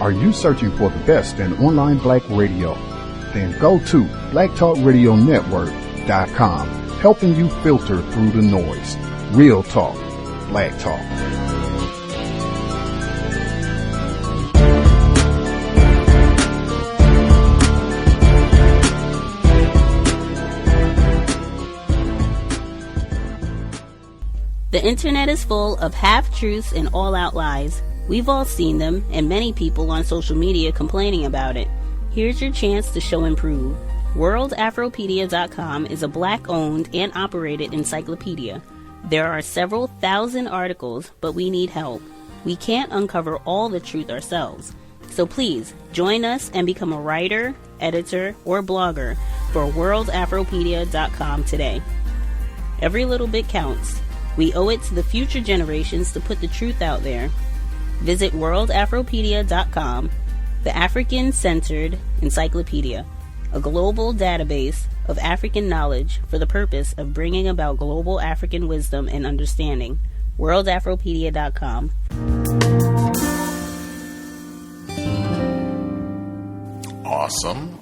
Are you searching for the best in online black radio? Then go to blacktalkradionetwork.com, helping you filter through the noise. Real talk, black talk. The internet is full of half-truths and all-out lies. We've all seen them, and many people on social media complaining about it. Here's your chance to show and prove. WorldAfropedia.com is a black-owned and operated encyclopedia. There are several thousand articles, but we need help. We can't uncover all the truth ourselves. So please, join us and become a writer, editor, or blogger for WorldAfropedia.com today. Every little bit counts. We owe it to the future generations to put the truth out there. Visit WorldAfropedia.com, the African-centered encyclopedia, a global database of African knowledge for the purpose of bringing about global African wisdom and understanding. WorldAfropedia.com.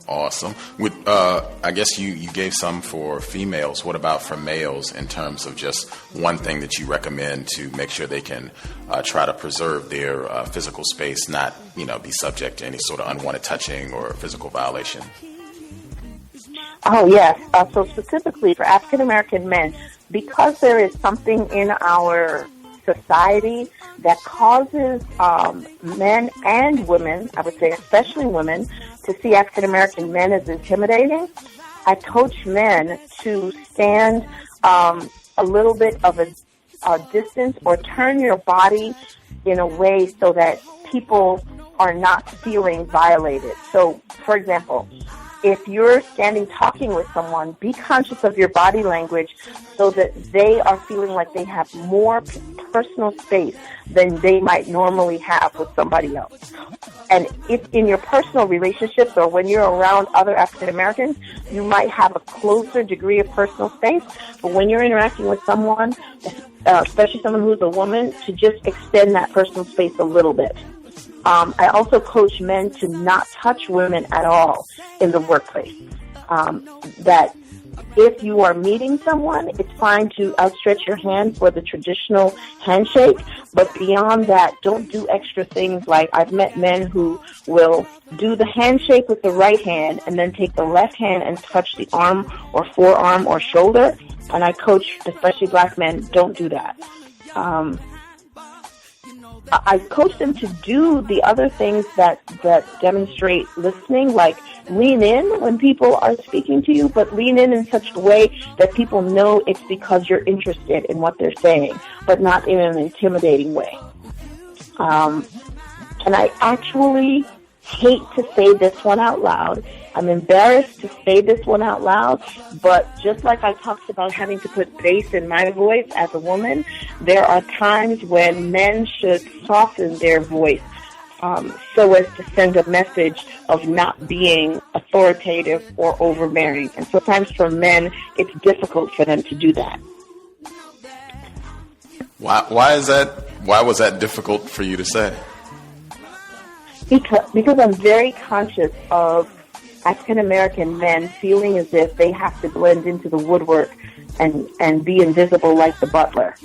Awesome. With I guess you gave some for females. What about for males in terms of just one thing that you recommend to make sure they can try to preserve their physical space, not be subject to any sort of unwanted touching or physical violation? Oh, yes. So specifically for African American men, because there is something in our society that causes men and women, I would say especially women, to see African American men as intimidating, I coach men to stand a little bit of a distance or turn your body in a way so that people are not feeling violated. So, for example, if you're standing talking with someone, be conscious of your body language so that they are feeling like they have more personal space than they might normally have with somebody else. And if in your personal relationships or when you're around other African Americans, you might have a closer degree of personal space. But when you're interacting with someone, especially someone who's a woman, to just extend that personal space a little bit. I also coach men to not touch women at all in the workplace. That if you are meeting someone, it's fine to outstretch your hand for the traditional handshake, but beyond that, don't do extra things like I've met men who will do the handshake with the right hand and then take the left hand and touch the arm or forearm or shoulder. And I coach, especially black men, don't do that. I coach them to do the other things that demonstrate listening, like lean in when people are speaking to you, but lean in such a way that people know it's because you're interested in what they're saying, but not in an intimidating way. And I actually hate to say this one out loud. I'm embarrassed to say this one out loud, but just like I talked about having to put bass in my voice as a woman, there are times when men should soften their voice so as to send a message of not being authoritative or overbearing. And sometimes for men, it's difficult for them to do that. Why is that? Why was that difficult for you to say? Because I'm very conscious of African American men feeling as if they have to blend into the woodwork and be invisible like the butler.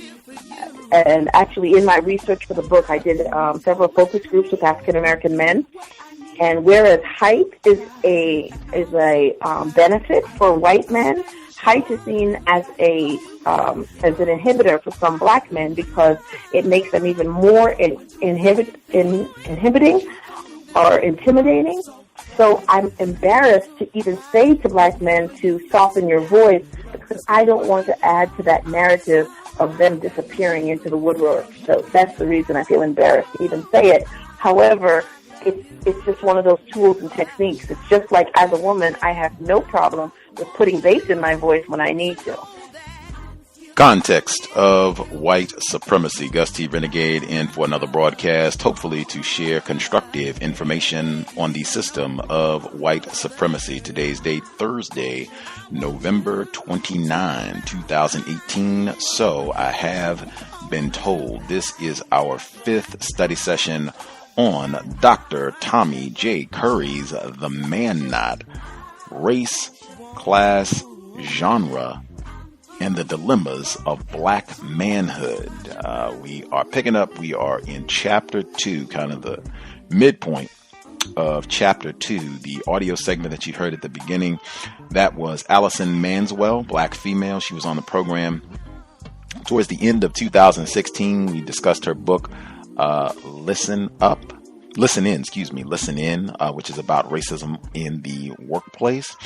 And actually, in my research for the book, I did several focus groups with African American men. And whereas height is a benefit for white men, height is seen as an inhibitor for some black men because it makes them even more inhibiting or intimidating. So I'm embarrassed to even say to black men to soften your voice because I don't want to add to that narrative of them disappearing into the woodwork. So that's the reason I feel embarrassed to even say it. However, it's just one of those tools and techniques. It's just like as a woman, I have no problem with putting bass in my voice when I need to. Context of White Supremacy. Gus T Renegade in for another broadcast, hopefully to share constructive information on the system of white supremacy. Today's date, Thursday, November 29, 2018. So I have been told this is our fifth study session on Dr. Tommy J. Curry's The Man Knot, Race, Class, Genre, and the Dilemmas of Black Manhood. We are picking up, we are in Chapter 2, kind of the midpoint of Chapter 2. The audio segment that you heard at the beginning, that was Allison Manswell, black female. She was on the program towards the end of 2016. We discussed her book, Listen In, which is about racism in the workplace.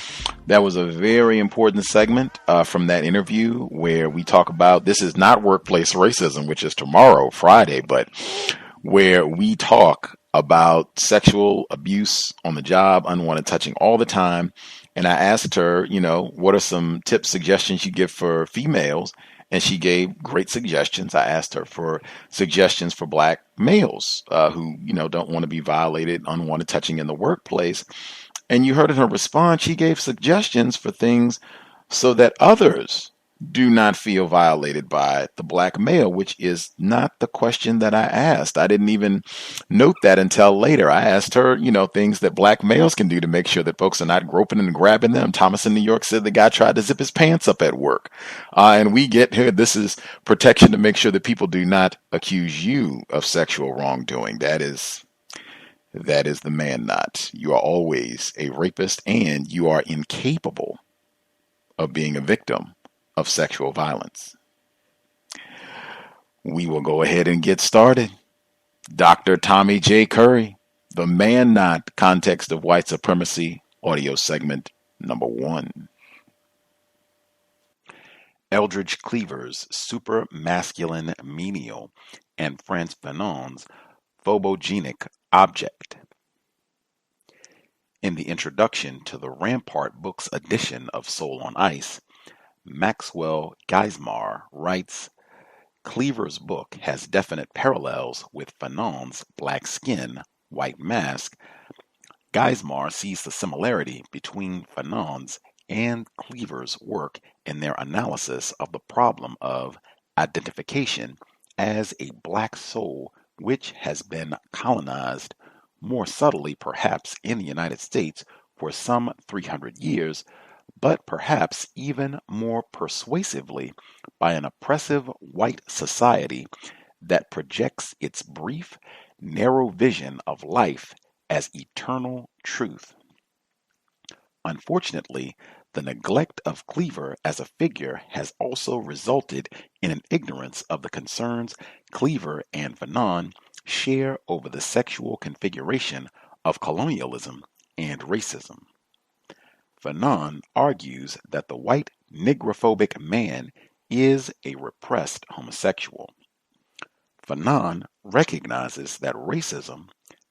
That was a very important segment from that interview where we talk about, this is not workplace racism, which is tomorrow, Friday, but where we talk about sexual abuse on the job, unwanted touching all the time. And I asked her, what are some tips, suggestions you give for females? And she gave great suggestions. I asked her for suggestions for black males who, don't want to be violated, unwanted touching in the workplace. And you heard in her response, she gave suggestions for things so that others do not feel violated by the black male, which is not the question that I asked. I didn't even note that until later. I asked her, things that black males can do to make sure that folks are not groping and grabbing them. Thomas in New York said the guy tried to zip his pants up at work. And we get here, this is protection to make sure that people do not accuse you of sexual wrongdoing. That is the man knot. You are always a rapist and you are incapable of being a victim of sexual violence. We will go ahead and get started. Dr. Tommy J. Curry, The Man Knot, Context of White Supremacy, audio segment number 1. Eldridge Cleaver's super-masculine menial and Frantz Fanon's phobogenic object. In the introduction to the Rampart Books edition of Soul on Ice, Maxwell Geismar writes, Cleaver's book has definite parallels with Fanon's Black Skin, White Mask. Geismar sees the similarity between Fanon's and Cleaver's work in their analysis of the problem of identification as a black soul which has been colonized, more subtly perhaps in the United States for some 300 years, but perhaps even more persuasively by an oppressive white society that projects its brief, narrow vision of life as eternal truth. Unfortunately, the neglect of Cleaver as a figure has also resulted in an ignorance of the concerns Cleaver and Fanon share over the sexual configuration of colonialism and racism. Fanon argues that the white negrophobic man is a repressed homosexual. Fanon recognizes that racism,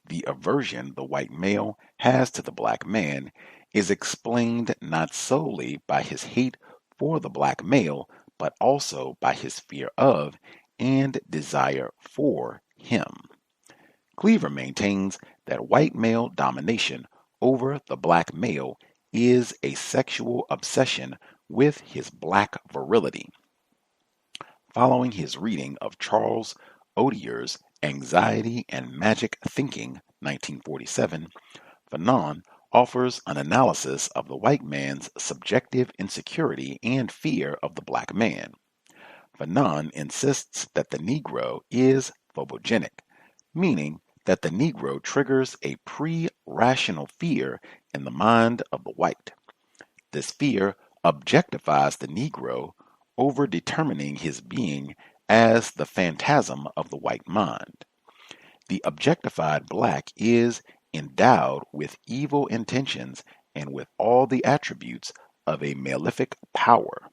the aversion the white male has to the black man, is explained not solely by his hate for the black male, but also by his fear of and desire for him. Cleaver maintains that white male domination over the black male is a sexual obsession with his black virility. Following his reading of Charles Odier's Anxiety and Magic Thinking, 1947, Fanon offers an analysis of the white man's subjective insecurity and fear of the black man. Fanon insists that the Negro is phobogenic, meaning that the Negro triggers a pre-rational fear in the mind of the white. This fear objectifies the Negro, over determining his being as the phantasm of the white mind. The objectified black is endowed with evil intentions and with all the attributes of a malefic power.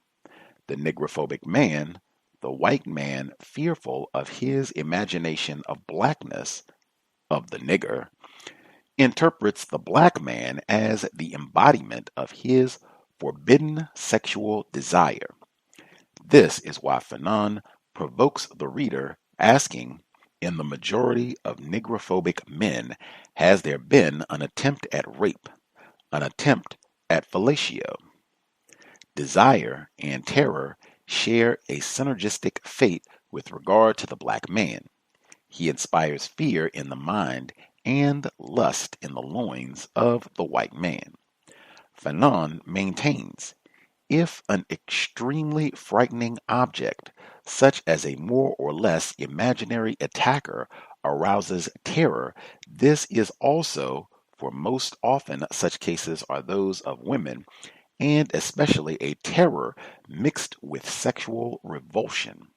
The negrophobic man, the white man fearful of his imagination of blackness, of the nigger, interprets the black man as the embodiment of his forbidden sexual desire. This is why Fanon provokes the reader, asking, in the majority of negrophobic men, has there been an attempt at rape, an attempt at fellatio? Desire and terror share a synergistic fate with regard to the black man. He inspires fear in the mind and lust in the loins of the white man. Fanon maintains, if an extremely frightening object, such as a more or less imaginary attacker, arouses terror, this is also, for most often such cases are those of women, and especially a terror mixed with sexual revulsion.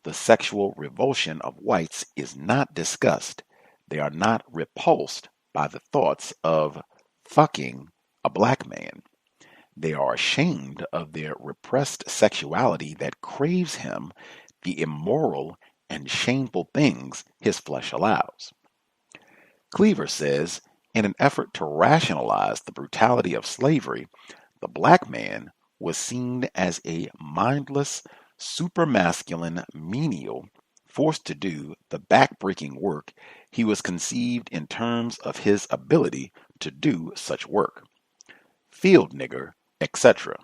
The sexual revulsion of whites is not discussed. They are not repulsed by the thoughts of fucking a black man. They are ashamed of their repressed sexuality that craves him, the immoral and shameful things his flesh allows. Cleaver says, in an effort to rationalize the brutality of slavery, the black man was seen as a mindless, supermasculine menial forced to do the backbreaking work. He was conceived in terms of his ability to do such work. Field nigger, etc.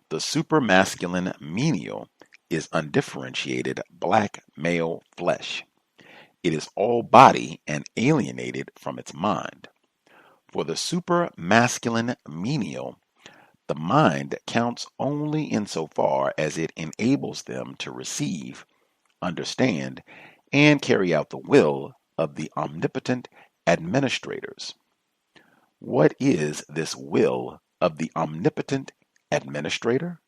The supermasculine menial is undifferentiated black male flesh. It is all body and alienated from its mind. For the supermasculine menial, the mind counts only insofar as it enables them to receive, understand, and carry out the will of the omnipotent administrators. What is this will of the omnipotent administrator?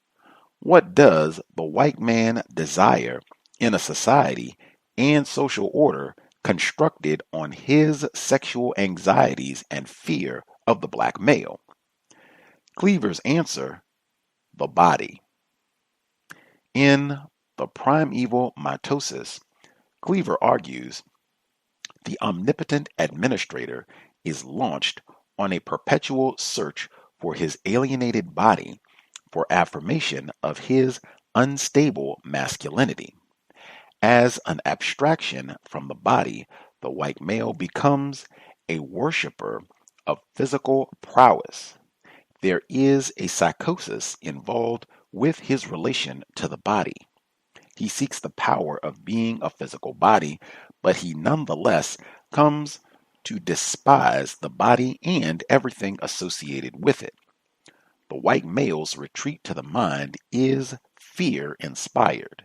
What does the white man desire in a society and social order constructed on his sexual anxieties and fear of the black male? Cleaver's answer, the body. In The Primeval Mitosis, Cleaver argues, the omnipotent administrator is launched on a perpetual search for his alienated body for affirmation of his unstable masculinity. As an abstraction from the body, the white male becomes a worshiper of physical prowess. There is a psychosis involved with his relation to the body. He seeks the power of being a physical body, but he nonetheless comes to despise the body and everything associated with it. The white male's retreat to the mind is fear-inspired.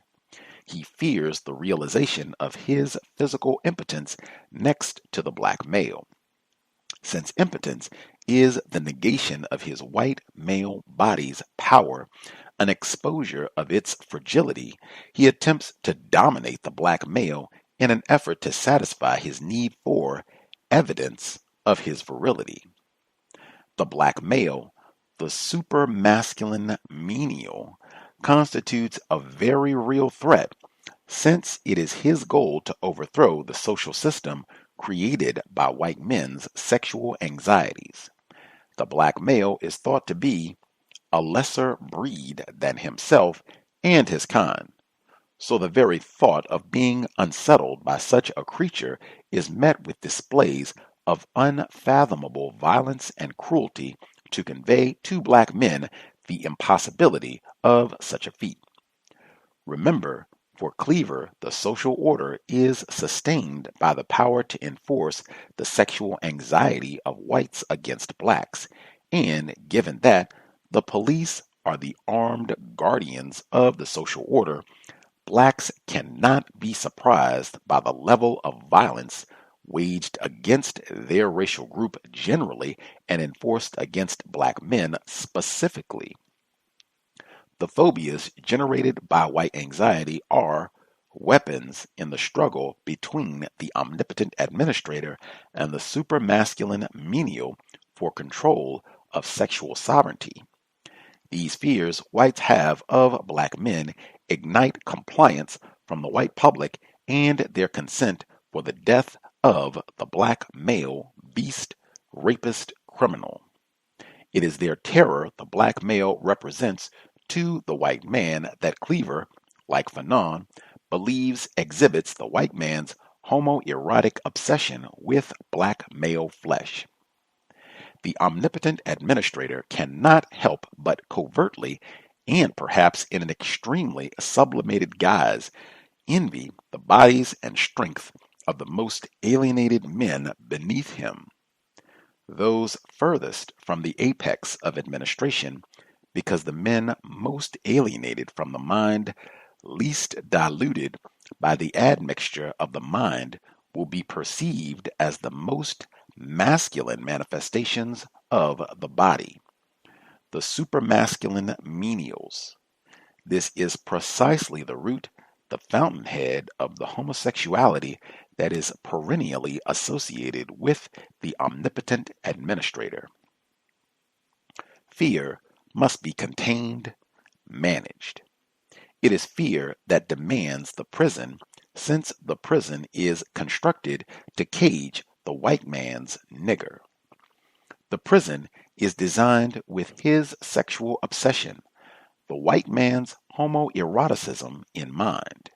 He fears the realization of his physical impotence next to the black male. Since impotence is the negation of his white male body's power, an exposure of its fragility, he attempts to dominate the black male in an effort to satisfy his need for evidence of his virility. The black male, the supermasculine menial, constitutes a very real threat, since it is his goal to overthrow the social system created by white men's sexual anxieties. The black male is thought to be a lesser breed than himself and his kind, so the very thought of being unsettled by such a creature is met with displays of unfathomable violence and cruelty to convey to black men the impossibility of such a feat. Remember, for Cleaver, the social order is sustained by the power to enforce the sexual anxiety of whites against blacks, and given that the police are the armed guardians of the social order, blacks cannot be surprised by the level of violence waged against their racial group generally and enforced against black men specifically. The phobias generated by white anxiety are weapons in the struggle between the omnipotent administrator and the supermasculine menial for control of sexual sovereignty. These fears whites have of black men ignite compliance from the white public and their consent for the death of the black male beast, rapist, criminal. It is their terror the black male represents to the white man that Cleaver, like Fanon, believes exhibits the white man's homoerotic obsession with black male flesh. The omnipotent administrator cannot help but covertly, and perhaps in an extremely sublimated guise, envy the bodies and strength of the most alienated men beneath him, those furthest from the apex of administration, because the men most alienated from the mind, least diluted by the admixture of the mind, will be perceived as the most masculine manifestations of the body, the supermasculine menials. This is precisely the root, the fountainhead of the homosexuality that is perennially associated with the omnipotent administrator. Fear must be contained, managed. It is fear that demands the prison, since the prison is constructed to cage the white man's nigger. The prison is designed with his sexual obsession, the white man's homoeroticism, in mind.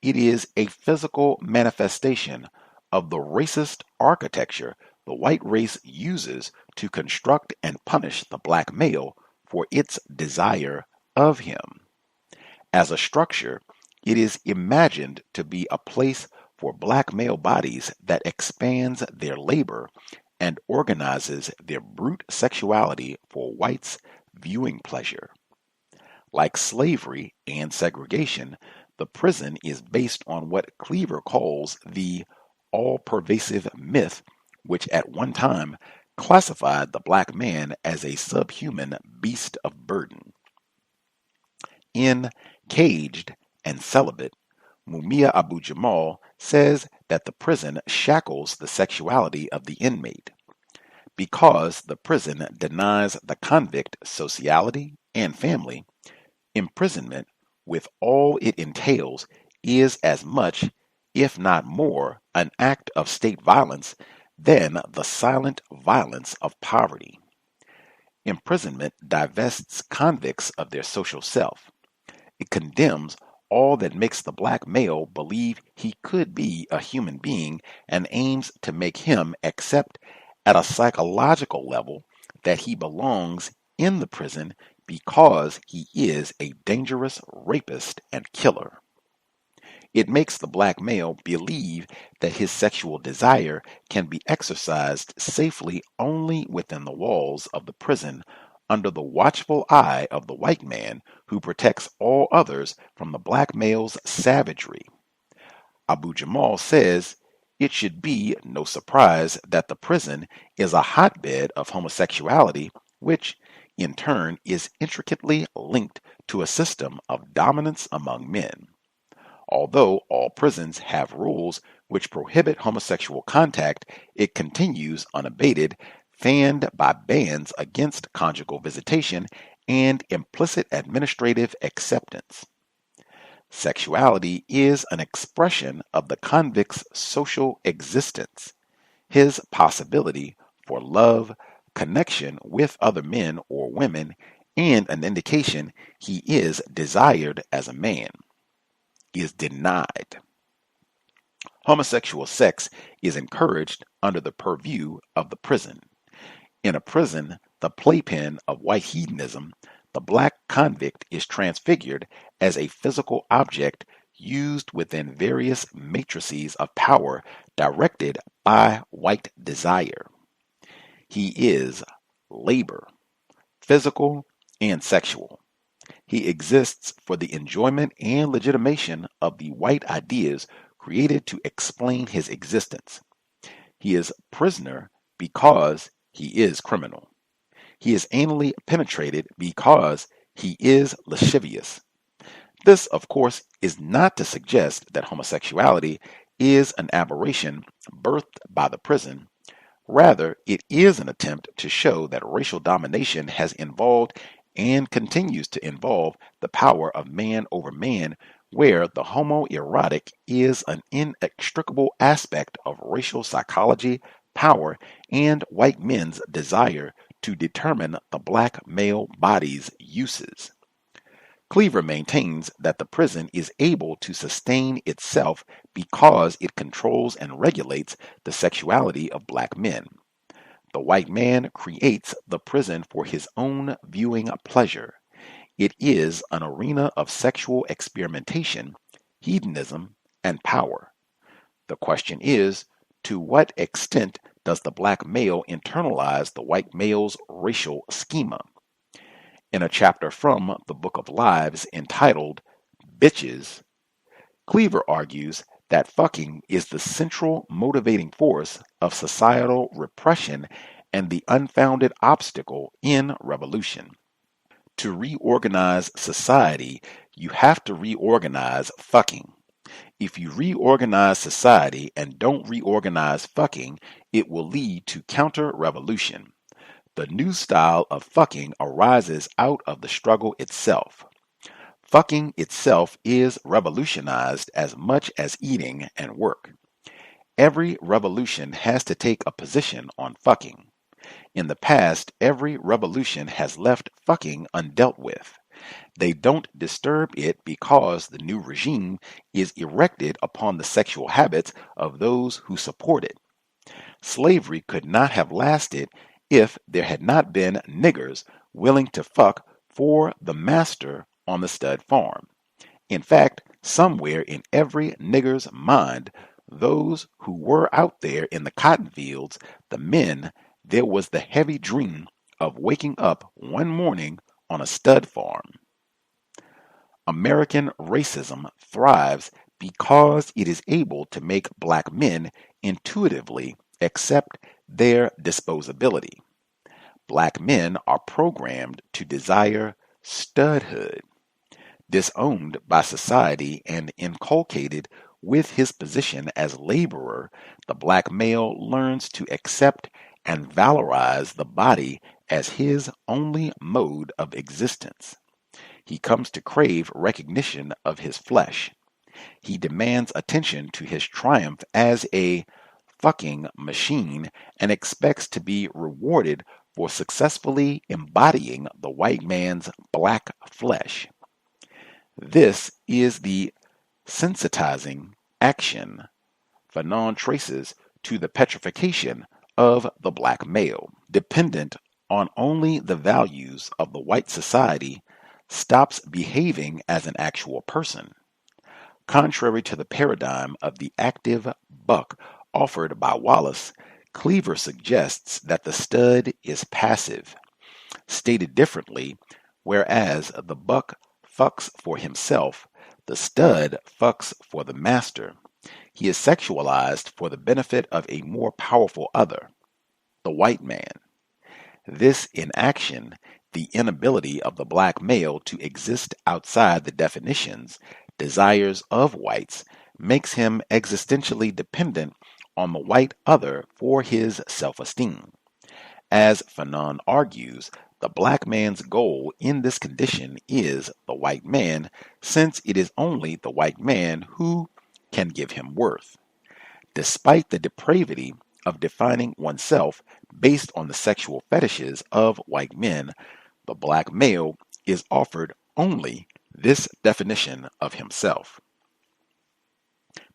It is a physical manifestation of the racist architecture the white race uses to construct and punish the black male for its desire of him. As a structure, it is imagined to be a place for black male bodies that expands their labor and organizes their brute sexuality for whites' viewing pleasure. Like slavery and segregation, the prison is based on what Cleaver calls the all-pervasive myth, which at one time classified the black man as a subhuman beast of burden. In Caged and Celibate, Mumia Abu-Jamal says that the prison shackles the sexuality of the inmate. Because the prison denies the convict sociality and family, imprisonment, with all it entails, is as much, if not more, an act of state violence than the silent violence of poverty. Imprisonment divests convicts of their social self. It condemns all that makes the black male believe he could be a human being and aims to make him accept at a psychological level that he belongs in the prison because he is a dangerous rapist and killer. It makes the black male believe that his sexual desire can be exercised safely only within the walls of the prison under the watchful eye of the white man who protects all others from the black male's savagery. Abu Jamal says it should be no surprise that the prison is a hotbed of homosexuality, which, in turn, is intricately linked to a system of dominance among men. Although all prisons have rules which prohibit homosexual contact, it continues unabated, fanned by bans against conjugal visitation and implicit administrative acceptance. Sexuality is an expression of the convict's social existence, his possibility for love, connection with other men or women, and an indication he is desired as a man. Is denied. Homosexual sex is encouraged under the purview of the prison. In a prison, the playpen of white hedonism, the black convict is transfigured as a physical object used within various matrices of power directed by white desire. He is labor, physical and sexual. He exists for the enjoyment and legitimation of the white ideas created to explain his existence. He is prisoner because he is criminal. He is anally penetrated because he is lascivious. This, of course, is not to suggest that homosexuality is an aberration birthed by the prison. Rather, it is an attempt to show that racial domination has involved and continues to involve the power of man over man, where the homoerotic is an inextricable aspect of racial psychology, power, and white men's desire to determine the black male body's uses. Cleaver maintains that the prison is able to sustain itself because it controls and regulates the sexuality of black men. The white man creates the prison for his own viewing pleasure. It is an arena of sexual experimentation. hedonism, and power. The question is, to what extent does the black male internalize the white male's racial schema? In a chapter from the Book of Lives entitled Bitches, Cleaver argues that fucking is the central motivating force of societal repression and the unfounded obstacle in revolution. To reorganize society, you have to reorganize fucking. If you reorganize society and don't reorganize fucking, it will lead to counter-revolution. The new style of fucking arises out of the struggle itself. Fucking itself is revolutionized as much as eating and work. Every revolution has to take a position on fucking. In the past, every revolution has left fucking undealt with. They don't disturb it because the new regime is erected upon the sexual habits of those who support it. Slavery could not have lasted if there had not been niggers willing to fuck for the master on the stud farm. In fact, somewhere in every nigger's mind, those who were out there in the cotton fields, the men, there was the heavy dream of waking up one morning on a stud farm. American racism thrives because it is able to make black men intuitively accept their disposability. Black men are programmed to desire studhood. Disowned by society and inculcated with his position as laborer, the black male learns to accept and valorize the body as his only mode of existence. He comes to crave recognition of his flesh. He demands attention to his triumph as a fucking machine and expects to be rewarded for successfully embodying the white man's black flesh. This is the sensitizing action Fanon traces to the petrification of the black male, dependent on only the values of the white society, stops behaving as an actual person. Contrary to the paradigm of the active buck offered by Wallace, Cleaver suggests that the stud is passive. Stated differently, whereas the buck fucks for himself, the stud fucks for the master. He is sexualized for the benefit of a more powerful other, the white man. This inaction, the inability of the black male to exist outside the definitions, desires of whites, makes him existentially dependent on the white other for his self-esteem. As Fanon argues, the black man's goal in this condition is the white man, since it is only the white man who can give him worth. Despite the depravity of defining oneself based on the sexual fetishes of white men, the black male is offered only this definition of himself.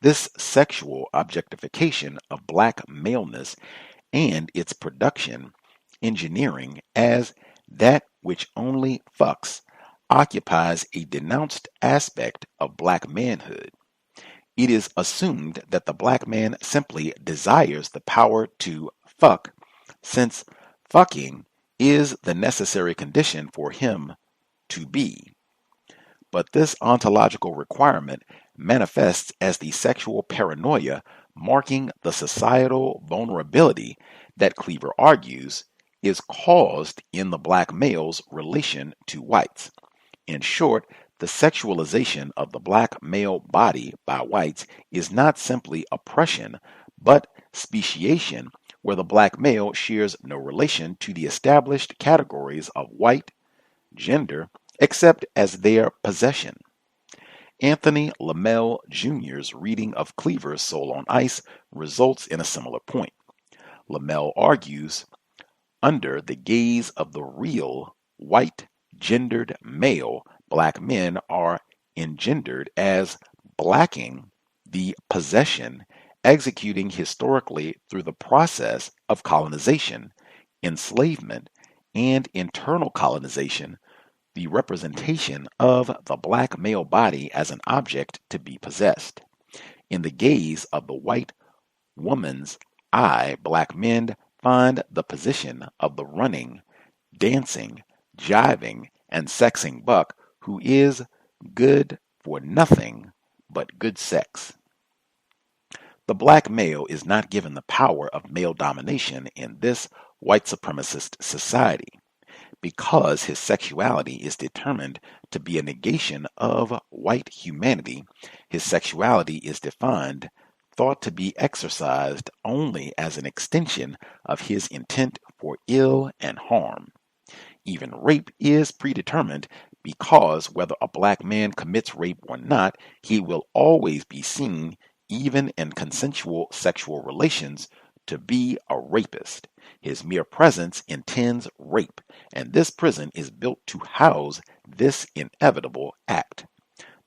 This sexual objectification of black maleness and its production, engineering as that which only fucks, occupies a denounced aspect of black manhood. It is assumed that the black man simply desires the power to fuck, since fucking is the necessary condition for him to be. But this ontological requirement manifests as the sexual paranoia marking the societal vulnerability that Cleaver argues is caused in the black male's relation to whites. In short, the sexualization of the black male body by whites is not simply oppression, but speciation, where the black male shares no relation to the established categories of white, gender, except as their possession. Anthony Lamell Jr.'s reading of Cleaver's Soul on Ice results in a similar point. Lamell argues, under the gaze of the real, white, gendered male, black men are engendered as blacking the possession, executing historically through the process of colonization, enslavement, and internal colonization, the representation of the black male body as an object to be possessed. In the gaze of the white woman's eye, black men find the position of the running, dancing, jiving, and sexing buck who is good for nothing but good sex. The black male is not given the power of male domination in this white supremacist society because his sexuality is determined to be a negation of white humanity. His sexuality is thought to be exercised only as an extension of his intent for ill and harm. Even rape is predetermined because whether a black man commits rape or not, he will always be seen, even in consensual sexual relations, to be a rapist. His mere presence intends rape, and this prison is built to house this inevitable act.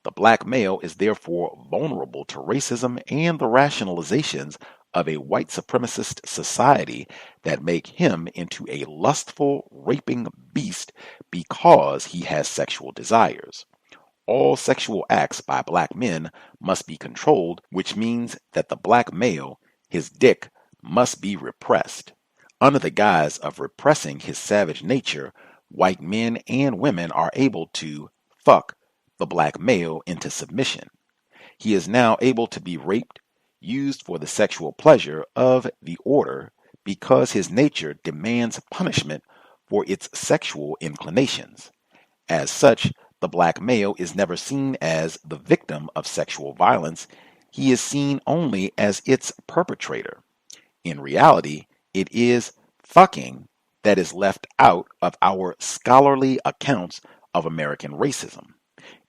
The black male is therefore vulnerable to racism and the rationalizations of a white supremacist society that make him into a lustful, raping beast because he has sexual desires. All sexual acts by black men must be controlled, which means that the black male, his dick, must be repressed. Under the guise of repressing his savage nature, white men and women are able to fuck the black male into submission. He is now able to be raped, used for the sexual pleasure of the order, because his nature demands punishment for its sexual inclinations. As such, the black male is never seen as the victim of sexual violence. He is seen only as its perpetrator. In reality, it is fucking that is left out of our scholarly accounts of American racism.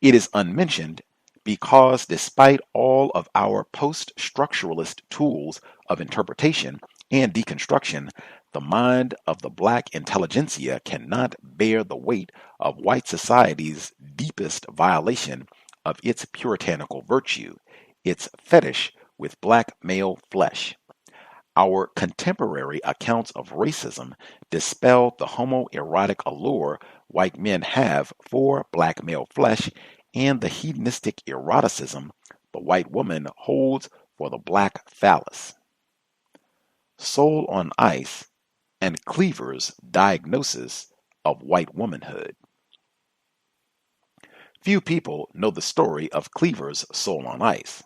It is unmentioned because despite all of our post-structuralist tools of interpretation and deconstruction, the mind of the black intelligentsia cannot bear the weight of white society's deepest violation of its puritanical virtue, its fetish with black male flesh. Our contemporary accounts of racism dispel the homoerotic allure white men have for black male flesh and the hedonistic eroticism the white woman holds for the black phallus. Soul on Ice and Cleaver's diagnosis of white womanhood. Few people know the story of Cleaver's Soul on Ice.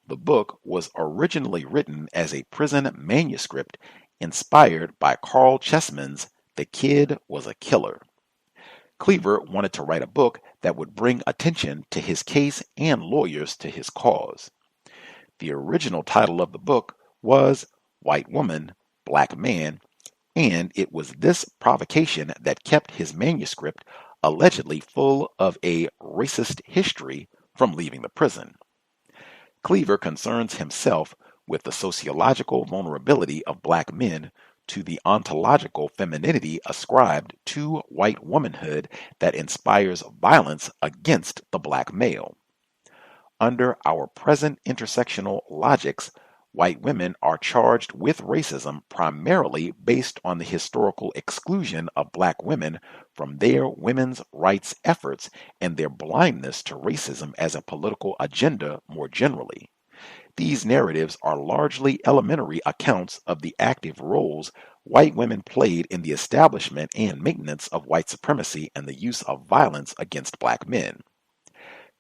The book was originally written as a prison manuscript inspired by Carl Chessman's The Kid Was a Killer. Cleaver wanted to write a book that would bring attention to his case and lawyers to his cause. The original title of the book was White Woman, Black Man, and it was this provocation that kept his manuscript, allegedly full of a racist history, from leaving the prison. Cleaver concerns himself with the sociological vulnerability of black men to the ontological femininity ascribed to white womanhood that inspires violence against the black male. Under our present intersectional logics, white women are charged with racism primarily based on the historical exclusion of black women from their women's rights efforts and their blindness to racism as a political agenda more generally. These narratives are largely elementary accounts of the active roles white women played in the establishment and maintenance of white supremacy and the use of violence against black men.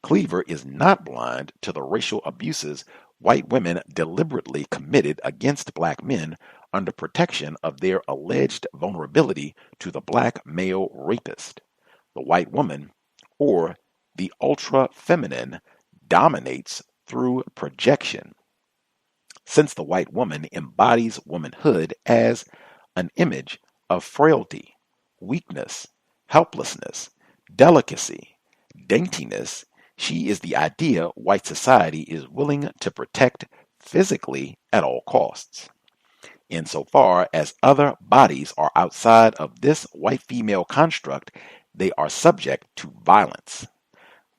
Cleaver is not blind to the racial abuses white women deliberately committed against black men under protection of their alleged vulnerability to the black male rapist. The white woman, or the ultra-feminine, dominates through projection. Since the white woman embodies womanhood as an image of frailty, weakness, helplessness, delicacy, daintiness, she is the idea white society is willing to protect physically at all costs. Insofar as other bodies are outside of this white female construct, they are subject to violence.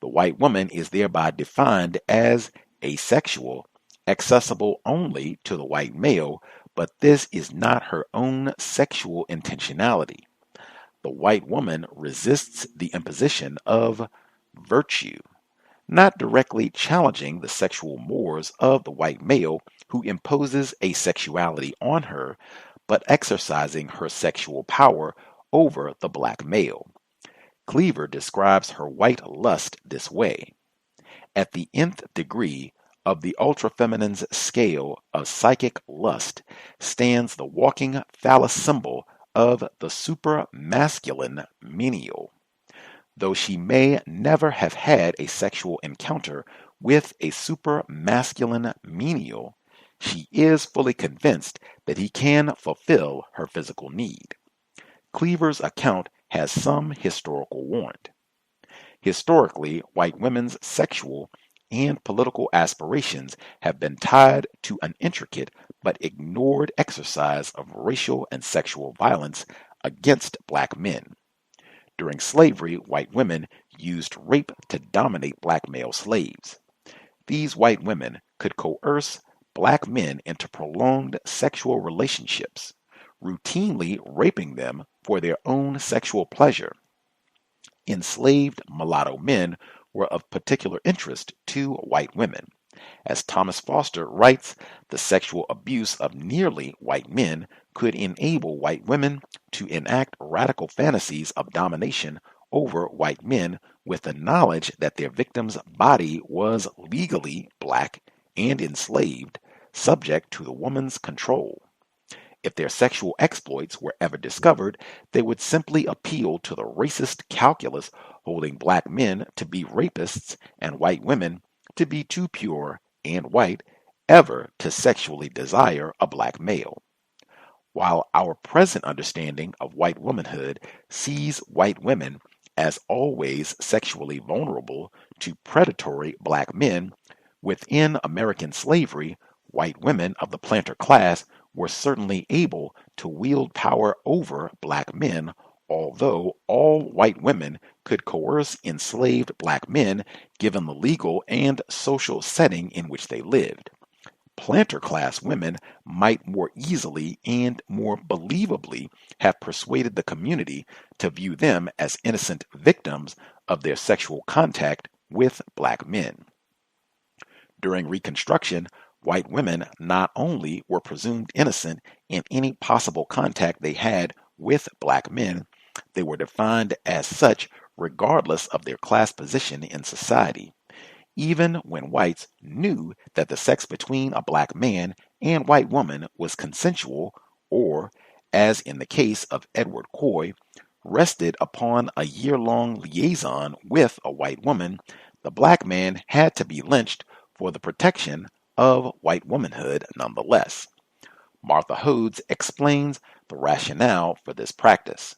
The white woman is thereby defined as asexual, accessible only to the white male, but this is not her own sexual intentionality. the white woman resists the imposition of virtue, not directly challenging the sexual mores of the white male who imposes a sexuality on her, but exercising her sexual power over the black male. Cleaver describes her white lust this way. At the nth degree of the ultra-feminine's scale of psychic lust stands the walking phallus symbol of the super-masculine menial. Though she may never have had a sexual encounter with a super-masculine menial, she is fully convinced that he can fulfill her physical need. Cleaver's account has some historical warrant. Historically, white women's sexual and political aspirations have been tied to an intricate but ignored exercise of racial and sexual violence against black men. During slavery, white women used rape to dominate black male slaves. These white women could coerce black men into prolonged sexual relationships, routinely raping them for their own sexual pleasure. Enslaved mulatto men were of particular interest to white women. As Thomas Foster writes, the sexual abuse of nearly white men could enable white women to enact radical fantasies of domination over white men with the knowledge that their victim's body was legally black and enslaved, subject to the woman's control. If their sexual exploits were ever discovered, they would simply appeal to the racist calculus holding black men to be rapists and white women to be too pure and white ever to sexually desire a black male. While our present understanding of white womanhood sees white women as always sexually vulnerable to predatory black men, within American slavery, white women of the planter class were certainly able to wield power over black men, although all white women could coerce enslaved black men given the legal and social setting in which they lived. Planter class women might more easily and more believably have persuaded the community to view them as innocent victims of their sexual contact with black men. During Reconstruction, white women not only were presumed innocent in any possible contact they had with black men, they were defined as such regardless of their class position in society. Even when whites knew that the sex between a black man and white woman was consensual, or, as in the case of Edward Coy, rested upon a year-long liaison with a white woman, the black man had to be lynched for the protection of white womanhood nonetheless. Martha Hodes explains the rationale for this practice.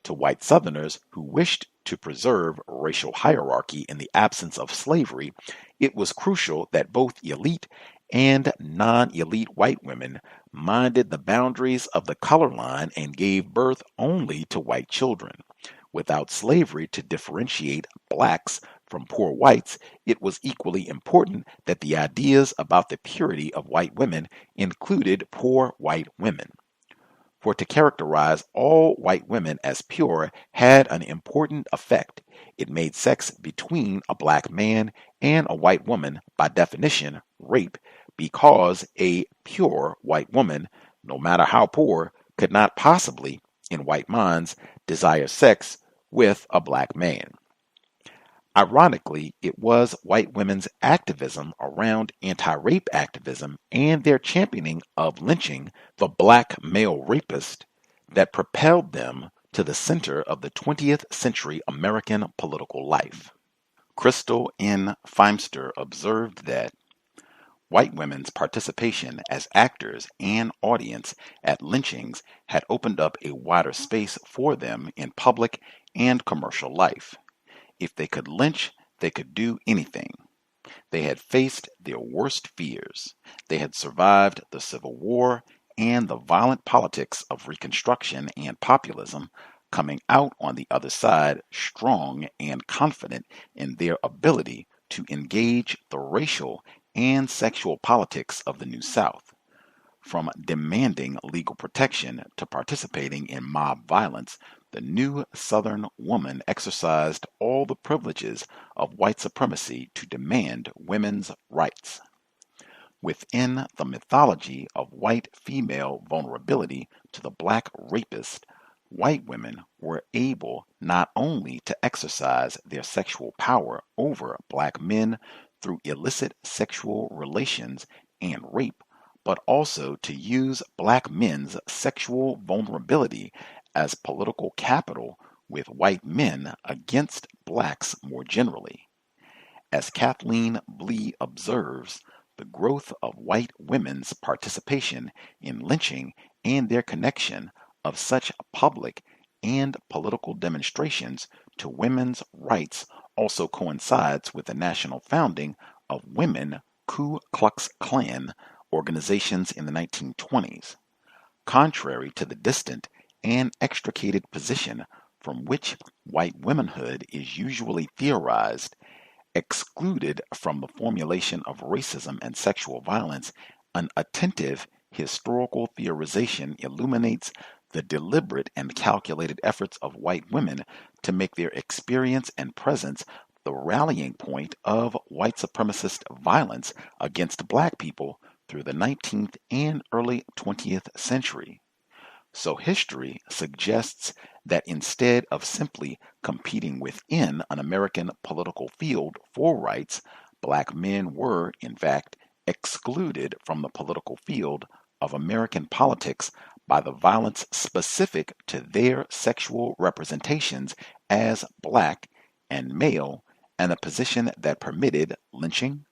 To white Southerners who wished to preserve racial hierarchy in the absence of slavery, it was crucial that both elite and non-elite white women minded the boundaries of the color line and gave birth only to white children. Without slavery to differentiate blacks from poor whites, it was equally important that the ideas about the purity of white women included poor white women. For to characterize all white women as pure had an important effect. It made sex between a black man and a white woman, by definition, rape, because a pure white woman, no matter how poor, could not possibly, in white minds, desire sex with a black man. Ironically, it was white women's activism around anti-rape activism and their championing of lynching the black male rapist that propelled them to the center of the 20th century American political life. Crystal N. Feimster observed that white women's participation as actors and audience at lynchings had opened up a wider space for them in public and commercial life. If they could lynch, they could do anything. They had faced their worst fears. They had survived the Civil War and the violent politics of Reconstruction and populism, coming out on the other side strong and confident in their ability to engage the racial and sexual politics of the New South. From demanding legal protection to participating in mob violence the new Southern woman exercised all the privileges of white supremacy to demand women's rights. Within the mythology of white female vulnerability to the black rapist, white women were able not only to exercise their sexual power over black men through illicit sexual relations and rape, but also to use black men's sexual vulnerability as political capital with white men against blacks more generally. As Kathleen Blee observes, the growth of white women's participation in lynching and their connection of such public and political demonstrations to women's rights also coincides with the national founding of women Ku Klux Klan organizations in the 1920s. Contrary to the distant and extricated position from which white womanhood is usually theorized, excluded from the formulation of racism and sexual violence, an attentive historical theorization illuminates the deliberate and calculated efforts of white women to make their experience and presence the rallying point of white supremacist violence against black people through the 19th and early 20th century. So history suggests that instead of simply competing within an American political field for rights, black men were, in fact, excluded from the political field of American politics by the violence specific to their sexual representations as black and male, and a position that permitted lynching,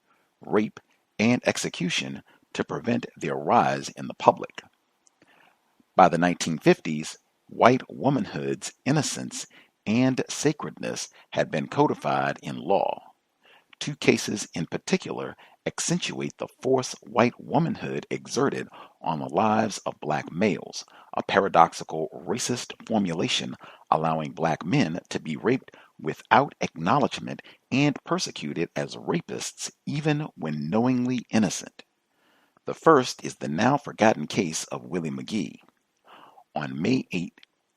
rape, and execution to prevent their rise in the public. By the 1950s, white womanhood's innocence and sacredness had been codified in law. Two cases in particular accentuate the force white womanhood exerted on the lives of black males, a paradoxical racist formulation allowing black men to be raped without acknowledgement and persecuted as rapists even when knowingly innocent. The first is the now forgotten case of Willie McGee. On May 8,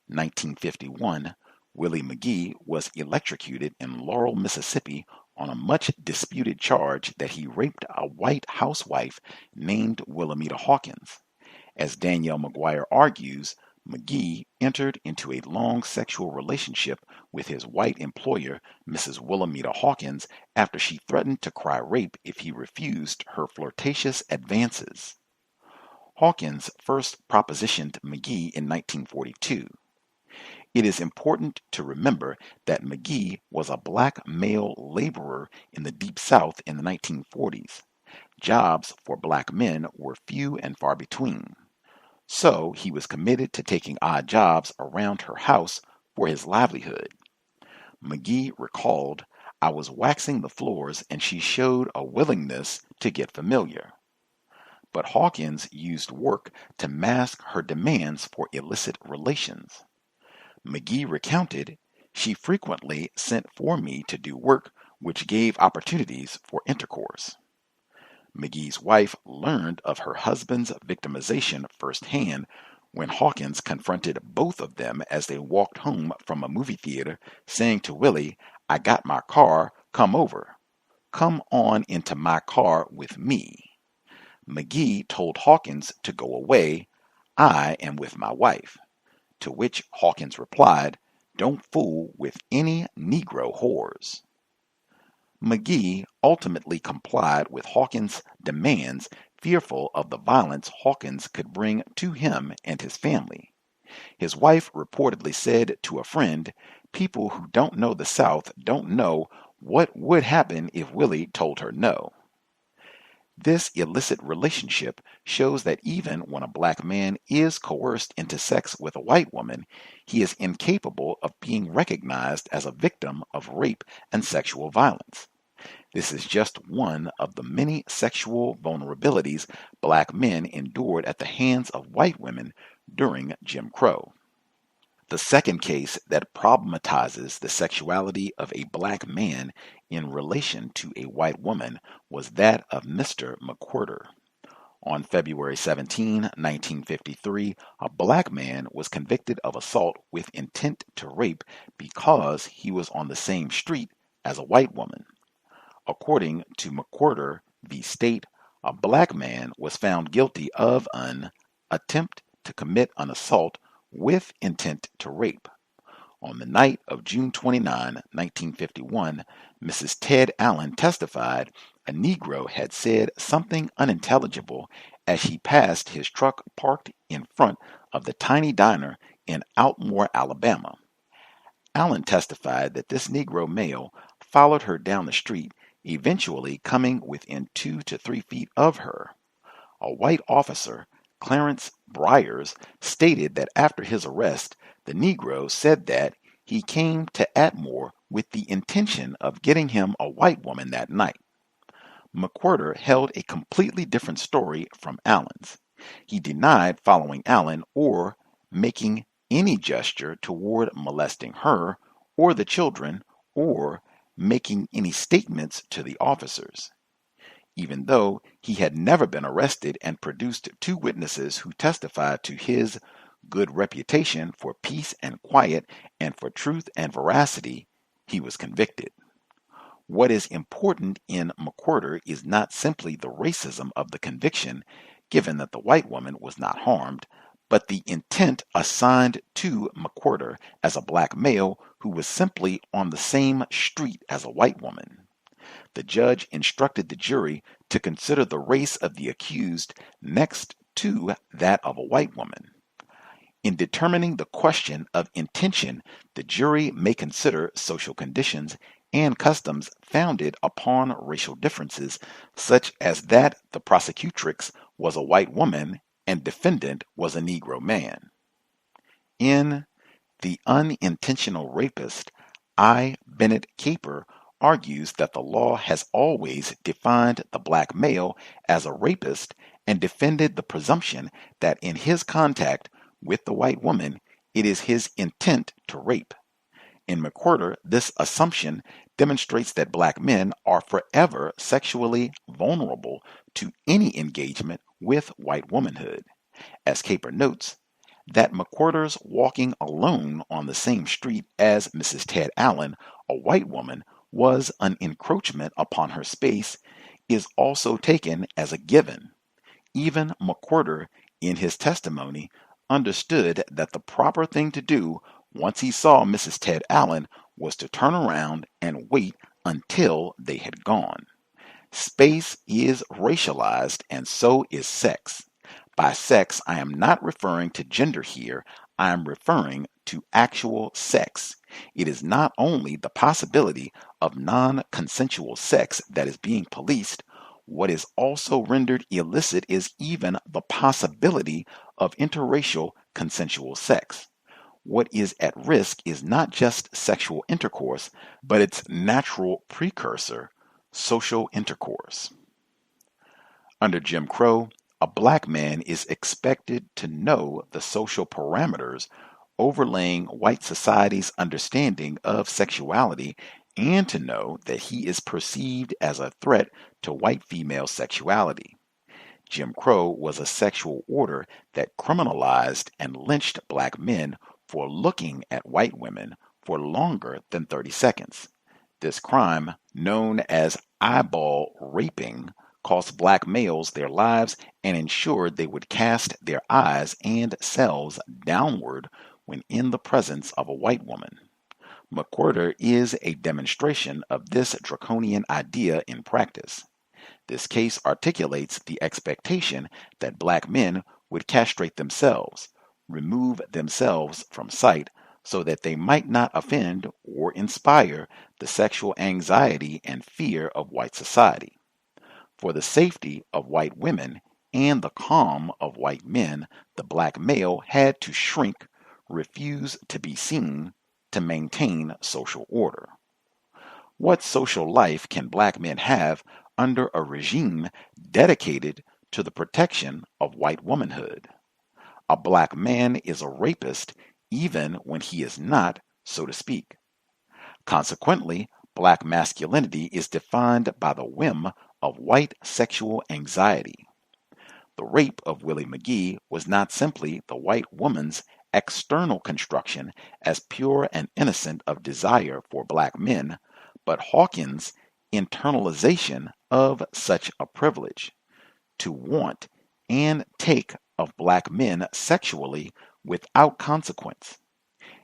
1951, Willie McGee was electrocuted in Laurel, Mississippi on a much disputed charge that he raped a white housewife named Willamita Hawkins. As Danielle McGuire argues, McGee entered into a long sexual relationship with his white employer, Mrs. Willamita Hawkins, after she threatened to cry rape if he refused her flirtatious advances. Hawkins first propositioned McGee in 1942. It is important to remember that McGee was a black male laborer in the Deep South in the 1940s. Jobs for black men were few and far between. So he was committed to taking odd jobs around her house for his livelihood. McGee recalled, "I was waxing the floors and she showed a willingness to get familiar." But Hawkins used work to mask her demands for illicit relations. McGee recounted, "She frequently sent for me to do work which gave opportunities for intercourse." McGee's wife learned of her husband's victimization firsthand when Hawkins confronted both of them as they walked home from a movie theater, saying to Willie, "I got my car, come over. Come on into my car with me." McGee told Hawkins to go away. "I am with my wife." To which Hawkins replied, "Don't fool with any Negro whores." McGee ultimately complied with Hawkins' demands, fearful of the violence Hawkins could bring to him and his family. His wife reportedly said to a friend, "People who don't know the South don't know what would happen if Willie told her no." This illicit relationship shows that even when a black man is coerced into sex with a white woman, he is incapable of being recognized as a victim of rape and sexual violence. This is just one of the many sexual vulnerabilities black men endured at the hands of white women during Jim Crow. The second case that problematizes the sexuality of a black man in relation to a white woman was that of Mr. McWhirter. On February 17, 1953, a black man was convicted of assault with intent to rape because he was on the same street as a white woman. According to McWhorter v. State, a black man was found guilty of an attempt to commit an assault with intent to rape. On the night of June 29, 1951, Mrs. Ted Allen testified a Negro had said something unintelligible as she passed his truck parked in front of the tiny diner in Outmore, Alabama. Allen testified that this Negro male followed her down the street, eventually coming within 2 to 3 feet of her. A white officer, Clarence Briers, stated that after his arrest, the Negro said that he came to Atmore with the intention of getting him a white woman that night. McWhorter held a completely different story from Allen's. He denied following Allen or making any gesture toward molesting her or the children or making any statements to the officers. Even though he had never been arrested and produced 2 witnesses who testified to his good reputation for peace and quiet and for truth and veracity, he was convicted. What is important in McWhorter is not simply the racism of the conviction, given that the white woman was not harmed, but the intent assigned to McWhorter as a black male who was simply on the same street as a white woman. The judge instructed the jury to consider the race of the accused next to that of a white woman. In determining the question of intention, the jury may consider social conditions and customs founded upon racial differences, such as that the prosecutrix was a white woman and defendant was a Negro man. In The Unintentional Rapist, I. Bennett Caper argues that the law has always defined the black male as a rapist and defended the presumption that in his contact with the white woman, it is his intent to rape. In McWhorter, this assumption demonstrates that black men are forever sexually vulnerable to any engagement with white womanhood. As Caper notes, that McWhorter's walking alone on the same street as Mrs. Ted Allen, a white woman, was an encroachment upon her space is also taken as a given. Even McWhorter, in his testimony, understood that the proper thing to do once he saw Mrs. Ted Allen was to turn around and wait until they had gone. Space is racialized and so is sex. By sex, I am not referring to gender here, I am referring to actual sex. It is not only the possibility of non-consensual sex that is being policed, what is also rendered illicit is even the possibility of interracial consensual sex. What is at risk is not just sexual intercourse, but its natural precursor, social intercourse. Under Jim Crow, a black man is expected to know the social parameters overlaying white society's understanding of sexuality and to know that he is perceived as a threat to white female sexuality. Jim Crow was a sexual order that criminalized and lynched black men for looking at white women for longer than 30 seconds. This crime, known as eyeball raping, cost black males their lives and ensured they would cast their eyes and selves downward when in the presence of a white woman. McWhorter is a demonstration of this draconian idea in practice. This case articulates the expectation that black men would castrate themselves, remove themselves from sight, so that they might not offend or inspire the sexual anxiety and fear of white society. For the safety of white women and the calm of white men, the black male had to shrink, refuse to be seen, to maintain social order. What social life can black men have under a regime dedicated to the protection of white womanhood? A black man is a rapist even when he is not, so to speak. Consequently, black masculinity is defined by the whim of white sexual anxiety. The rape of Willie McGee was not simply the white woman's external construction as pure and innocent of desire for black men, but Hawkins' internalization of such a privilege, to want and take of black men sexually without consequence.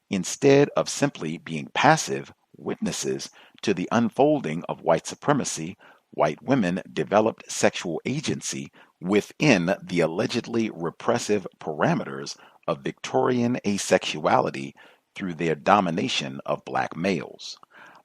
Instead of simply being passive witnesses to the unfolding of white supremacy, white women developed sexual agency within the allegedly repressive parameters of Victorian asexuality through their domination of black males.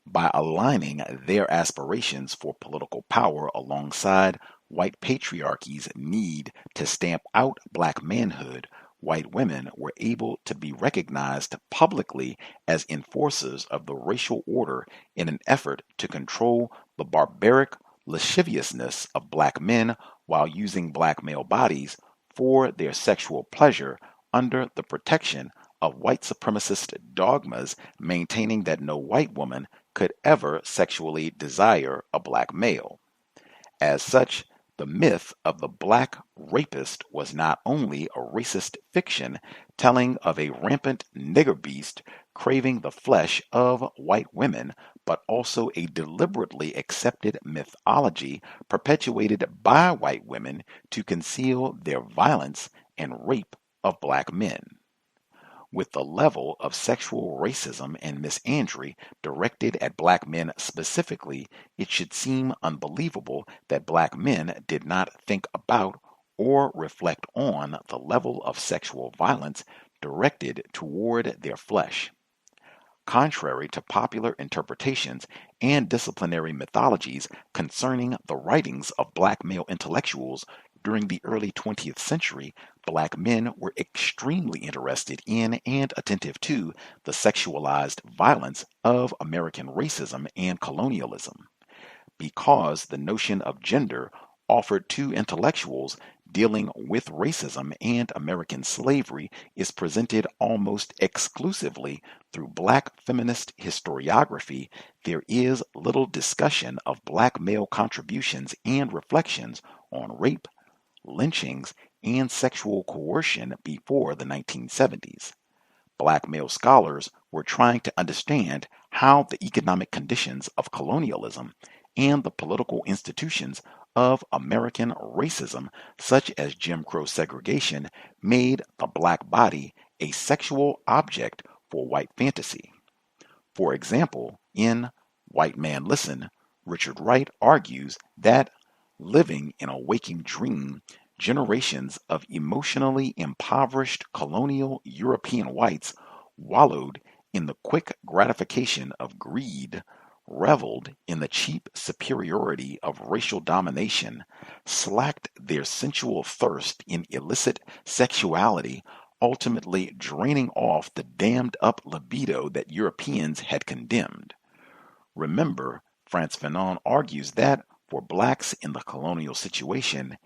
By aligning their aspirations for political power alongside white patriarchy's need to stamp out black manhood, white women were able to be recognized publicly as enforcers of the racial order in an effort to control the barbaric lasciviousness of black men while using black male bodies for their sexual pleasure under the protection of white supremacist dogmas maintaining that no white woman could ever sexually desire a black male. As such, the myth of the black rapist was not only a racist fiction telling of a rampant nigger beast craving the flesh of white women, but also a deliberately accepted mythology perpetuated by white women to conceal their violence and rape of black men. With the level of sexual racism and misandry directed at black men specifically, it should seem unbelievable that black men did not think about or reflect on the level of sexual violence directed toward their flesh. Contrary to popular interpretations and disciplinary mythologies concerning the writings of black male intellectuals during the early 20th century, black men were extremely interested in and attentive to the sexualized violence of American racism and colonialism. Because the notion of gender offered to intellectuals dealing with racism and American slavery is presented almost exclusively through black feminist historiography, there is little discussion of black male contributions and reflections on rape, lynchings, and sexual coercion before the 1970s. Black male scholars were trying to understand how the economic conditions of colonialism and the political institutions of American racism, such as Jim Crow segregation, made the black body a sexual object for white fantasy. For example, in White Man Listen, Richard Wright argues that living in a waking dream, generations of emotionally impoverished colonial European whites wallowed in the quick gratification of greed, reveled in the cheap superiority of racial domination, slacked their sensual thirst in illicit sexuality, ultimately draining off the dammed up libido that Europeans had condemned. Remember, Frantz Fanon argues that for blacks in the colonial situation,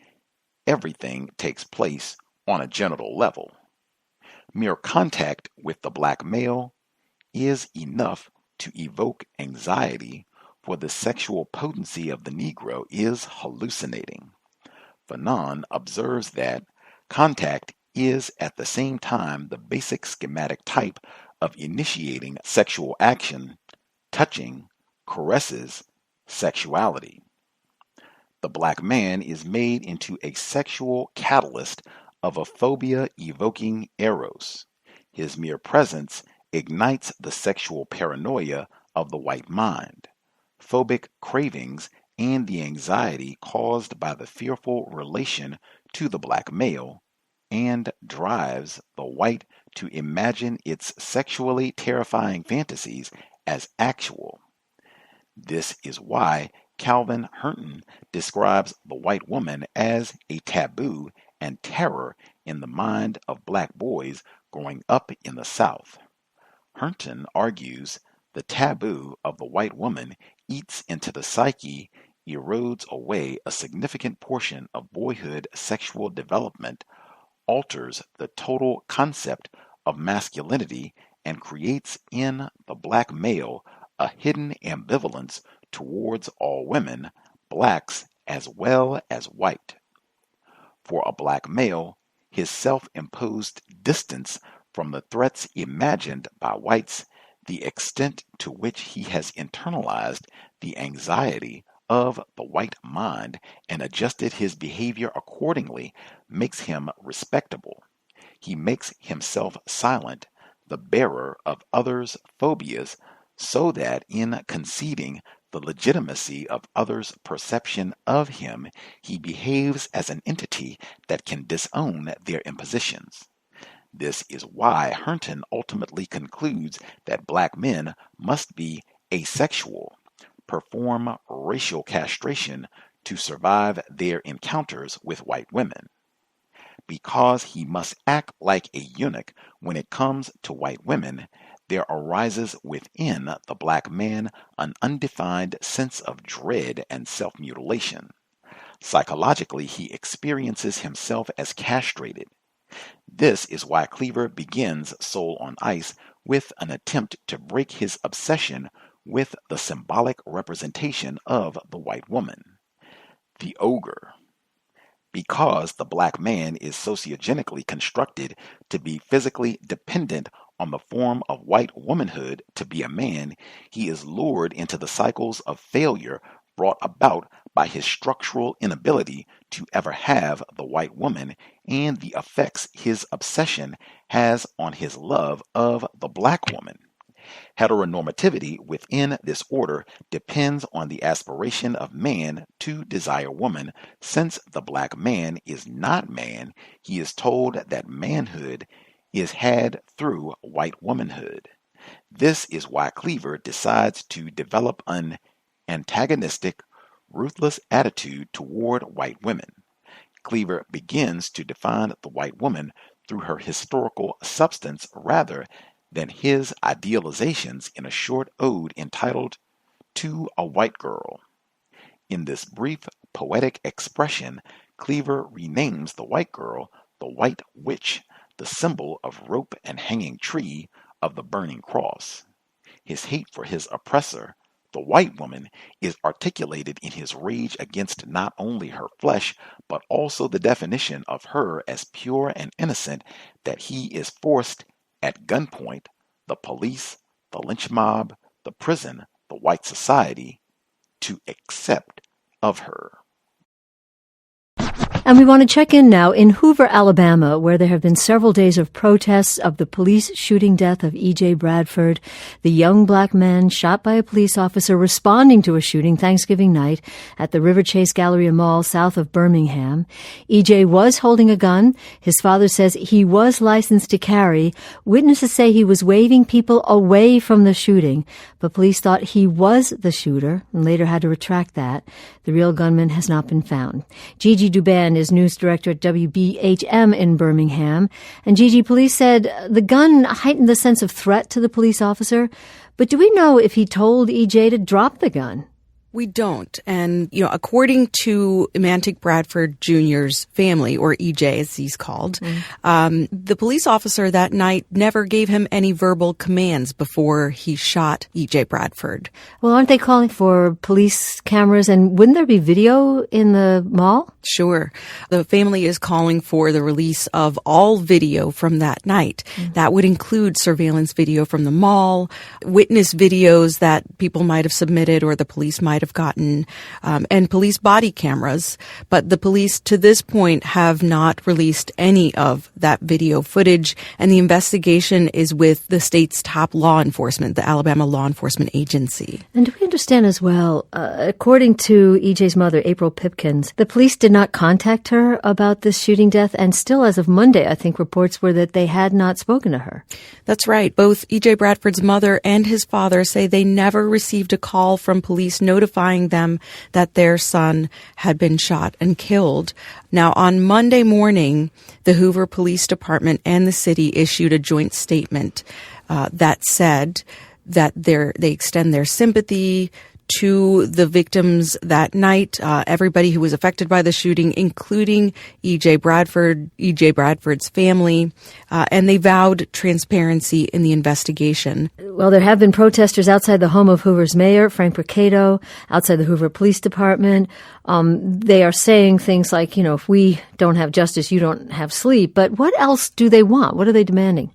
everything takes place on a genital level. Mere contact with the black male is enough to evoke anxiety, for the sexual potency of the Negro is hallucinating. Fanon observes that contact is at the same time the basic schematic type of initiating sexual action, touching, caresses, sexuality. The black man is made into a sexual catalyst of a phobia-evoking eros. His mere presence ignites the sexual paranoia of the white mind, phobic cravings, and the anxiety caused by the fearful relation to the black male, and drives the white to imagine its sexually terrifying fantasies as actual. This is why Calvin Hernton describes the white woman as a taboo and terror in the mind of black boys growing up in the South. Hernton argues the taboo of the white woman eats into the psyche, erodes away a significant portion of boyhood sexual development, alters the total concept of masculinity, and creates in the black male a hidden ambivalence towards all women, blacks as well as white. For a black male, his self-imposed distance from the threats imagined by whites, the extent to which he has internalized the anxiety of the white mind and adjusted his behavior accordingly, makes him respectable. He makes himself silent, the bearer of others' phobias, so that in conceding the legitimacy of others' perception of him, he behaves as an entity that can disown their impositions. This is why Herndon ultimately concludes that black men must be asexual, perform racial castration to survive their encounters with white women. Because he must act like a eunuch when it comes to white women, there arises within the black man an undefined sense of dread and self-mutilation. Psychologically, he experiences himself as castrated. This is why Cleaver begins Soul on Ice with an attempt to break his obsession with the symbolic representation of the white woman, the ogre. Because the black man is sociogenically constructed to be physically dependent on the form of white womanhood to be a man, he is lured into the cycles of failure brought about by his structural inability to ever have the white woman and the effects his obsession has on his love of the black woman. Heteronormativity within this order depends on the aspiration of man to desire woman. Since the black man is not man, he is told that manhood is had through white womanhood. This is why Cleaver decides to develop an antagonistic, ruthless attitude toward white women. Cleaver begins to define the white woman through her historical substance rather than his idealizations in a short ode entitled To a White Girl. In this brief poetic expression, Cleaver renames the white girl the white witch, the symbol of rope and hanging tree of the burning cross. His hate for his oppressor, the white woman, is articulated in his rage against not only her flesh, but also the definition of her as pure and innocent that he is forced at gunpoint, the police, the lynch mob, the prison, the white society, to accept of her. And we want to check in now in Hoover, Alabama, where there have been several days of protests of the police shooting death of EJ Bradford, the young black man shot by a police officer responding to a shooting Thanksgiving night at the River Chase Galleria Mall south of Birmingham. EJ was holding a gun. His father says he was licensed to carry. Witnesses say he was waving people away from the shooting, but police thought he was the shooter and later had to retract that. The real gunman has not been found. Gigi Duban is news director at WBHM in Birmingham. And Gigi, police said the gun heightened the sense of threat to the police officer. But do we know if he told EJ to drop the gun? We don't. And, according to Emantic Bradford Jr.'s family, or EJ as he's called, the police officer that night never gave him any verbal commands before he shot EJ Bradford. Well, aren't they calling for police cameras? And wouldn't there be video in the mall? Sure. The family is calling for the release of all video from that night. That would include surveillance video from the mall, witness videos that people might have submitted or the police might have gotten, and police body cameras. But the police to this point have not released any of that video footage, and the investigation is with the state's top law enforcement, the Alabama Law Enforcement Agency. And do we understand as well, according to EJ's mother, April Pipkins, the police did not contact her about this shooting death, and still as of Monday, I think reports were that they had not spoken to her. That's right. Both EJ Bradford's mother and his father say they never received a call from police notifying them that their son had been shot and killed. Now, on Monday morning, the Hoover Police Department and the city issued a joint statement that said that they extend their sympathy to the victims that night, everybody who was affected by the shooting, including EJ Bradford, EJ Bradford's family, and they vowed transparency in the investigation. Well, there have been protesters outside the home of Hoover's mayor, Frank Mercado, outside the Hoover Police Department. They are saying things like, if we don't have justice, you don't have sleep. But what else do they want? What are they demanding?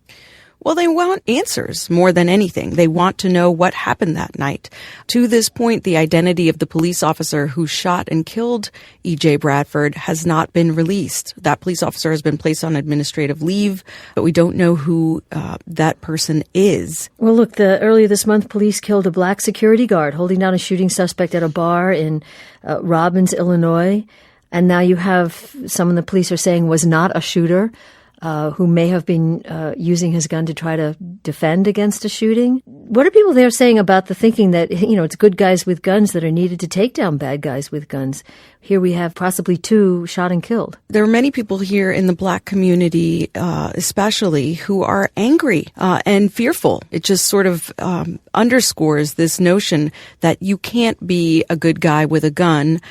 Well, they want answers more than anything. They want to know what happened that night. To this point, the identity of the police officer who shot and killed EJ Bradford has not been released. That police officer has been placed on administrative leave, but we don't know who that person is. Well, look, earlier this month, police killed a black security guard holding down a shooting suspect at a bar in Robbins, Illinois. And now you have someone the police are saying was not a shooter, who may have been using his gun to try to defend against a shooting. What are people there saying about the thinking that, it's good guys with guns that are needed to take down bad guys with guns? Here we have possibly 2 shot and killed. There are many people here in the black community, especially, who are angry and fearful. It just sort of underscores this notion that you can't be a good guy with a gun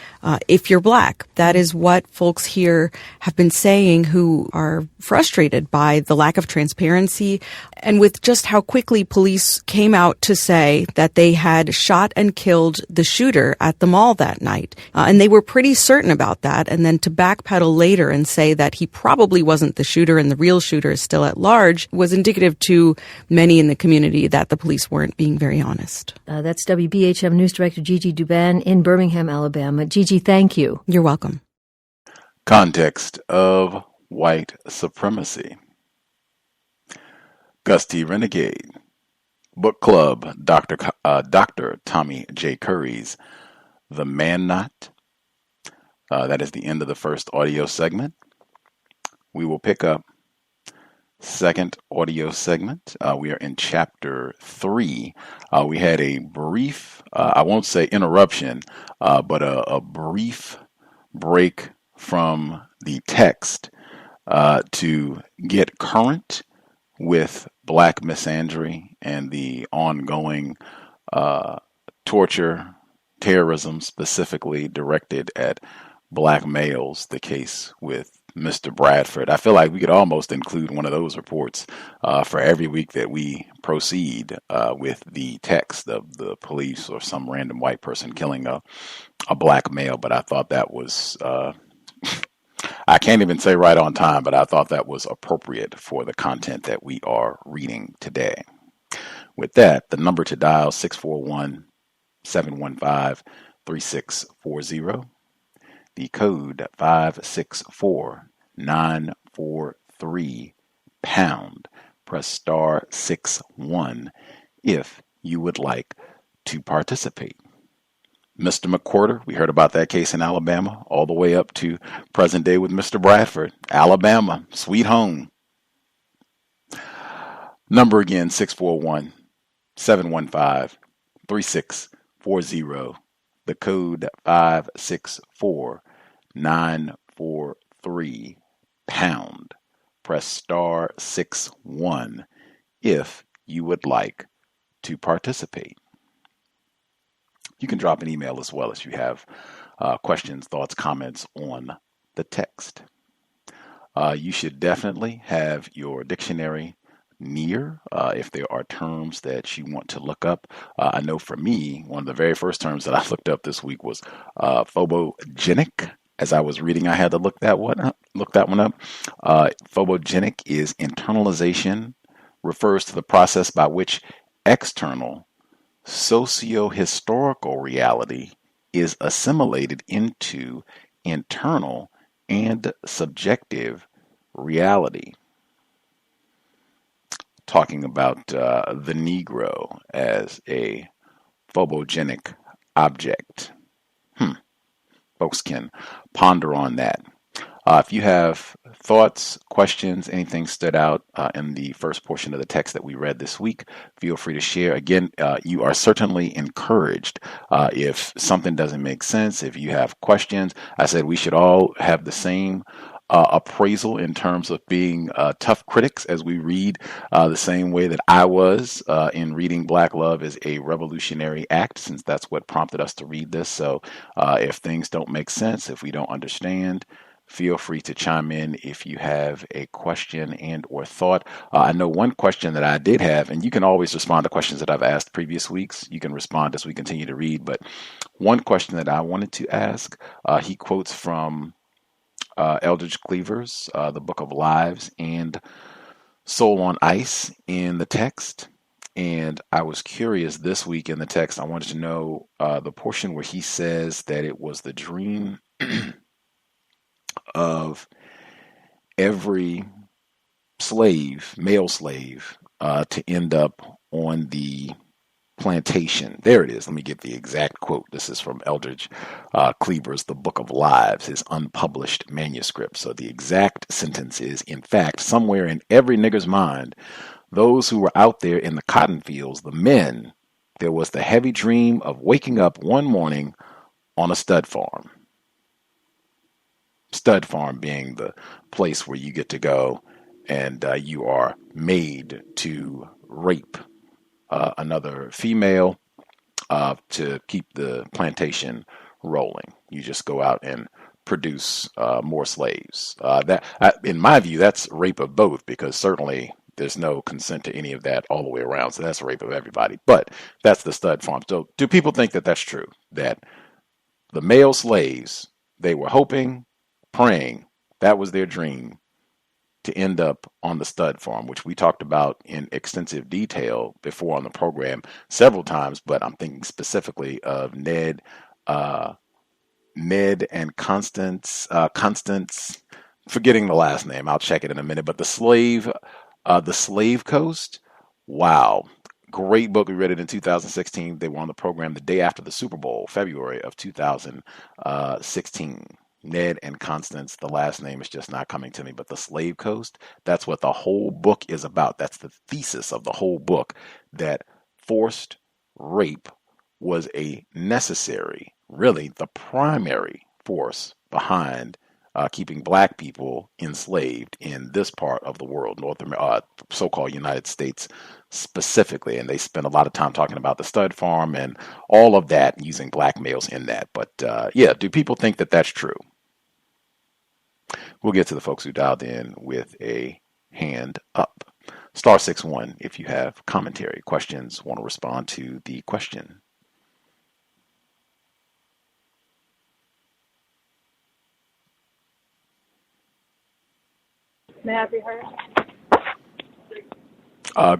if you're black. That is what folks here have been saying, who are frustrated by the lack of transparency and with just how quickly police came out to say that they had shot and killed the shooter at the mall that night. And they were pretty certain about that. And then to backpedal later and say that he probably wasn't the shooter and the real shooter is still at large was indicative to many in the community that the police weren't being very honest. That's WBHM News Director Gigi Duban in Birmingham, Alabama. Gigi, thank you. You're welcome. Context of White Supremacy. Gus T Renegade. Book Club, Dr. Tommy J. Curry's The Man Not. That is the end of the first audio segment. We will pick up second audio segment. We are in chapter 3. We had a brief, I won't say interruption, but a brief break from the text to get current with Black misandry and the ongoing torture, terrorism specifically directed at Black males, the case with Mr. Bradford. I feel like we could almost include one of those reports for every week that we proceed with the text of the police or some random white person killing a Black male. But I thought that was, I can't even say right on time, but I thought that was appropriate for the content that we are reading today. With that, the number to dial 641-715-3640. The code 564943 pound. Press star 61 if you would like to participate. Mr. McQuarter, we heard about that case in Alabama, all the way up to present day with Mr. Bradford, Alabama, sweet home. Number again, 641-715-3640. The code 564943 pound. Press star 61 if you would like to participate. You can drop an email as well if you have questions, thoughts, comments on the text. You should definitely have your dictionary near if there are terms that you want to look up. I know for me, one of the very first terms that I looked up this week was phobogenic. As I was reading, I had to look that one up. Phobogenic is internalization, refers to the process by which external socio-historical reality is assimilated into internal and subjective reality. Talking about the Negro as a phobogenic object. Folks can ponder on that. If you have thoughts, questions, anything stood out in the first portion of the text that we read this week, feel free to share. Again, you are certainly encouraged. If something doesn't make sense, if you have questions, I said we should all have the same appraisal in terms of being tough critics as we read the same way that I was in reading Black Love as a revolutionary act, since that's what prompted us to read this. So if things don't make sense, if we don't understand, feel free to chime in if you have a question and or thought. I know one question that I did have, and you can always respond to questions that I've asked previous weeks. You can respond as we continue to read, but one question that I wanted to ask, he quotes from Eldridge Cleaver's The Book of Lives and Soul on Ice in the text. And I was curious this week in the text, I wanted to know the portion where he says that it was the dream of every slave, male slave, to end up on the plantation. There it is. Let me get the exact quote. This is from Eldridge Cleaver's The Book of Lives, his unpublished manuscript. So the exact sentence is, in fact, somewhere in every nigger's mind, those who were out there in the cotton fields, the men, there was the heavy dream of waking up one morning on a stud farm. Stud farm being the place where you get to go and you are made to rape another female to keep the plantation rolling. You just go out and produce more slaves. In my view, that's rape of both, because certainly there's no consent to any of that all the way around. So that's rape of everybody. But that's the stud farm. So do people think that that's true? That the male slaves, they were hoping, praying, that was their dream, to end up on the stud farm, which we talked about in extensive detail before on the program several times, but I'm thinking specifically of Ned and Constance, forgetting the last name, I'll check it in a minute, but the Slave Coast, wow. Great book. We read it in 2016. They were on the program the day after the Super Bowl, February of 2016. Ned and Constance, the last name is just not coming to me, but the Slave Coast, that's what the whole book is about. That's the thesis of the whole book, that forced rape was a necessary, really the primary force behind keeping Black people enslaved in this part of the world, so-called United States specifically. And they spend a lot of time talking about the stud farm and all of that, using Black males in that. But yeah, do people think that that's true? We'll get to the folks who dialed in with a hand up. *61 if you have commentary, questions, want to respond to the question. May I be heard?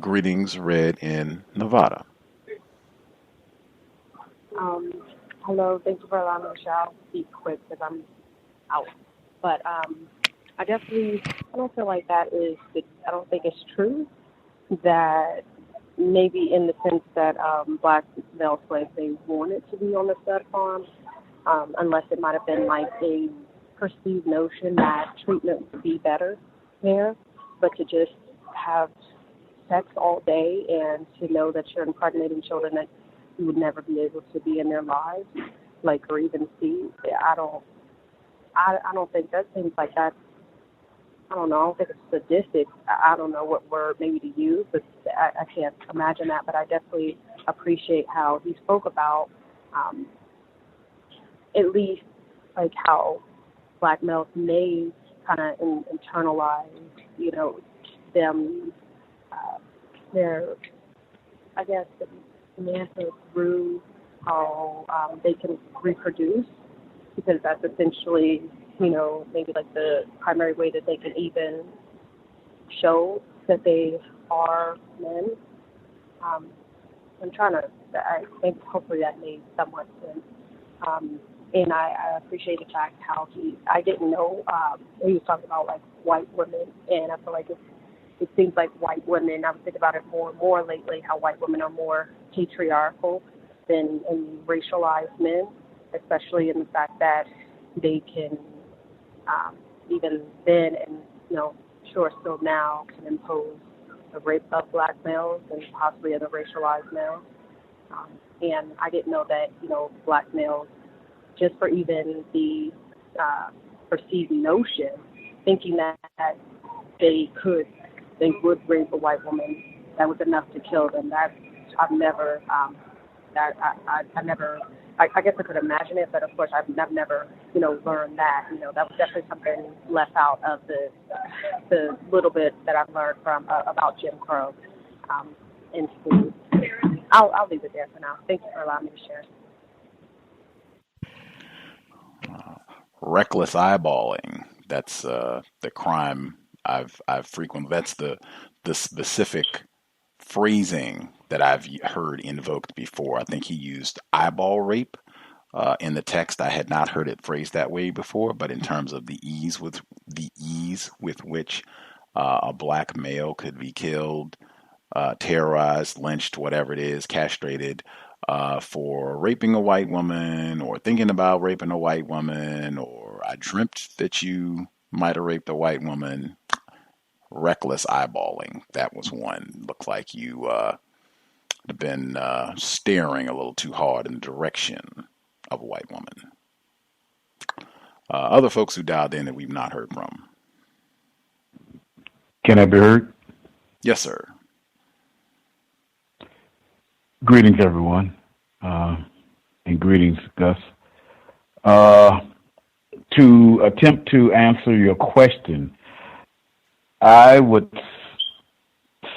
Greetings, Red in Nevada. Hello, thank you for allowing me to share. I'll be quick because I'm out. But I don't feel like that is, I don't think it's true. That maybe in the sense that Black male slaves, they wanted to be on the stud farm, unless it might have been like a perceived notion that treatment would be better there, but to just have sex all day and to know that you're impregnating children that you would never be able to be in their lives, like, or even see. I don't think that seems like that. I don't know. I don't think it's sadistic. I don't know what word maybe to use, but I can't imagine that. But I definitely appreciate how he spoke about at least like how Black males may kind of internalize, them, their, I guess, manhood through how they can reproduce, because that's essentially, maybe like the primary way that they can even show that they are men. I'm trying to, I think hopefully that made somewhat sense. And I appreciate the fact how I didn't know, he was talking about like white women, and I feel like it seems like white women, I'm thinking about it more and more lately, how white women are more patriarchal than racialized men, especially in the fact that they can, even then and, sure still now, can impose the rape of Black males and possibly other racialized males. And I didn't know that, Black males, just for even the perceived notion, thinking that they would rape a white woman, that was enough to kill them. I guess I could imagine it, but of course I've never, learned that. That was definitely something left out of the little bit that I've learned from about Jim Crow in school. I'll leave it there for now. Thank you for allowing me to share. Reckless eyeballing. That's the crime I've frequently. That's the specific phrasing that I've heard invoked before. I think he used eyeball rape in the text. I had not heard it phrased that way before, but in terms of the ease with which a black male could be killed, terrorized, lynched, whatever it is, castrated for raping a white woman or thinking about raping a white woman, or I dreamt that you might have raped a white woman. Reckless eyeballing. That was one. Looked like you have been staring a little too hard in the direction of a white woman. Other folks who dialed in that we've not heard from. Can I be heard? Yes, sir. Greetings, everyone, and greetings, Gus. To attempt to answer your question, I would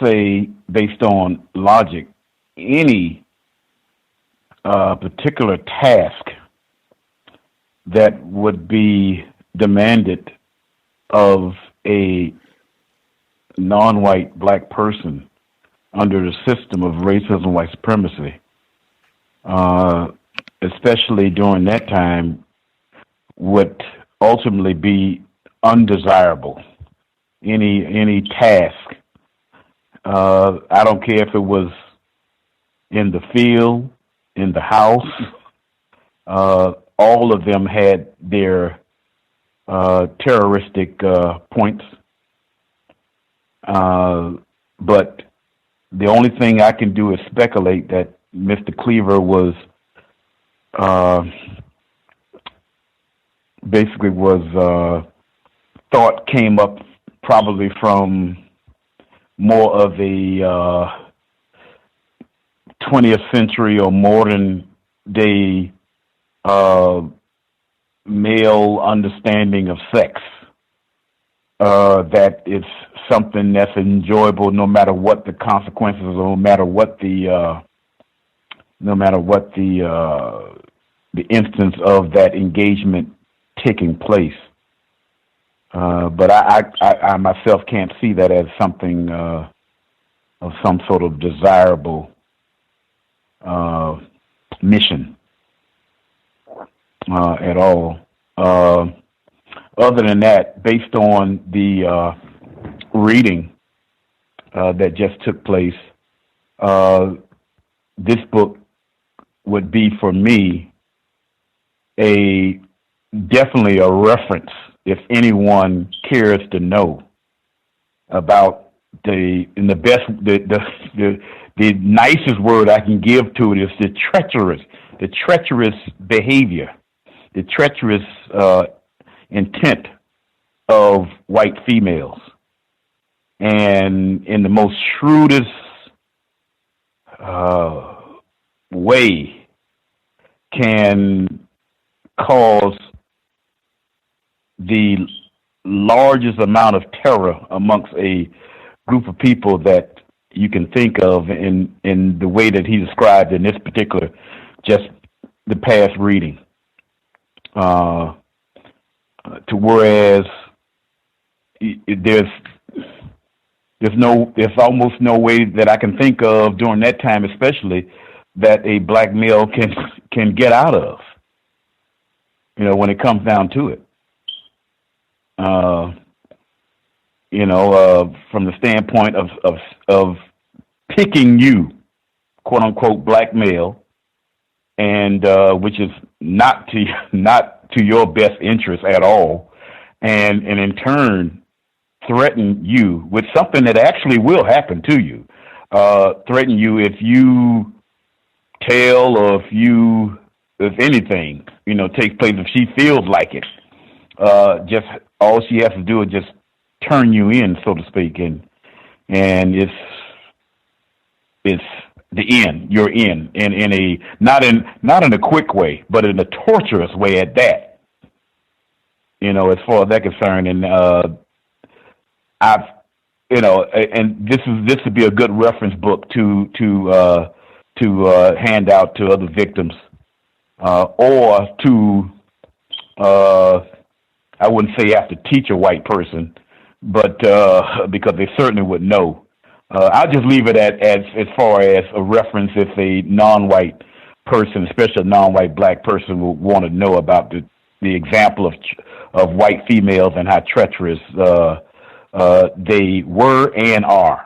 say, based on logic, any particular task that would be demanded of a non-white black person under the system of racism, white supremacy, especially during that time, would ultimately be undesirable. Any task. I don't care if it was in the field, in the house. All of them had their terroristic points. But the only thing I can do is speculate that Mr. Cleaver was thought came up probably from more of a 20th century or modern day male understanding of sex. That it's something that's enjoyable no matter what the consequences, or no matter what the instance of that engagement taking place. But I myself can't see that as something of some sort of desirable mission at all. Other than that, based on the reading that just took place, this book would be for me definitely a reference if anyone cares to know about the nicest word I can give to it is the treacherous behavior, the treacherous intent of white females, and in the most shrewdest way can cause the largest amount of terror amongst a group of people that you can think of in the way that he described in this particular, just the past reading. To whereas there's almost no way that I can think of during that time, especially, that a black male can get out of, when it comes down to it. From the standpoint of picking you, quote unquote, black male, and which is not to your best interest at all, and in turn threaten you with something that actually will happen to you. Threaten you if you tell, or if anything, takes place, if she feels like it. just all she has to do is just turn you in, so to speak, and it's the end. You're in a not in a quick way, but in a torturous way at that. As far as that's concerned, and and this would be a good reference book to hand out to other victims, or to I wouldn't say you have to teach a white person, but because they certainly would know. I'll just leave it as far as a reference if a non-white person, especially a non-white black person, will want to know about the example of white females and how treacherous they were and are,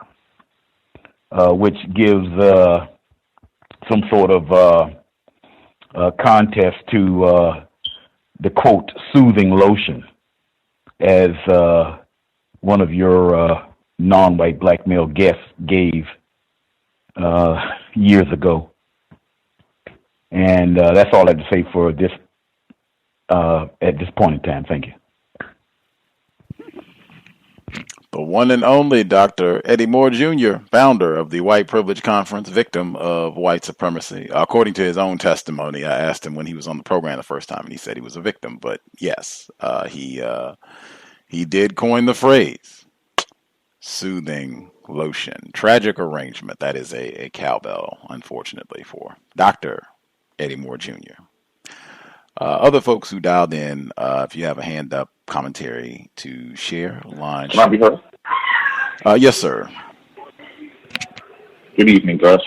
which gives some sort of contest to the quote soothing lotion, as one of your non-white black male guests gave years ago. And that's all I have to say for this at this point in time. Thank you. The one and only Dr. Eddie Moore Jr., founder of the White Privilege Conference, victim of white supremacy. According to his own testimony, I asked him when he was on the program the first time, and he said he was a victim. But yes, he did coin the phrase soothing lotion. Tragic arrangement. That is a cowbell, unfortunately, for Dr. Eddie Moore Jr. Other folks who dialed in, if you have a hand up commentary to share, line. Can I be heard? Yes, sir. Good evening, Gus.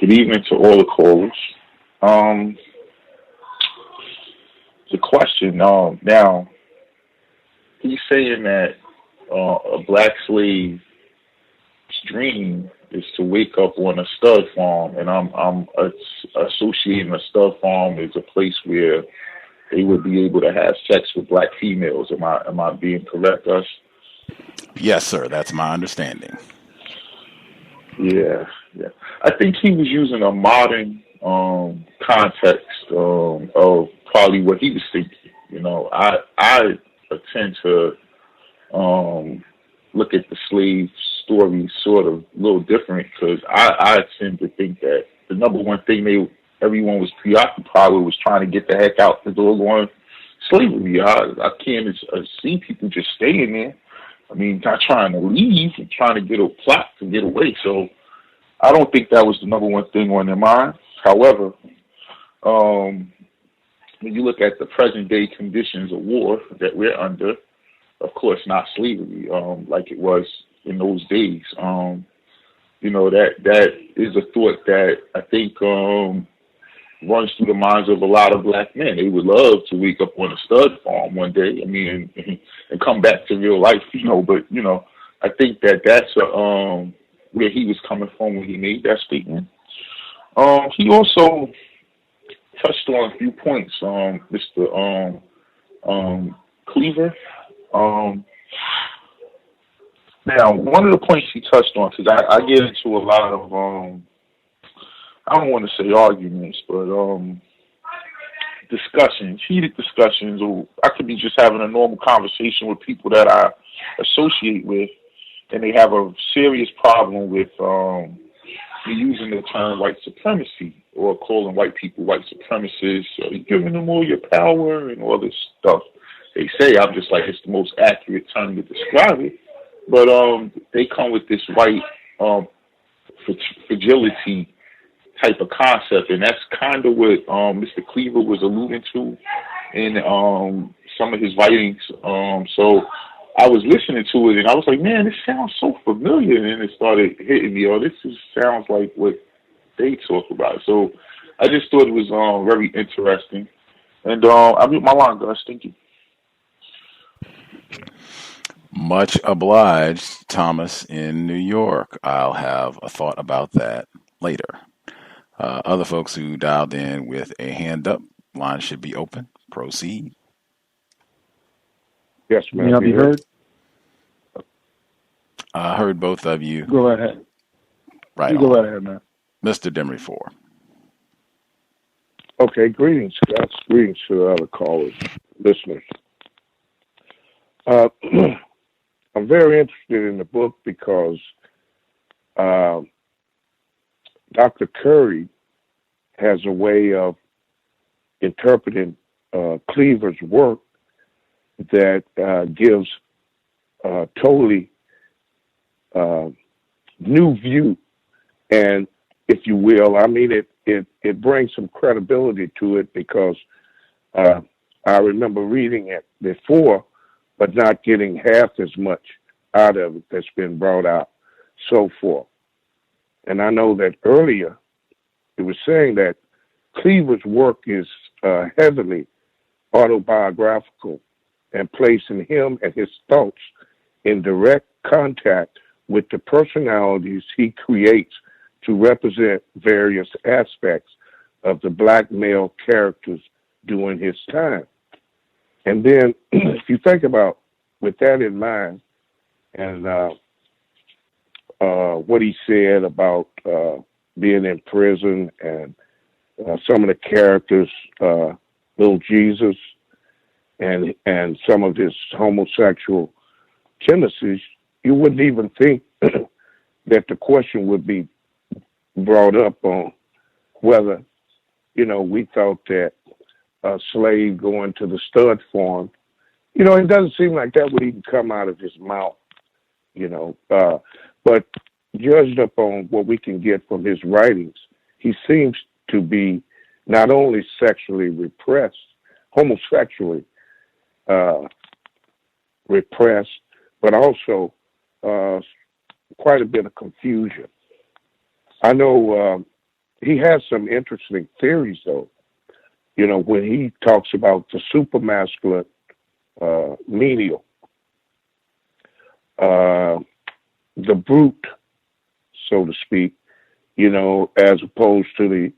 Good evening to all the callers. The question now, he's saying that a black slave's dream is to wake up on a stud farm, and I'm associating a stud farm as a place where they would be able to have sex with black females. Am I being correct, Gus? Yes, sir. That's my understanding. Yeah. I think he was using a modern context of probably what he was thinking. I tend to look at the slave story sort of a little different, because I tend to think that the number one thing everyone was preoccupied with was trying to get the heck out the door going slavery. I can't see people just staying there. I mean, not trying to leave and trying to get a plot to get away. So I don't think that was the number one thing on their mind. However, when you look at the present day conditions of war that we're under, of course not slavery like it was in those days. That is a thought that I think runs through the minds of a lot of black men. They would love to wake up on a stud farm one day, and come back to real life, but, I think that's where he was coming from when he made that statement. He also touched on a few points, Mr. Cleaver. Now, one of the points he touched on, because I get into a lot of, I don't want to say arguments, but discussions, heated discussions, or I could be just having a normal conversation with people that I associate with, and they have a serious problem with me using the term white supremacy, or calling white people white supremacists, or giving them all your power and all this stuff. They say, I'm just like, it's the most accurate term to describe it. But they come with this white fragility type of concept, and that's kind of what Mr. Cleaver was alluding to in some of his writings. So I was listening to it, and I was like, man, this sounds so familiar, and then it started hitting me, this sounds like what they talk about. So I just thought it was very interesting. And I mute my line, guys. Thank you. Much obliged, Thomas in New York. I'll have a thought about that later. Other folks who dialed in with a hand up, line should be open. Proceed. Yes, ma'am. Have you heard? I heard both of you. Go right ahead. Right. You go right ahead, man. Mr. Demery 4. Okay, greetings, guys. Greetings to the other callers, listeners. I'm very interested in the book because Dr. Curry has a way of interpreting Cleaver's work that gives a totally new view, and if you will, I mean, it brings some credibility to it because I remember reading it before, but not getting half as much out of it that's been brought out so far. And I know that earlier it was saying that Cleaver's work is heavily autobiographical and placing him and his thoughts in direct contact with the personalities he creates to represent various aspects of the black male characters during his time. And then if you think about, with that in mind, and what he said about being in prison and some of the characters, Little Jesus, and some of his homosexual tendencies, you wouldn't even think that the question would be brought up on whether, we thought that a slave going to the stud farm, it doesn't seem like that would even come out of his mouth, but judged upon what we can get from his writings, he seems to be not only sexually repressed, homosexually repressed, but also quite a bit of confusion. I know he has some interesting theories, though. When he talks about the supermasculine menial, the brute, so to speak, as opposed to the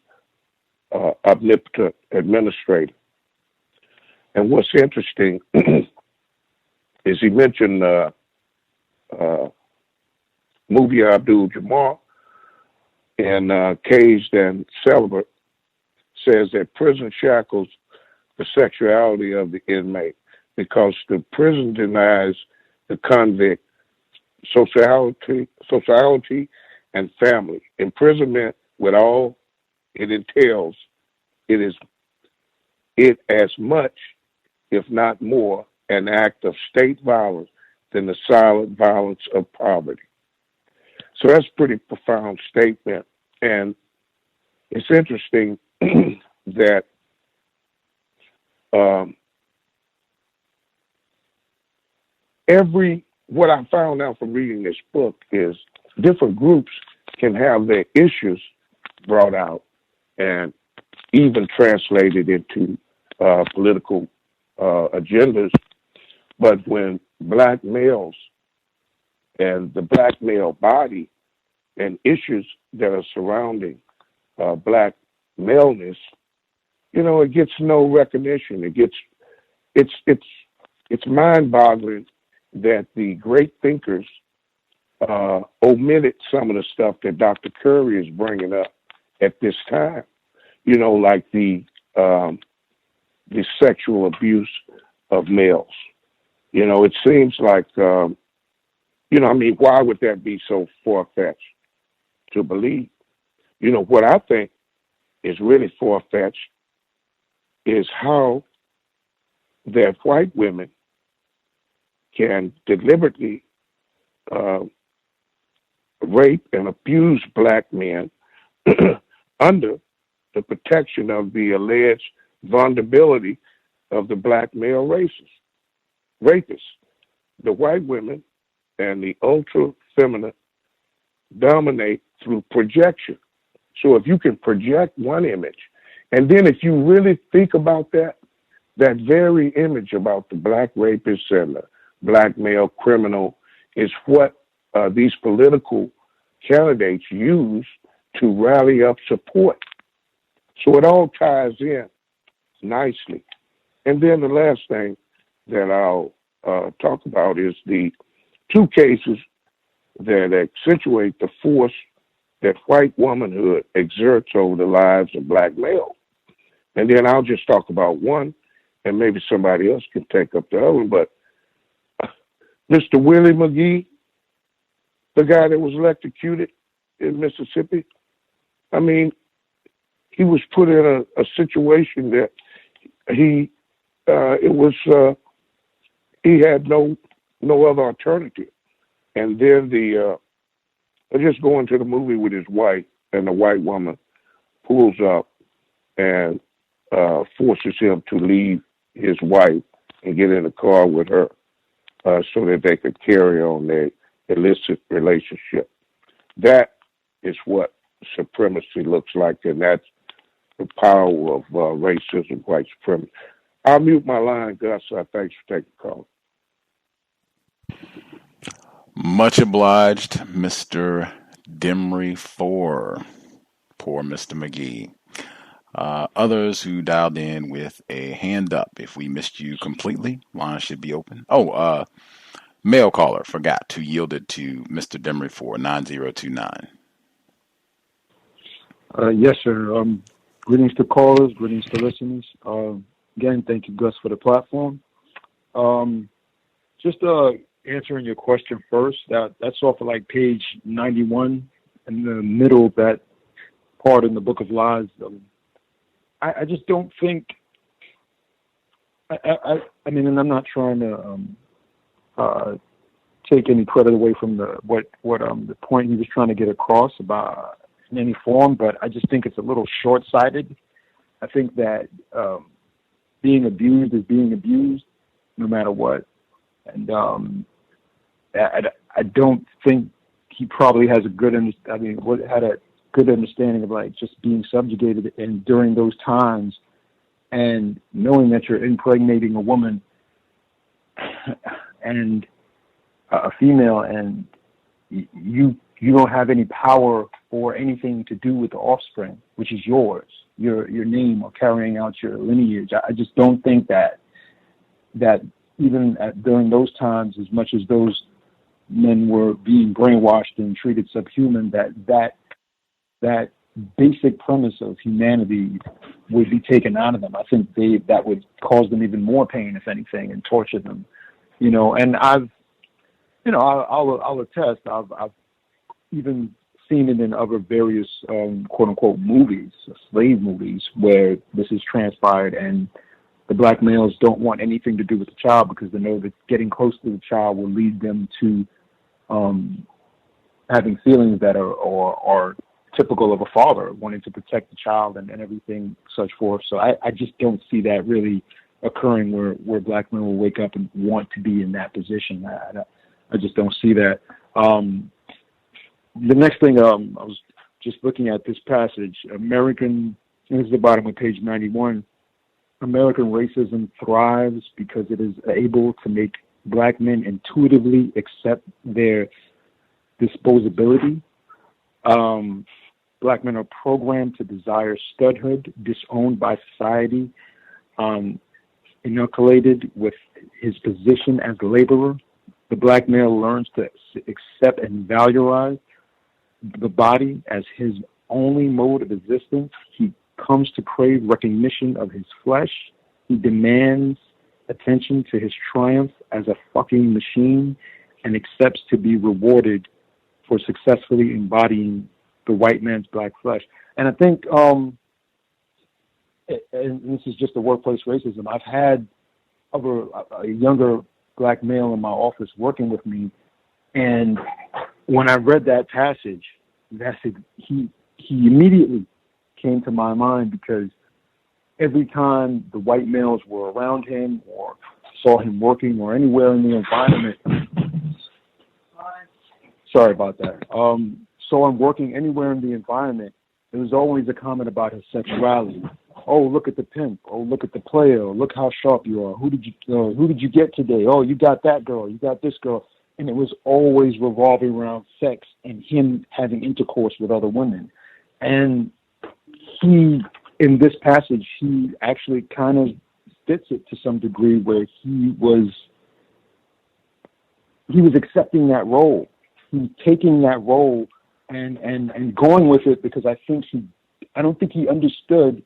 omnipotent administrator. And what's interesting is he mentioned Movie Abdul-Jabbar and Caged and Celibate says that prison shackles the sexuality of the inmate because the prison denies the convict sociality and family. Imprisonment, with all it entails, it as much, if not more, an act of state violence than the silent violence of poverty. So that's a pretty profound statement. And it's interesting that what I found out from reading this book is different groups can have their issues brought out and even translated into political agendas. But when black males and the black male body and issues that are surrounding black maleness, it gets no recognition. It's mind-boggling that the great thinkers omitted some of the stuff that Dr. Curry is bringing up at this time. Like the sexual abuse of males. It seems like, why would that be so far-fetched to believe? What I think is really far-fetched is how that white women can deliberately rape and abuse black men under the protection of the alleged vulnerability of the black male rapists. The white women and the ultra-feminine dominate through projection. So if you can project one image, and then if you really think about that very image about the black rapist and the black male criminal is what these political candidates use to rally up support. So it all ties in nicely. And then the last thing that I'll talk about is the two cases that accentuate the force that white womanhood exerts over the lives of black males. And then I'll just talk about one, and maybe somebody else can take up the other one. But Mr. Willie McGee, the guy that was electrocuted in Mississippi. I mean, he was put in a situation that he had no other alternative. And then I just go into the movie with his wife, and the white woman pulls up and forces him to leave his wife and get in the car with her so that they could carry on their illicit relationship. That is what supremacy looks like, and that's the power of racism, white supremacy. I'll mute my line, Gus. Thanks for taking the call. Much obliged, Mr. Demry 4. Poor Mr. McGee. Others who dialed in with a hand up. If we missed you completely, line should be open. Male caller forgot to yield it to Mr. Demry 4, 9029. Yes, sir. Greetings to callers, greetings to listeners. Again, thank you, Gus, for the platform. Just answering your question first, that's off of like page 91 in the middle of that part in the Book of Lies. I just don't think, I mean, and I'm not trying to take any credit away from what the point he was trying to get across about in any form, but I just think it's a little short-sighted. I think that being abused is being abused no matter what. And I don't think he probably has had a good understanding of like just being subjugated and during those times and knowing that you're impregnating a woman and a female and you don't have any power or anything to do with the offspring, which is yours, your name or carrying out your lineage. I just don't think that even during those times, as much as those men were being brainwashed and treated subhuman, that basic premise of humanity would be taken out of them. I think that would cause them even more pain, if anything, and torture them. And I'll attest. I've even seen it in other various quote unquote movies, slave movies, where this is transpired, and the black males don't want anything to do with the child because they know that getting close to the child will lead them to having feelings that are typical of a father, wanting to protect the child and everything such forth. So I just don't see that really occurring where black men will wake up and want to be in that position. I just don't see that. The next thing, I was just looking at this passage, this is the bottom of page 91, American racism thrives because it is able to make black men intuitively accept their disposability. Black men are programmed to desire studhood, disowned by society, inoculated with his position as laborer. The black male learns to accept and valorize the body as his only mode of existence. He comes to crave recognition of his flesh. He demands attention to his triumph as a fucking machine and accepts to be rewarded for successfully embodying the white man's black flesh. And I think, and this is just a workplace racism, I've had a younger black male in my office working with me, and when I read that passage, he immediately came to my mind, because every time the white males were around him or saw him working or anywhere in the environment, sorry about that, saw him working anywhere in the environment, there was always a comment about his sexuality. Oh, look at the pimp. Oh, look at the player. Look how sharp you are. Who did you get today? Oh, you got that girl. You got this girl. And it was always revolving around sex and him having intercourse with other women. And he, in this passage, he actually kind of fits it to some degree, where he was accepting that role. He's taking that role and going with it, because I don't think he understood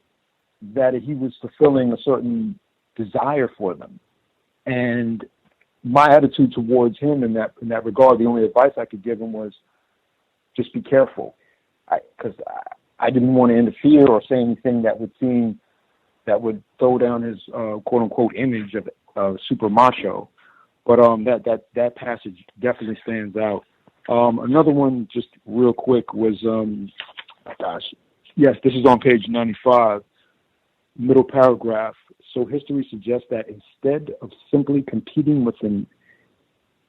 that he was fulfilling a certain desire for them. And my attitude towards him in that regard, the only advice I could give him was just be careful, because I didn't want to interfere or say anything that would throw down his quote unquote image of super macho. But that passage definitely stands out. Another one, just real quick, was yes, this is on page 95, middle paragraph. So history suggests that instead of simply competing with an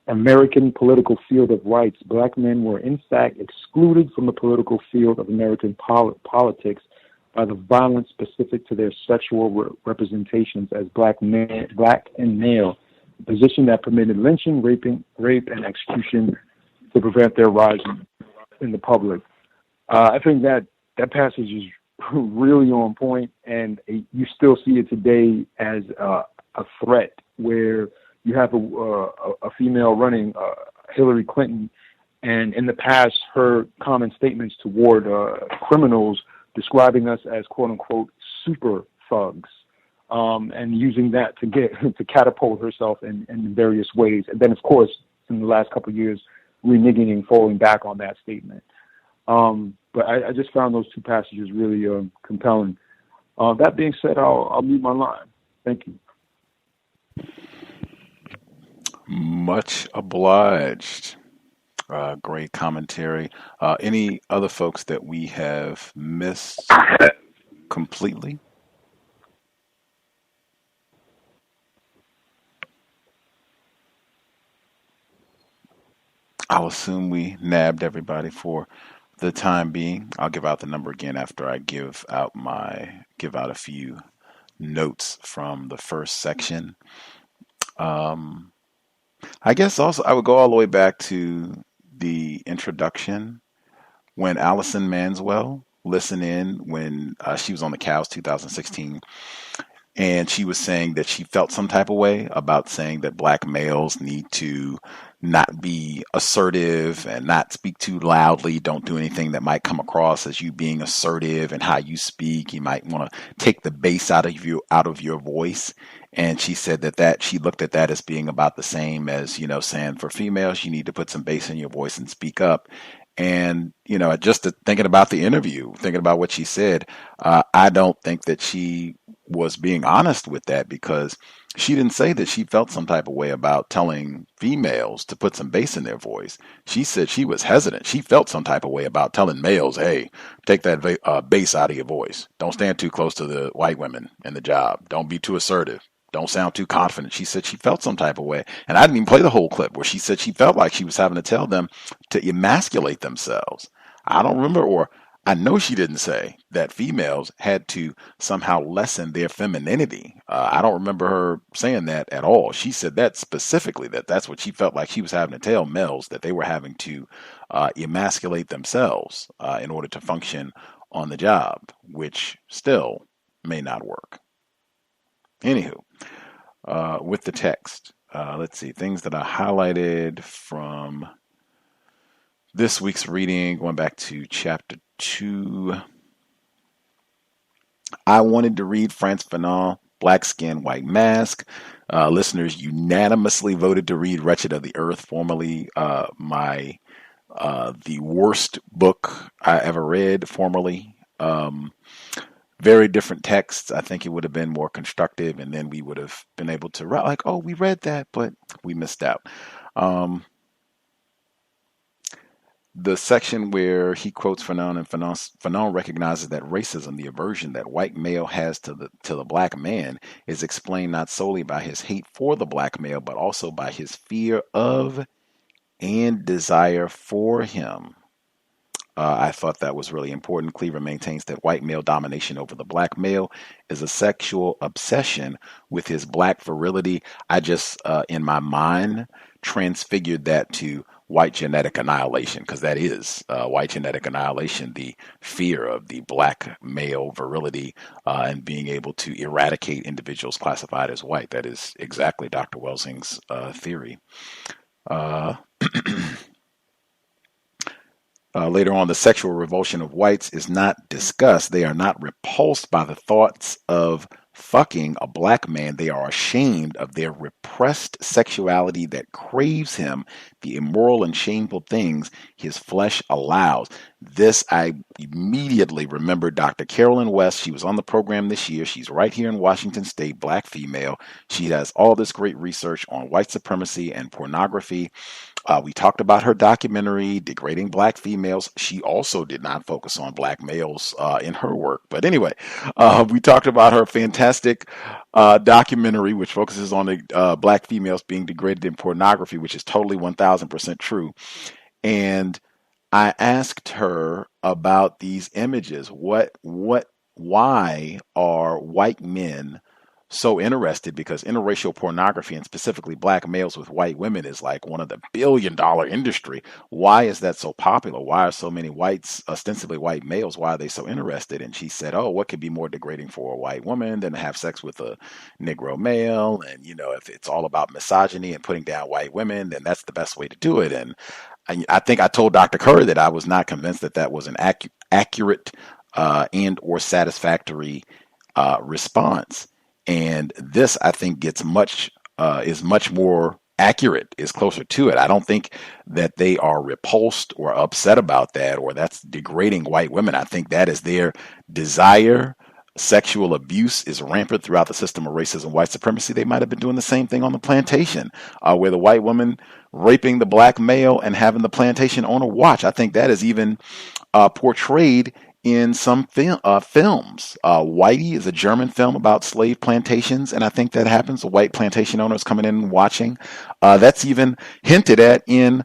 American political field of rights, black men were in fact excluded from the political field of American politics by the violence specific to their sexual representations as black and male, a position that permitted lynching, rape, and execution to prevent their rise in the public. I think that passage is really on point, and you still see it today as a threat, where you have a female running, Hillary Clinton, and in the past her common statements toward criminals describing us as quote unquote super thugs, and using that to catapult herself in various ways, and then of course in the last couple of years reneging and falling back on that statement. But I just found those two passages really compelling. That being said, I'll mute my line. Thank you. Much obliged. Great commentary. Any other folks that we have missed completely? I'll assume we nabbed everybody for the time being. I'll give out the number again after I give out a few notes from the first section. I guess also I would go all the way back to the introduction when Allison Manswell listened in when she was on the C.O.W.S 2016, and she was saying that she felt some type of way about saying that black males need to not be assertive and not speak too loudly. Don't do anything that might come across as you being assertive and how you speak. You might want to take the bass out of your voice. And she said that she looked at that as being about the same as, saying for females, you need to put some bass in your voice and speak up. And, just thinking about the interview, thinking about what she said, I don't think that she was being honest with that, because she didn't say that she felt some type of way about telling females to put some bass in their voice. She said she was hesitant. She felt some type of way about telling males, hey, take that bass out of your voice. Don't stand too close to the white women in the job. Don't be too assertive. Don't sound too confident. She said she felt some type of way. And I didn't even play the whole clip where she said she felt like she was having to tell them to emasculate themselves. I don't remember, or I know she didn't say that females had to somehow lessen their femininity. I don't remember her saying that at all. She said that specifically, that's what she felt like she was having to tell males, that they were having to emasculate themselves in order to function on the job, which still may not work. Anywho, with the text, let's see, things that I highlighted from this week's reading, going back to chapter 2. I wanted to read Frantz Fanon, Black Skin, White Mask. Listeners unanimously voted to read Wretched of the Earth, formerly the worst book I ever read, formerly. Very different texts. I think it would have been more constructive, and then we would have been able to write like, oh, we read that, but we missed out. The section where he quotes Fanon, and Fanon recognizes that racism, the aversion that white male has to the black man, is explained not solely by his hate for the black male, but also by his fear of and desire for him. I thought that was really important. Cleaver maintains that white male domination over the black male is a sexual obsession with his black virility. I just, in my mind, transfigured that to white genetic annihilation, because that is white genetic annihilation, the fear of the black male virility and being able to eradicate individuals classified as white. That is exactly Dr. Welsing's theory. Later on, the sexual revulsion of whites is not discussed. They are not repulsed by the thoughts of fucking a black man, they are ashamed of their repressed sexuality that craves him the immoral and shameful things his flesh allows. This, I immediately remembered Dr. Carolyn West. She was on the program this year. She's right here in Washington State, black female. She has all this great research on white supremacy and pornography. We talked about her documentary, Degrading Black Females. She also did not focus on black males in her work. But anyway, we talked about her fantastic documentary, which focuses on the black females being degraded in pornography, which is totally 1000% true. And I asked her about these images. Why are white men so interested? Because interracial pornography, and specifically black males with white women, is like one of the billion-dollar industry. Why is that so popular? Why are so many whites, ostensibly white males, why are they so interested? And she said, oh, what could be more degrading for a white woman than to have sex with a Negro male? And, if it's all about misogyny and putting down white women, then that's the best way to do it. And I think I told Dr. Curry that I was not convinced that was an accurate and or satisfactory response. And this, I think, is much more accurate, is closer to it. I don't think that they are repulsed or upset about that, or that's degrading white women. I think that is their desire. Sexual abuse is rampant throughout the system of racism, white supremacy. They might have been doing the same thing on the plantation, where the white woman raping the black male and having the plantation owner watch. I think that is even portrayed in some films. Whitey is a German film about slave plantations, and I think that happens. The white plantation owners coming in and watching. That's even hinted at in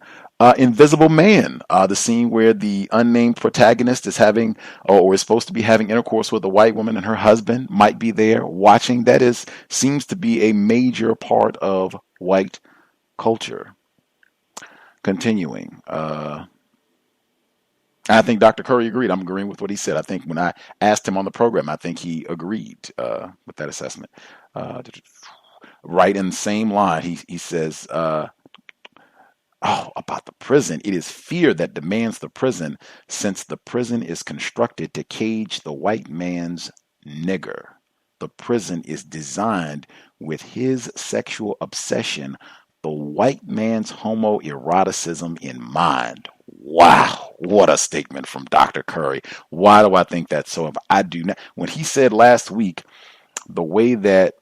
Invisible Man, the scene where the unnamed protagonist is having, or is supposed to be having intercourse with a white woman, and her husband might be there watching. That seems to be a major part of white culture. Continuing. I think Dr. Curry agreed. I'm agreeing with what he said. I think when I asked him on the program, I think he agreed with that assessment. Right in the same line, he says, about the prison. It is fear that demands the prison, since the prison is constructed to cage the white man's nigger. The prison is designed with his sexual obsession, the white man's homoeroticism in mind. Wow, what a statement from Dr. Curry. Why do I think that's so? I do not. When he said last week, the way that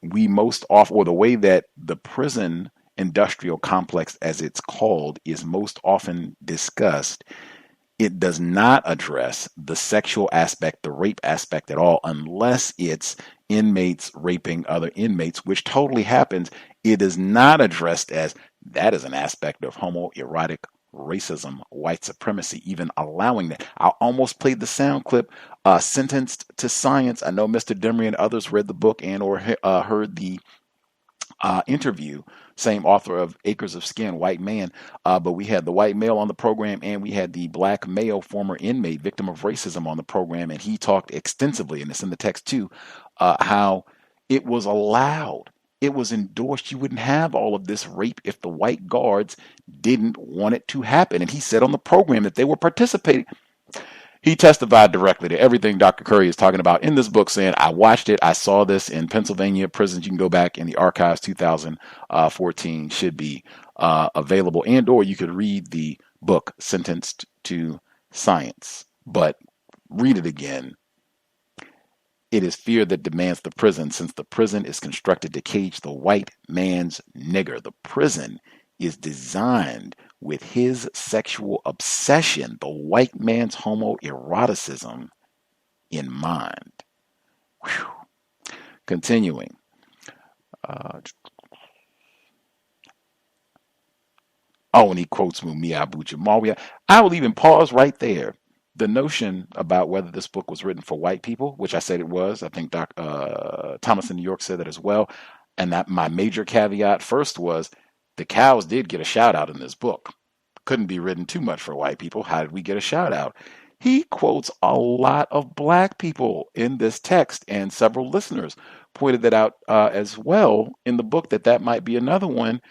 we most often, or the way that the prison industrial complex, as it's called, is most often discussed, it does not address the sexual aspect, the rape aspect at all, unless it's inmates raping other inmates, which totally happens. It is not addressed as that is an aspect of homoerotic racism, white supremacy, even allowing that. I almost played the sound clip, Sentenced to Science. I know Mr. Demery and others read the book and or heard the interview, same author of Acres of Skin, white man, but we had the white male on the program, and we had the black male former inmate, victim of racism, on the program, and he talked extensively, and it's in the text too, how it was allowed. It was endorsed. You wouldn't have all of this rape if the white guards didn't want it to happen. And he said on the program that they were participating. He testified directly to everything Dr. Curry is talking about in this book, saying, I watched it. I saw this in Pennsylvania prisons. You can go back in the archives, 2014 should be available, and or you could read the book, Sentenced to Science. But read it again. It is fear that demands the prison, since the prison is constructed to cage the white man's nigger. The prison is designed with his sexual obsession, the white man's homoeroticism, in mind. Whew. Continuing. And he quotes Mumia Abu-Jamal. I will even pause right there. The notion about whether this book was written for white people, which I said it was, I think Thomas in New York said that as well. And that my major caveat first was the cows did get a shout out in this book. Couldn't be written too much for white people. How did we get a shout out? He quotes a lot of black people in this text, and several listeners pointed that out as well in the book, that might be another one.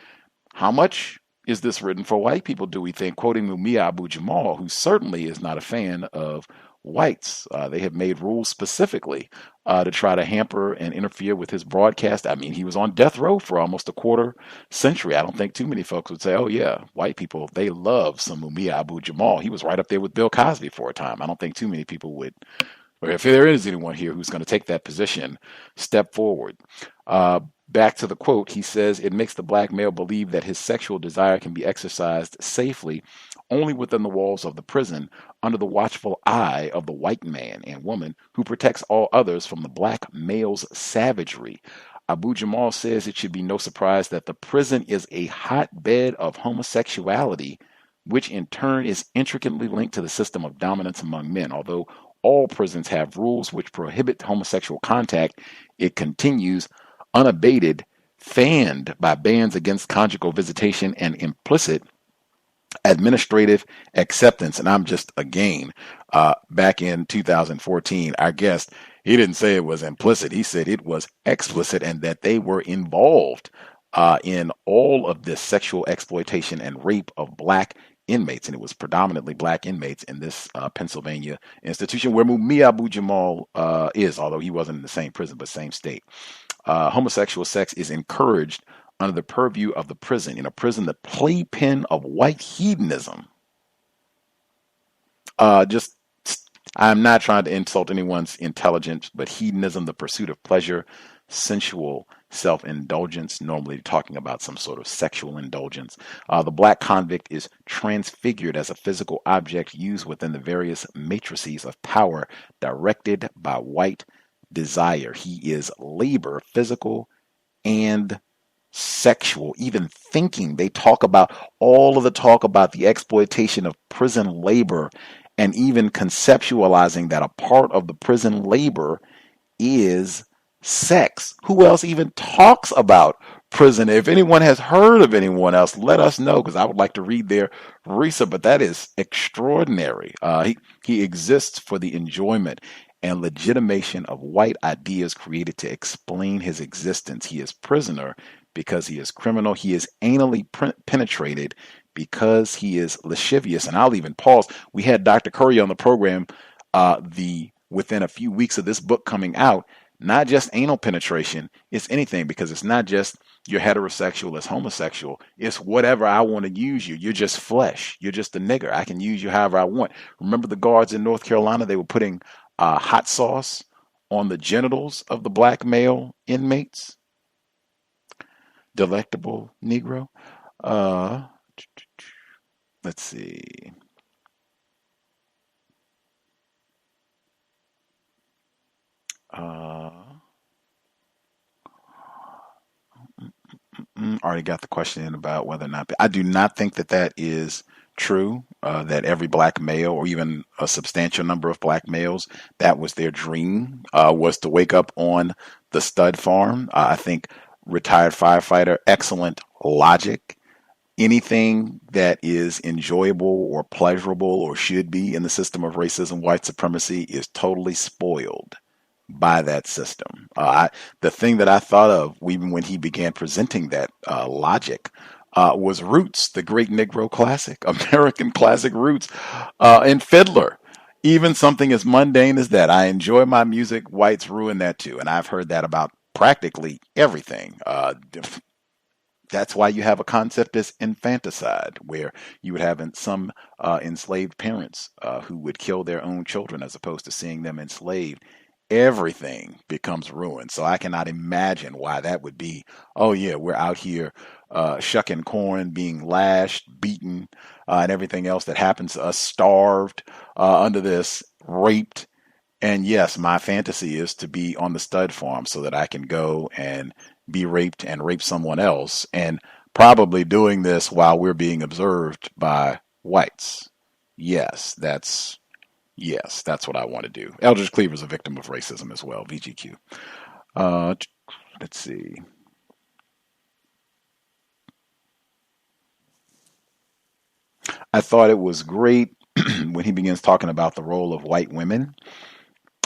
How much is this written for white people, do we think? Quoting Mumia Abu-Jamal, who certainly is not a fan of whites. They have made rules specifically to try to hamper and interfere with his broadcast. I mean, he was on death row for almost a quarter century. I don't think too many folks would say, oh, yeah, white people, they love some Mumia Abu-Jamal. He was right up there with Bill Cosby for a time. I don't think too many people would, or if there is anyone here who's going to take that position, step forward. Back to the quote, he says, it makes the black male believe that his sexual desire can be exercised safely only within the walls of the prison under the watchful eye of the white man and woman who protects all others from the black male's savagery. Abu Jamal says it should be no surprise that the prison is a hotbed of homosexuality, which in turn is intricately linked to the system of dominance among men. Although all prisons have rules which prohibit homosexual contact, it continues unabated, fanned by bans against conjugal visitation and implicit administrative acceptance. And I'm just, again, back in 2014, our guest, he didn't say it was implicit. He said it was explicit and that they were involved in all of this sexual exploitation and rape of black inmates. And it was predominantly black inmates in this Pennsylvania institution where Mumia Abu-Jamal is, although he wasn't in the same prison, but same state. Homosexual sex is encouraged under the purview of the prison, in a prison, the playpen of white hedonism. I'm not trying to insult anyone's intelligence, but hedonism, the pursuit of pleasure, sensual self-indulgence, normally talking about some sort of sexual indulgence. The black convict is transfigured as a physical object used within the various matrices of power directed by white desire. He is labor, physical and sexual, even thinking. They talk about all of the talk about the exploitation of prison labor and even conceptualizing that a part of the prison labor is sex. Who else even talks about prison? If anyone has heard of anyone else, let us know, because I would like to read their research, but that is extraordinary. He exists for the enjoyment and legitimation of white ideas created to explain his existence. He is prisoner because he is criminal. He is anally penetrated because he is lascivious. And I'll even pause. We had Dr. Curry on the program within a few weeks of this book coming out. Not just anal penetration, it's anything, because it's not just you're heterosexual, it's homosexual. It's whatever I want to use you. You're just flesh. You're just a nigger. I can use you however I want. Remember the guards in North Carolina? They were putting hot sauce on the genitals of the black male inmates. Delectable Negro. Let's see. Already got the question in about whether or not I do not think that is true, that every black male, or even a substantial number of black males, that was their dream, was to wake up on the stud farm. I think retired firefighter, excellent logic. Anything that is enjoyable or pleasurable or should be in the system of racism, white supremacy, is totally spoiled by that system. The thing that I thought of even when he began presenting that logic was Roots, the great Negro classic, American classic Roots, and Fiddler. Even something as mundane as that. I enjoy my music, whites ruin that too. And I've heard that about practically everything. That's why you have a concept as infanticide, where you would have some enslaved parents who would kill their own children as opposed to seeing them enslaved. Everything becomes ruined. So I cannot imagine why that would be. Oh yeah, we're out here shucking corn, being lashed, beaten, and everything else that happens to us, starved under this, raped. And yes, my fantasy is to be on the stud farm so that I can go and be raped and rape someone else, and probably doing this while we're being observed by whites. Yes, that's what I want to do. Eldridge Cleaver is a victim of racism as well. VGQ. Let's see. I thought it was great when he begins talking about the role of white women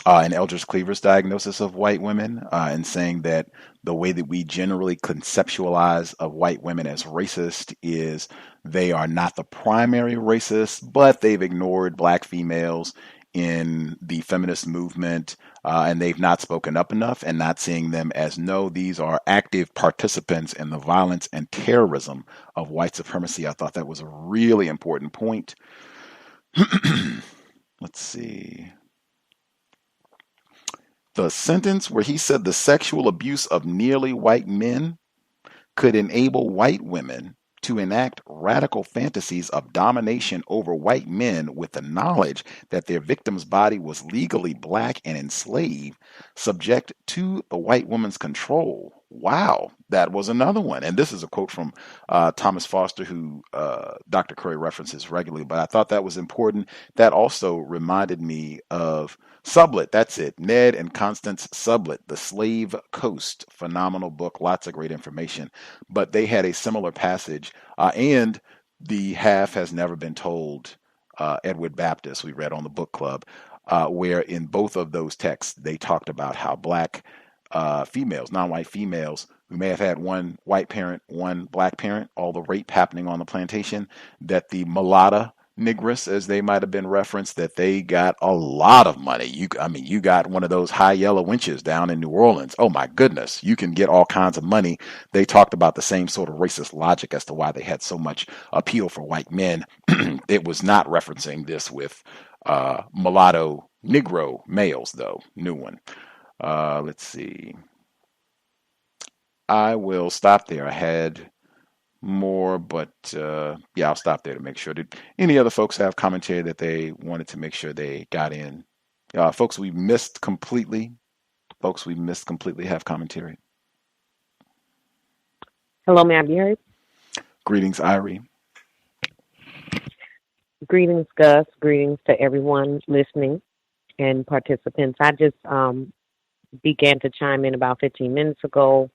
in Eldridge Cleaver's diagnosis of white women, and saying that the way that we generally conceptualize of white women as racist is they are not the primary racist, but they've ignored black females in the feminist movement, and they've not spoken up enough, and not seeing them as, no, these are active participants in the violence and terrorism of white supremacy. I thought that was a really important point. Let's see. The sentence where he said the sexual abuse of nearly white men could enable white women to enact radical fantasies of domination over white men with the knowledge that their victim's body was legally black and enslaved, subject to the white woman's control. Wow, that was another one. And this is a quote from Thomas Foster, who Dr. Curry references regularly, but I thought that was important. That also reminded me of Sublett, that's it. Ned and Constance Sublett, The Slave Coast. Phenomenal book, lots of great information. But they had a similar passage, and The Half Has Never Been Told, Edward Baptist, we read on the book club, where in both of those texts, they talked about how black females, non-white females, who may have had one white parent, one black parent, all the rape happening on the plantation, that the mulatta Negress, as they might have been referenced, that they got a lot of money. You got one of those high yellow winches down in New Orleans. Oh my goodness, you can get all kinds of money. They talked about the same sort of racist logic as to why they had so much appeal for white men. It was not referencing this with mulatto Negro males, though. New one. Let's see. I will stop there. I had more, but yeah, I'll stop there to make sure. Did any other folks have commentary that they wanted to make sure they got in? Folks we missed completely have commentary. Hello, may I be heard? Greetings, Irie. Greetings, Gus. Greetings to everyone listening and participants. I just began to chime in about 15 minutes ago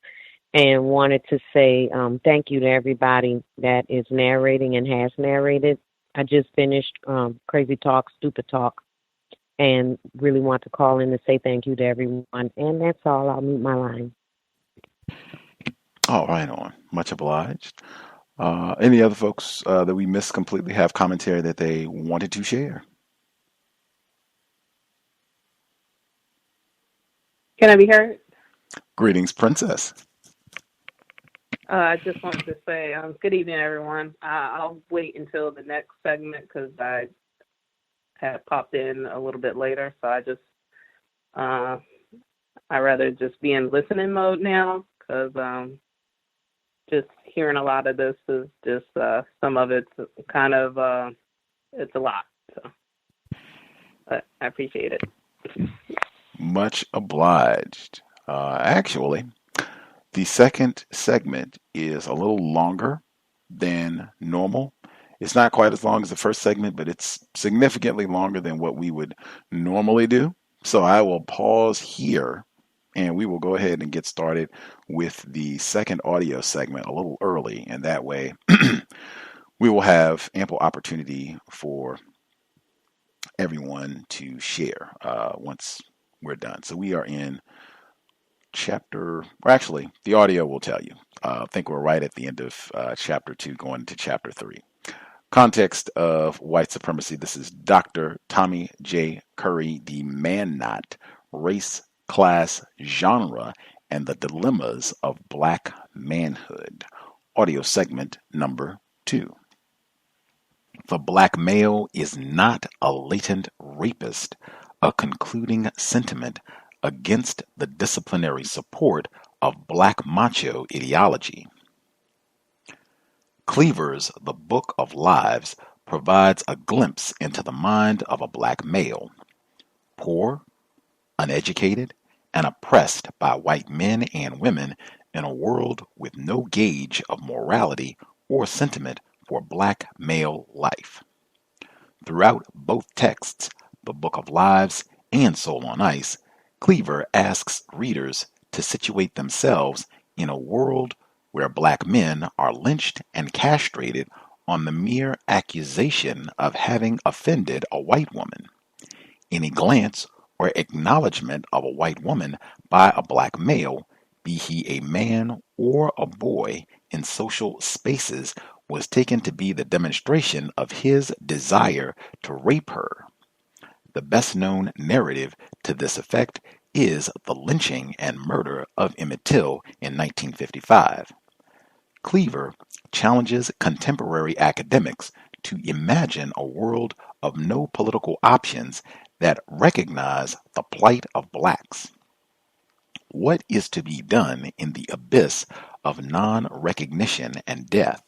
and wanted to say thank you to everybody that is narrating and has narrated. I just finished Crazy Talk, Stupid Talk, and really want to call in to say thank you to everyone. And that's all. I'll mute my line. All right, on. Much obliged. Any other folks that we missed completely have commentary that they wanted to share? Can I be heard? Greetings, Princess. I just wanted to say good evening, everyone. I'll wait until the next segment because I had popped in a little bit later. So I rather just be in listening mode now because just hearing a lot of this is just some of it's kind of it's a lot. So, but I appreciate it. Much obliged. Actually, the second segment is a little longer than normal. It's not quite as long as the first segment, but it's significantly longer than what we would normally do. So I will pause here and we will go ahead and get started with the second audio segment a little early. And that way we will have ample opportunity for everyone to share once we're done. So we are in chapter, or actually, the audio will tell you. I think we're right at the end of chapter 2, going into chapter 3. Context of White Supremacy. This is Dr. Tommy J. Curry, The Man Not, Race, Class, Genre, and the Dilemmas of Black Manhood. Audio segment number 2. The black male is not a latent rapist, a concluding sentiment against the disciplinary support of black macho ideology. Cleaver's The Book of Lives provides a glimpse into the mind of a black male, poor, uneducated, and oppressed by white men and women in a world with no gauge of morality or sentiment for black male life. Throughout both texts, The Book of Lives and Soul on Ice, Cleaver asks readers to situate themselves in a world where black men are lynched and castrated on the mere accusation of having offended a white woman. Any glance or acknowledgement of a white woman by a black male, be he a man or a boy, in social spaces was taken to be the demonstration of his desire to rape her. The best known narrative to this effect is the lynching and murder of Emmett Till in 1955. Cleaver challenges contemporary academics to imagine a world of no political options that recognize the plight of blacks. What is to be done in the abyss of non-recognition and death?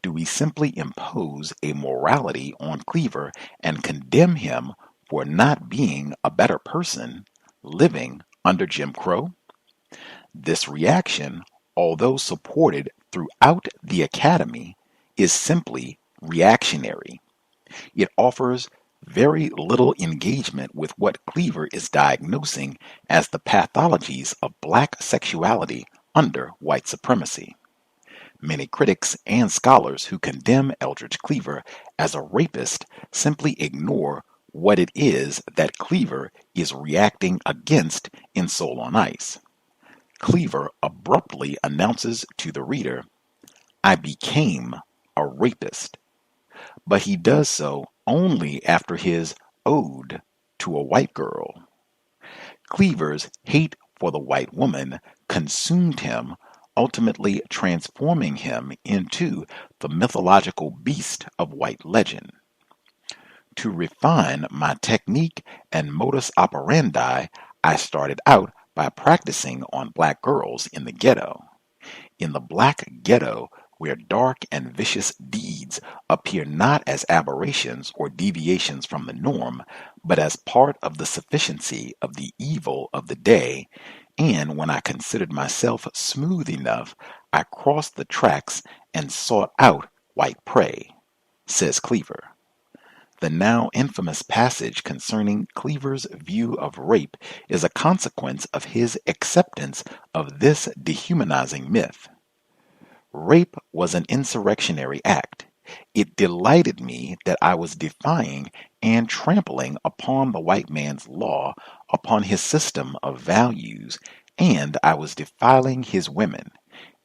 Do we simply impose a morality on Cleaver and condemn him for not being a better person living under Jim Crow? This reaction, although supported throughout the academy, is simply reactionary. It offers very little engagement with what Cleaver is diagnosing as the pathologies of black sexuality under white supremacy. Many critics and scholars who condemn Eldridge Cleaver as a rapist simply ignore what it is that Cleaver is reacting against in Soul on Ice. Cleaver abruptly announces to the reader, "I became a rapist," but he does so only after his ode to a white girl. Cleaver's hate for the white woman consumed him, ultimately transforming him into the mythological beast of white legend. To refine my technique and modus operandi, I started out by practicing on black girls in the ghetto. In the black ghetto, where dark and vicious deeds appear not as aberrations or deviations from the norm, but as part of the sufficiency of the evil of the day, and when I considered myself smooth enough, I crossed the tracks and sought out white prey, says Cleaver. The now infamous passage concerning Cleaver's view of rape is a consequence of his acceptance of this dehumanizing myth. Rape was an insurrectionary act. It delighted me that I was defying and trampling upon the white man's law, upon his system of values, and I was defiling his women.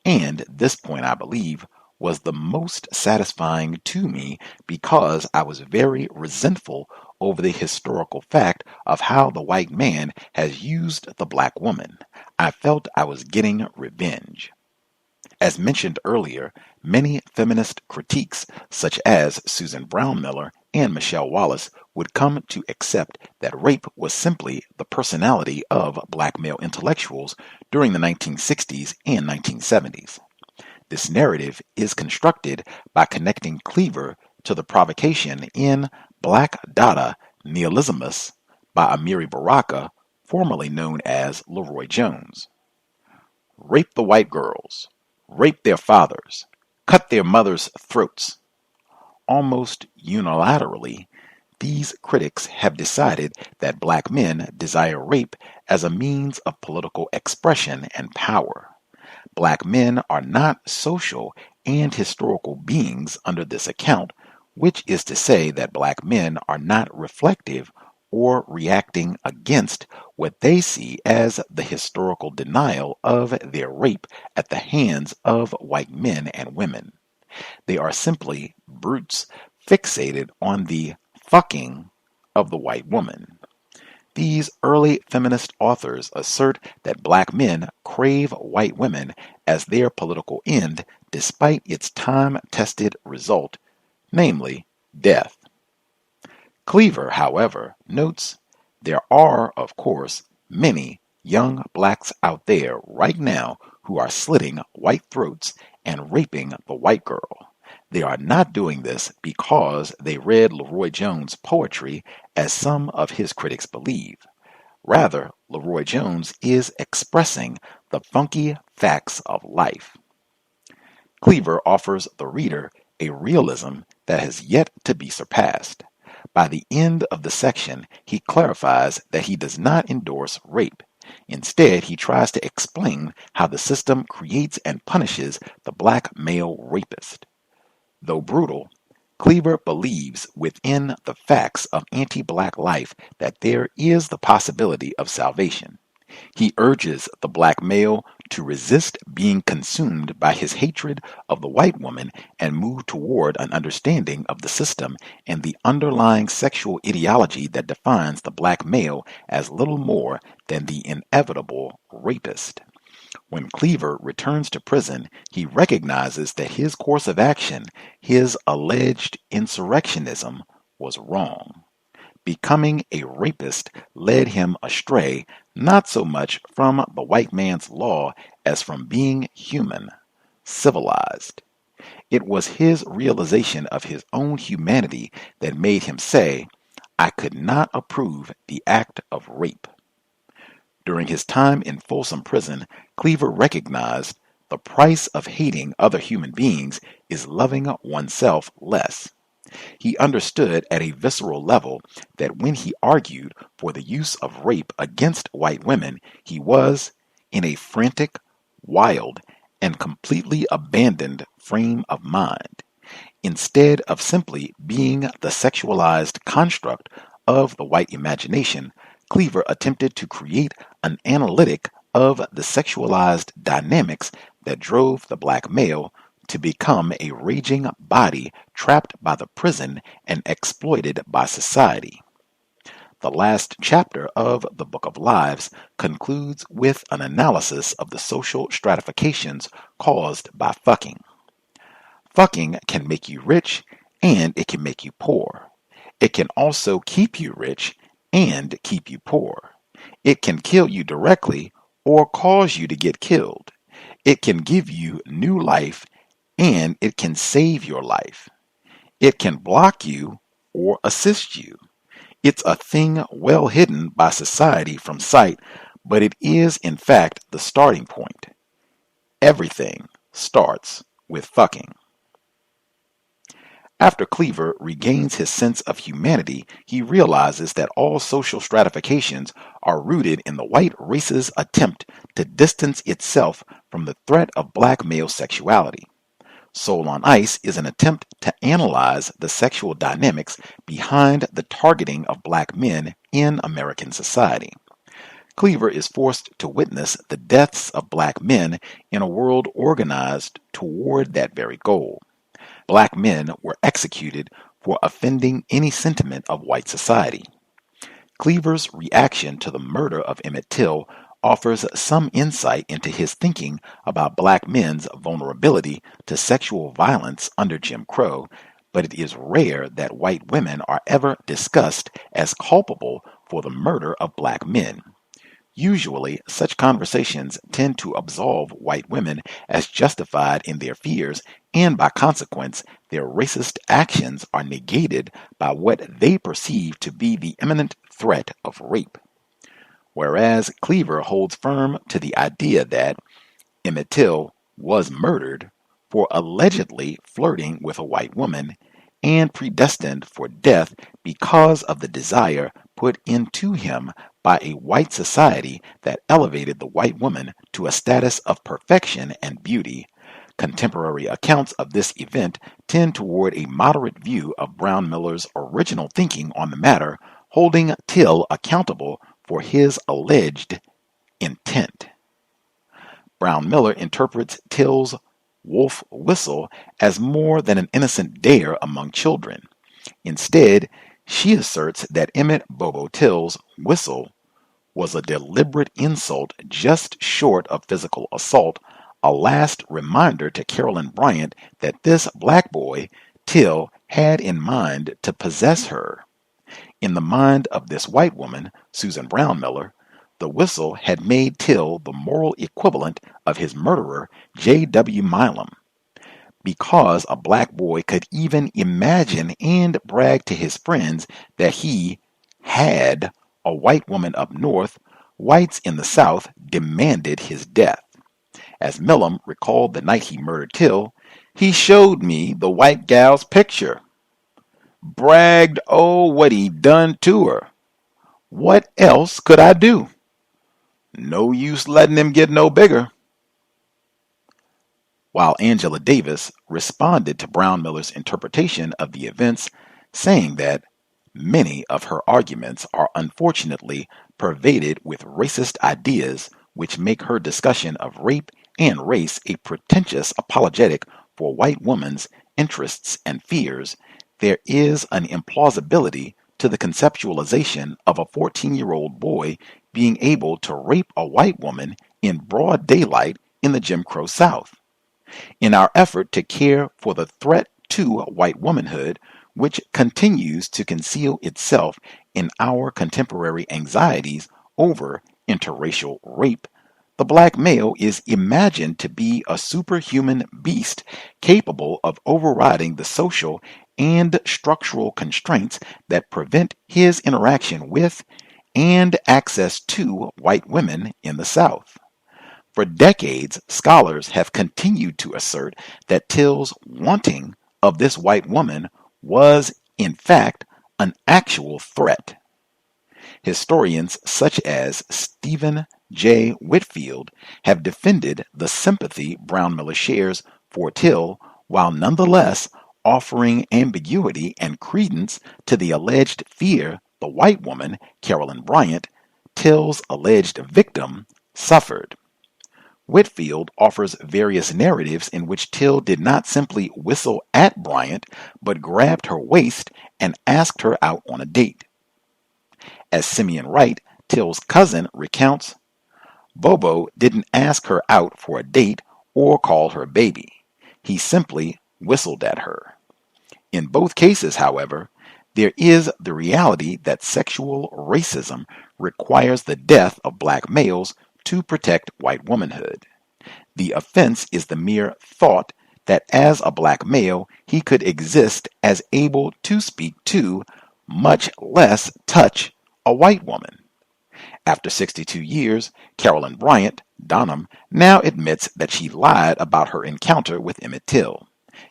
And this point, I believe, was the most satisfying to me because I was very resentful over the historical fact of how the white man has used the black woman. I felt I was getting revenge. As mentioned earlier, many feminist critiques, such as Susan Brown Miller and Michelle Wallace, would come to accept that rape was simply the personality of black male intellectuals during the 1960s and 1970s. This narrative is constructed by connecting Cleaver to the provocation in Black Dada Neologismus by Amiri Baraka, formerly known as Leroy Jones. Rape the white girls. Rape their fathers, cut their mothers' throats. Almost unilaterally, these critics have decided that black men desire rape as a means of political expression and power. Black men are not social and historical beings under this account, which is to say that black men are not reflective or reacting against what they see as the historical denial of their rape at the hands of white men and women. They are simply brutes fixated on the fucking of the white woman. These early feminist authors assert that black men crave white women as their political end despite its time-tested result, namely death. Cleaver, however, notes there are, of course, many young blacks out there right now who are slitting white throats and raping the white girl. They are not doing this because they read Leroy Jones' poetry, as some of his critics believe. Rather, Leroy Jones is expressing the funky facts of life. Cleaver offers the reader a realism that has yet to be surpassed. By the end of the section, he clarifies that he does not endorse rape. Instead, he tries to explain how the system creates and punishes the black male rapist. Though brutal, Cleaver believes within the facts of anti-black life that there is the possibility of salvation. He urges the black male to resist being consumed by his hatred of the white woman and move toward an understanding of the system and the underlying sexual ideology that defines the black male as little more than the inevitable rapist. When Cleaver returns to prison, he recognizes that his course of action, his alleged insurrectionism, was wrong. Becoming a rapist led him astray not so much from the white man's law as from being human, civilized. It was his realization of his own humanity that made him say, "I could not approve the act of rape." During his time in Folsom Prison, Cleaver recognized the price of hating other human beings is loving oneself less. He understood at a visceral level that when he argued for the use of rape against white women, he was in a frantic, wild, and completely abandoned frame of mind. Instead of simply being the sexualized construct of the white imagination, Cleaver attempted to create an analytic of the sexualized dynamics that drove the black male to become a raging body trapped by the prison and exploited by society. The last chapter of the Book of Lives concludes with an analysis of the social stratifications caused by fucking. Fucking can make you rich and it can make you poor. It can also keep you rich and keep you poor. It can kill you directly or cause you to get killed. It can give you new life and it can save your life. It can block you or assist you. It's a thing well hidden by society from sight, but it is in fact the starting point. Everything starts with fucking. After Cleaver regains his sense of humanity, he realizes that all social stratifications are rooted in the white race's attempt to distance itself from the threat of black male sexuality. Soul on Ice is an attempt to analyze the sexual dynamics behind the targeting of black men in American society. Cleaver is forced to witness the deaths of black men in a world organized toward that very goal. Black men were executed for offending any sentiment of white society. Cleaver's reaction to the murder of Emmett Till offers some insight into his thinking about black men's vulnerability to sexual violence under Jim Crow, but it is rare that white women are ever discussed as culpable for the murder of black men. Usually, such conversations tend to absolve white women as justified in their fears, and by consequence, their racist actions are negated by what they perceive to be the imminent threat of rape. Whereas Cleaver holds firm to the idea that Emmett Till was murdered for allegedly flirting with a white woman and predestined for death because of the desire put into him by a white society that elevated the white woman to a status of perfection and beauty. Contemporary accounts of this event tend toward a moderate view of Brown Miller's original thinking on the matter, holding Till accountable for his alleged intent. Brown Miller interprets Till's wolf whistle as more than an innocent dare among children. Instead, she asserts that Emmett Bobo Till's whistle was a deliberate insult just short of physical assault, a last reminder to Carolyn Bryant that this black boy, Till, had in mind to possess her. In the mind of this white woman, Susan Brown Miller, the whistle had made Till the moral equivalent of his murderer, J.W. Milam. Because a black boy could even imagine and brag to his friends that he had a white woman up north, whites in the South demanded his death. As Milam recalled the night he murdered Till, he showed me the white gal's picture. Bragged, oh, what he done to her. What else could I do? No use letting him get no bigger. While Angela Davis responded to Brown Miller's interpretation of the events, saying that many of her arguments are unfortunately pervaded with racist ideas which make her discussion of rape and race a pretentious apologetic for white women's interests and fears, there is an implausibility to the conceptualization of a 14-year-old boy being able to rape a white woman in broad daylight in the Jim Crow South. In our effort to care for the threat to white womanhood, which continues to conceal itself in our contemporary anxieties over interracial rape, the black male is imagined to be a superhuman beast capable of overriding the social and structural constraints that prevent his interaction with and access to white women in the South. For decades, scholars have continued to assert that Till's wanting of this white woman was, in fact, an actual threat. Historians such as Stephen J. Whitfield have defended the sympathy Brown-Miller shares for Till, while nonetheless offering ambiguity and credence to the alleged fear the white woman, Carolyn Bryant, Till's alleged victim, suffered. Whitfield offers various narratives in which Till did not simply whistle at Bryant, but grabbed her waist and asked her out on a date. As Simeon Wright, Till's cousin, recounts, Bobo didn't ask her out for a date or call her baby. He simply whistled at her. In both cases, however, there is the reality that sexual racism requires the death of black males to protect white womanhood. The offense is the mere thought that as a black male he could exist as able to speak to, much less touch, a white woman. After 62 years, Carolyn Bryant, Donham, now admits that she lied about her encounter with Emmett Till.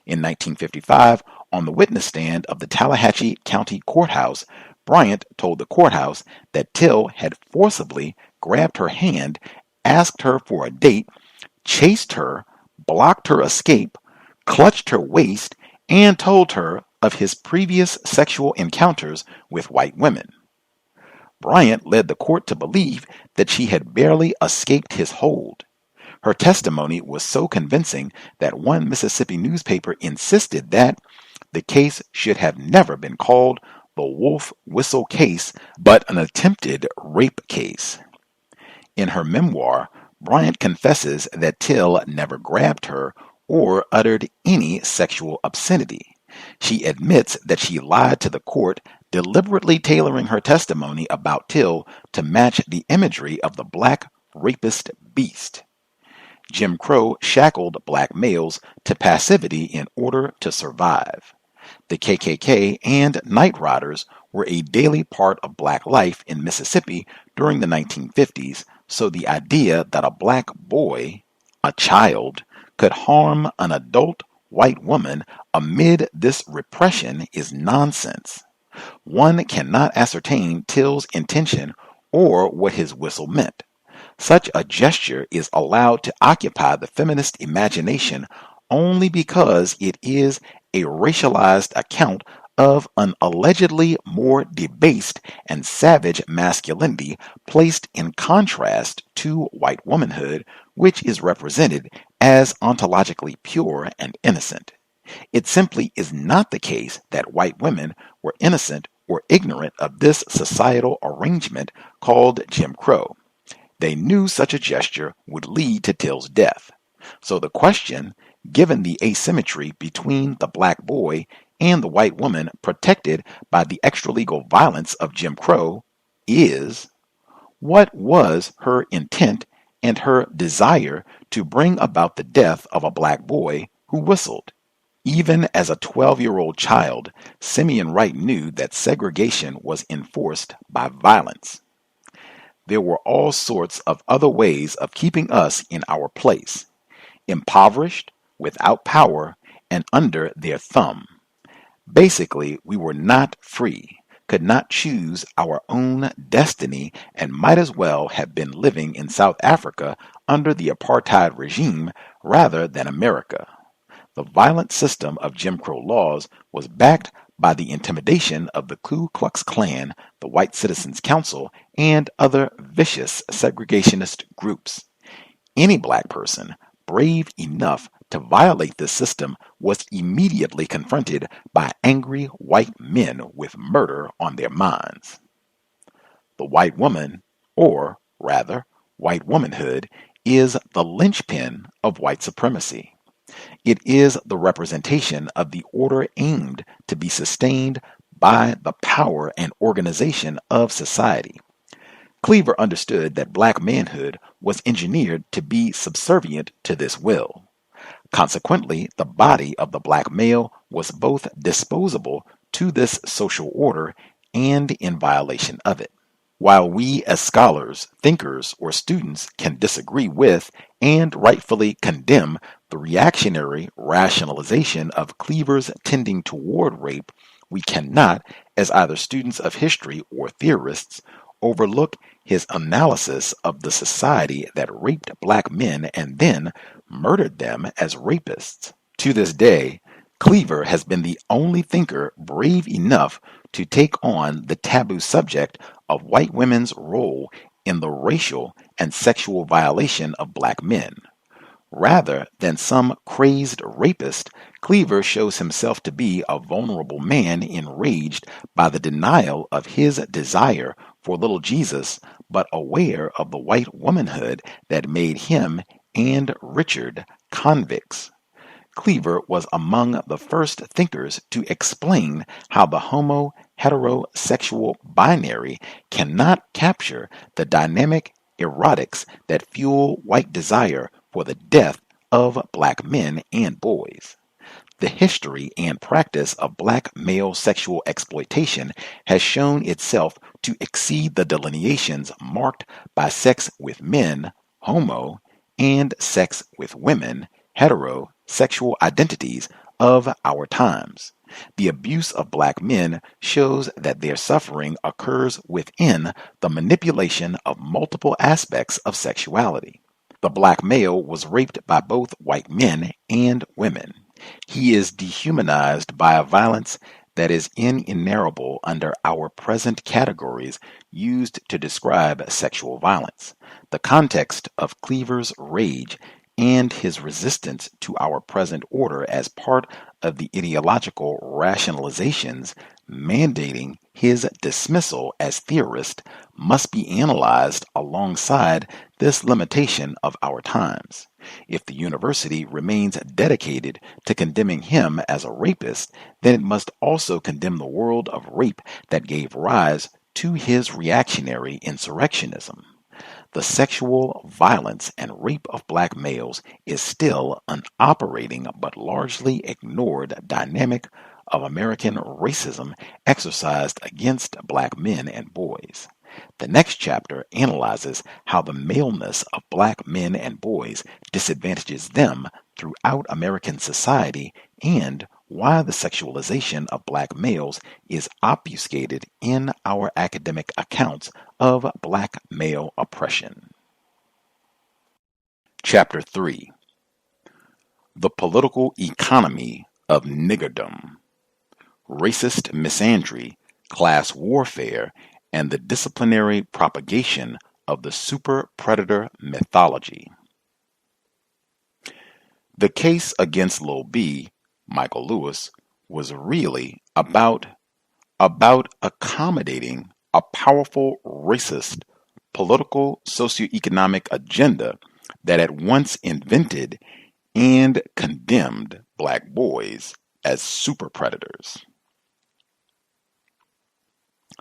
In 1955, on the witness stand of the Tallahatchie County Courthouse, Bryant told the courthouse that Till had forcibly grabbed her hand, asked her for a date, chased her, blocked her escape, clutched her waist, and told her of his previous sexual encounters with white women. Bryant led the court to believe that she had barely escaped his hold. Her testimony was so convincing that one Mississippi newspaper insisted that the case should have never been called the Wolf Whistle case, but an attempted rape case. In her memoir, Bryant confesses that Till never grabbed her or uttered any sexual obscenity. She admits that she lied to the court, deliberately tailoring her testimony about Till to match the imagery of the black rapist beast. Jim Crow shackled black males to passivity in order to survive. The KKK and Night Riders were a daily part of black life in Mississippi during the 1950s, so the idea that a black boy, a child, could harm an adult white woman amid this repression is nonsense. One cannot ascertain Till's intention or what his whistle meant. Such a gesture is allowed to occupy the feminist imagination only because it is a racialized account of an allegedly more debased and savage masculinity placed in contrast to white womanhood, which is represented as ontologically pure and innocent. It simply is not the case that white women were innocent or ignorant of this societal arrangement called Jim Crow. They knew such a gesture would lead to Till's death. So the question, given the asymmetry between the black boy and the white woman protected by the extralegal violence of Jim Crow, is, what was her intent and her desire to bring about the death of a black boy who whistled? Even as a 12-year-old child, Simeon Wright knew that segregation was enforced by violence. There were all sorts of other ways of keeping us in our place, impoverished, without power, and under their thumb. Basically, we were not free, could not choose our own destiny, and might as well have been living in South Africa under the apartheid regime rather than America. The violent system of Jim Crow laws was backed by the intimidation of the Ku Klux Klan, the White Citizens Council, and other vicious segregationist groups. Any black person brave enough to violate this system was immediately confronted by angry white men with murder on their minds. The white woman, or rather, white womanhood, is the linchpin of white supremacy. It is the representation of the order aimed to be sustained by the power and organization of society. Cleaver understood that black manhood was engineered to be subservient to this will. Consequently, the body of the black male was both disposable to this social order and in violation of it. While we as scholars, thinkers, or students can disagree with and rightfully condemn the reactionary rationalization of Cleaver's tending toward rape, we cannot, as either students of history or theorists, overlook his analysis of the society that raped black men and then murdered them as rapists. To this day, Cleaver has been the only thinker brave enough to take on the taboo subject of white women's role in the racial and sexual violation of black men. Rather than some crazed rapist, Cleaver shows himself to be a vulnerable man enraged by the denial of his desire for little Jesus, but aware of the white womanhood that made him and Richard convicts. Cleaver was among the first thinkers to explain how the homo-heterosexual binary cannot capture the dynamic erotics that fuel white desire for the death of black men and boys. The history and practice of black male sexual exploitation has shown itself to exceed the delineations marked by sex with men, homo, and sex with women, hetero, sexual identities of our times. The abuse of black men shows that their suffering occurs within the manipulation of multiple aspects of sexuality. The black male was raped by both white men and women. He is dehumanized by a violence that is inenumerable under our present categories used to describe sexual violence. The context of Cleaver's rage and his resistance to our present order as part of the ideological rationalizations mandating his dismissal as theorist must be analyzed alongside this limitation of our times. If the university remains dedicated to condemning him as a rapist, then it must also condemn the world of rape that gave rise to his reactionary insurrectionism. The sexual violence and rape of black males is still an operating but largely ignored dynamic of American racism exercised against black men and boys. The next chapter analyzes how the maleness of black men and boys disadvantages them throughout American society and why the sexualization of black males is obfuscated in our academic accounts of black male oppression. Chapter 3: The Political Economy of Niggerdom, Racist Misandry, Class Warfare, and the Disciplinary Propagation of the Super Predator Mythology. The case against Lil B, Michael Lewis, was really about accommodating a powerful racist political socioeconomic agenda that at once invented and condemned black boys as super predators.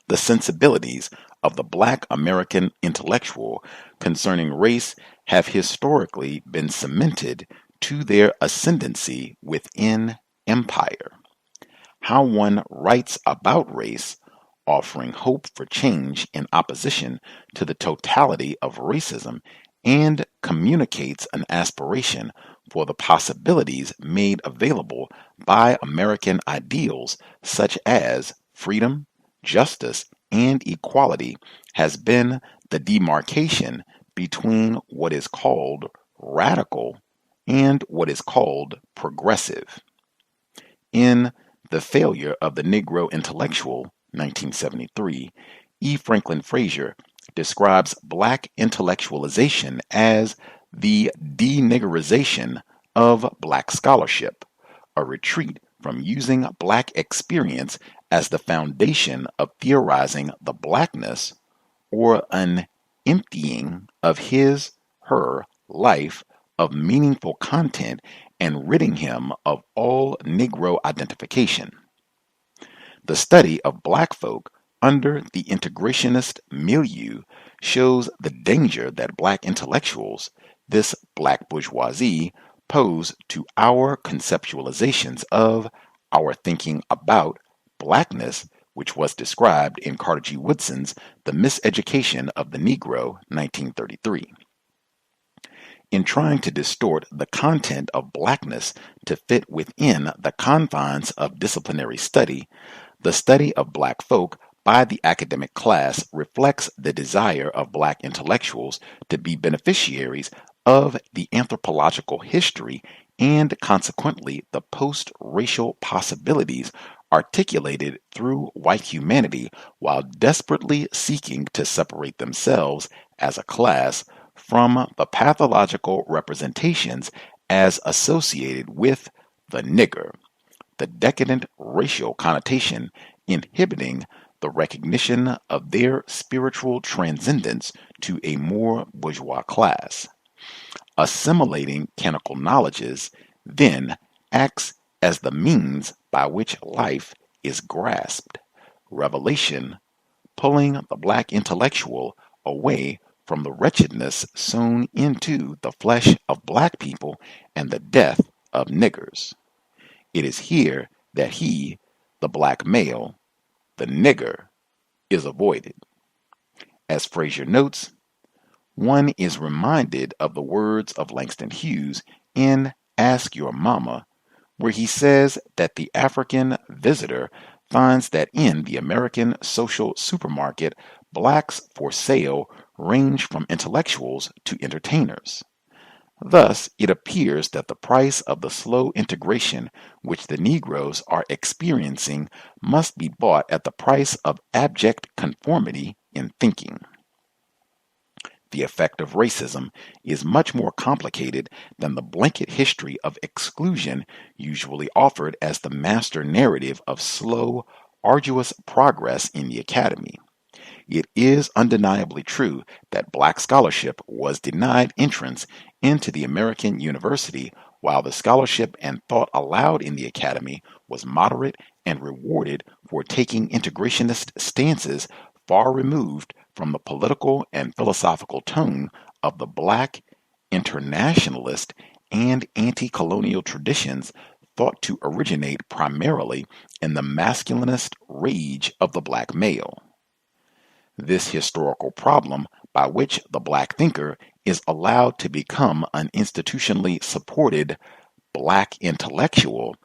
The sensibilities of the black American intellectual concerning race have historically been cemented to their ascendancy within empire. How one writes about race, offering hope for change in opposition to the totality of racism, and communicates an aspiration for the possibilities made available by American ideals such as freedom, justice, and equality, has been the demarcation between what is called radical and what is called progressive. In The Failure of the Negro Intellectual, 1973, E. Franklin Frazier describes Black intellectualization as the deniggerization of Black scholarship, a retreat from using Black experience as the foundation of theorizing the Blackness, or an emptying of his/her life of meaningful content and ridding him of all Negro identification. The study of Black folk under the integrationist milieu shows the danger that Black intellectuals, this Black bourgeoisie, pose to our conceptualizations of, our thinking about, Blackness, which was described in Carter G. Woodson's The Miseducation of the Negro, 1933. In trying to distort the content of Blackness to fit within the confines of disciplinary study, the study of Black folk by the academic class reflects the desire of Black intellectuals to be beneficiaries of the anthropological history and consequently the post-racial possibilities articulated through white humanity while desperately seeking to separate themselves as a class from the pathological representations as associated with the nigger, the decadent racial connotation inhibiting the recognition of their spiritual transcendence to a more bourgeois class. Assimilating canonical knowledges then acts as the means by which life is grasped. Revelation, pulling the Black intellectual away from the wretchedness sown into the flesh of Black people and the death of niggers. It is here that he, the Black male, the nigger, is avoided. As Frazier notes, one is reminded of the words of Langston Hughes in Ask Your Mama, where he says that the African visitor finds that in the American social supermarket, Blacks for sale range from intellectuals to entertainers. Thus, it appears that the price of the slow integration which the Negroes are experiencing must be bought at the price of abject conformity in thinking. The effect of racism is much more complicated than the blanket history of exclusion usually offered as the master narrative of slow, arduous progress in the academy. It is undeniably true that Black scholarship was denied entrance into the American university, while the scholarship and thought allowed in the academy was moderate and rewarded for taking integrationist stances far removed from the political and philosophical tone of the Black internationalist and anti-colonial traditions thought to originate primarily in the masculinist rage of the Black male. This historical problem by which the Black thinker is allowed to become an institutionally supported Black intellectual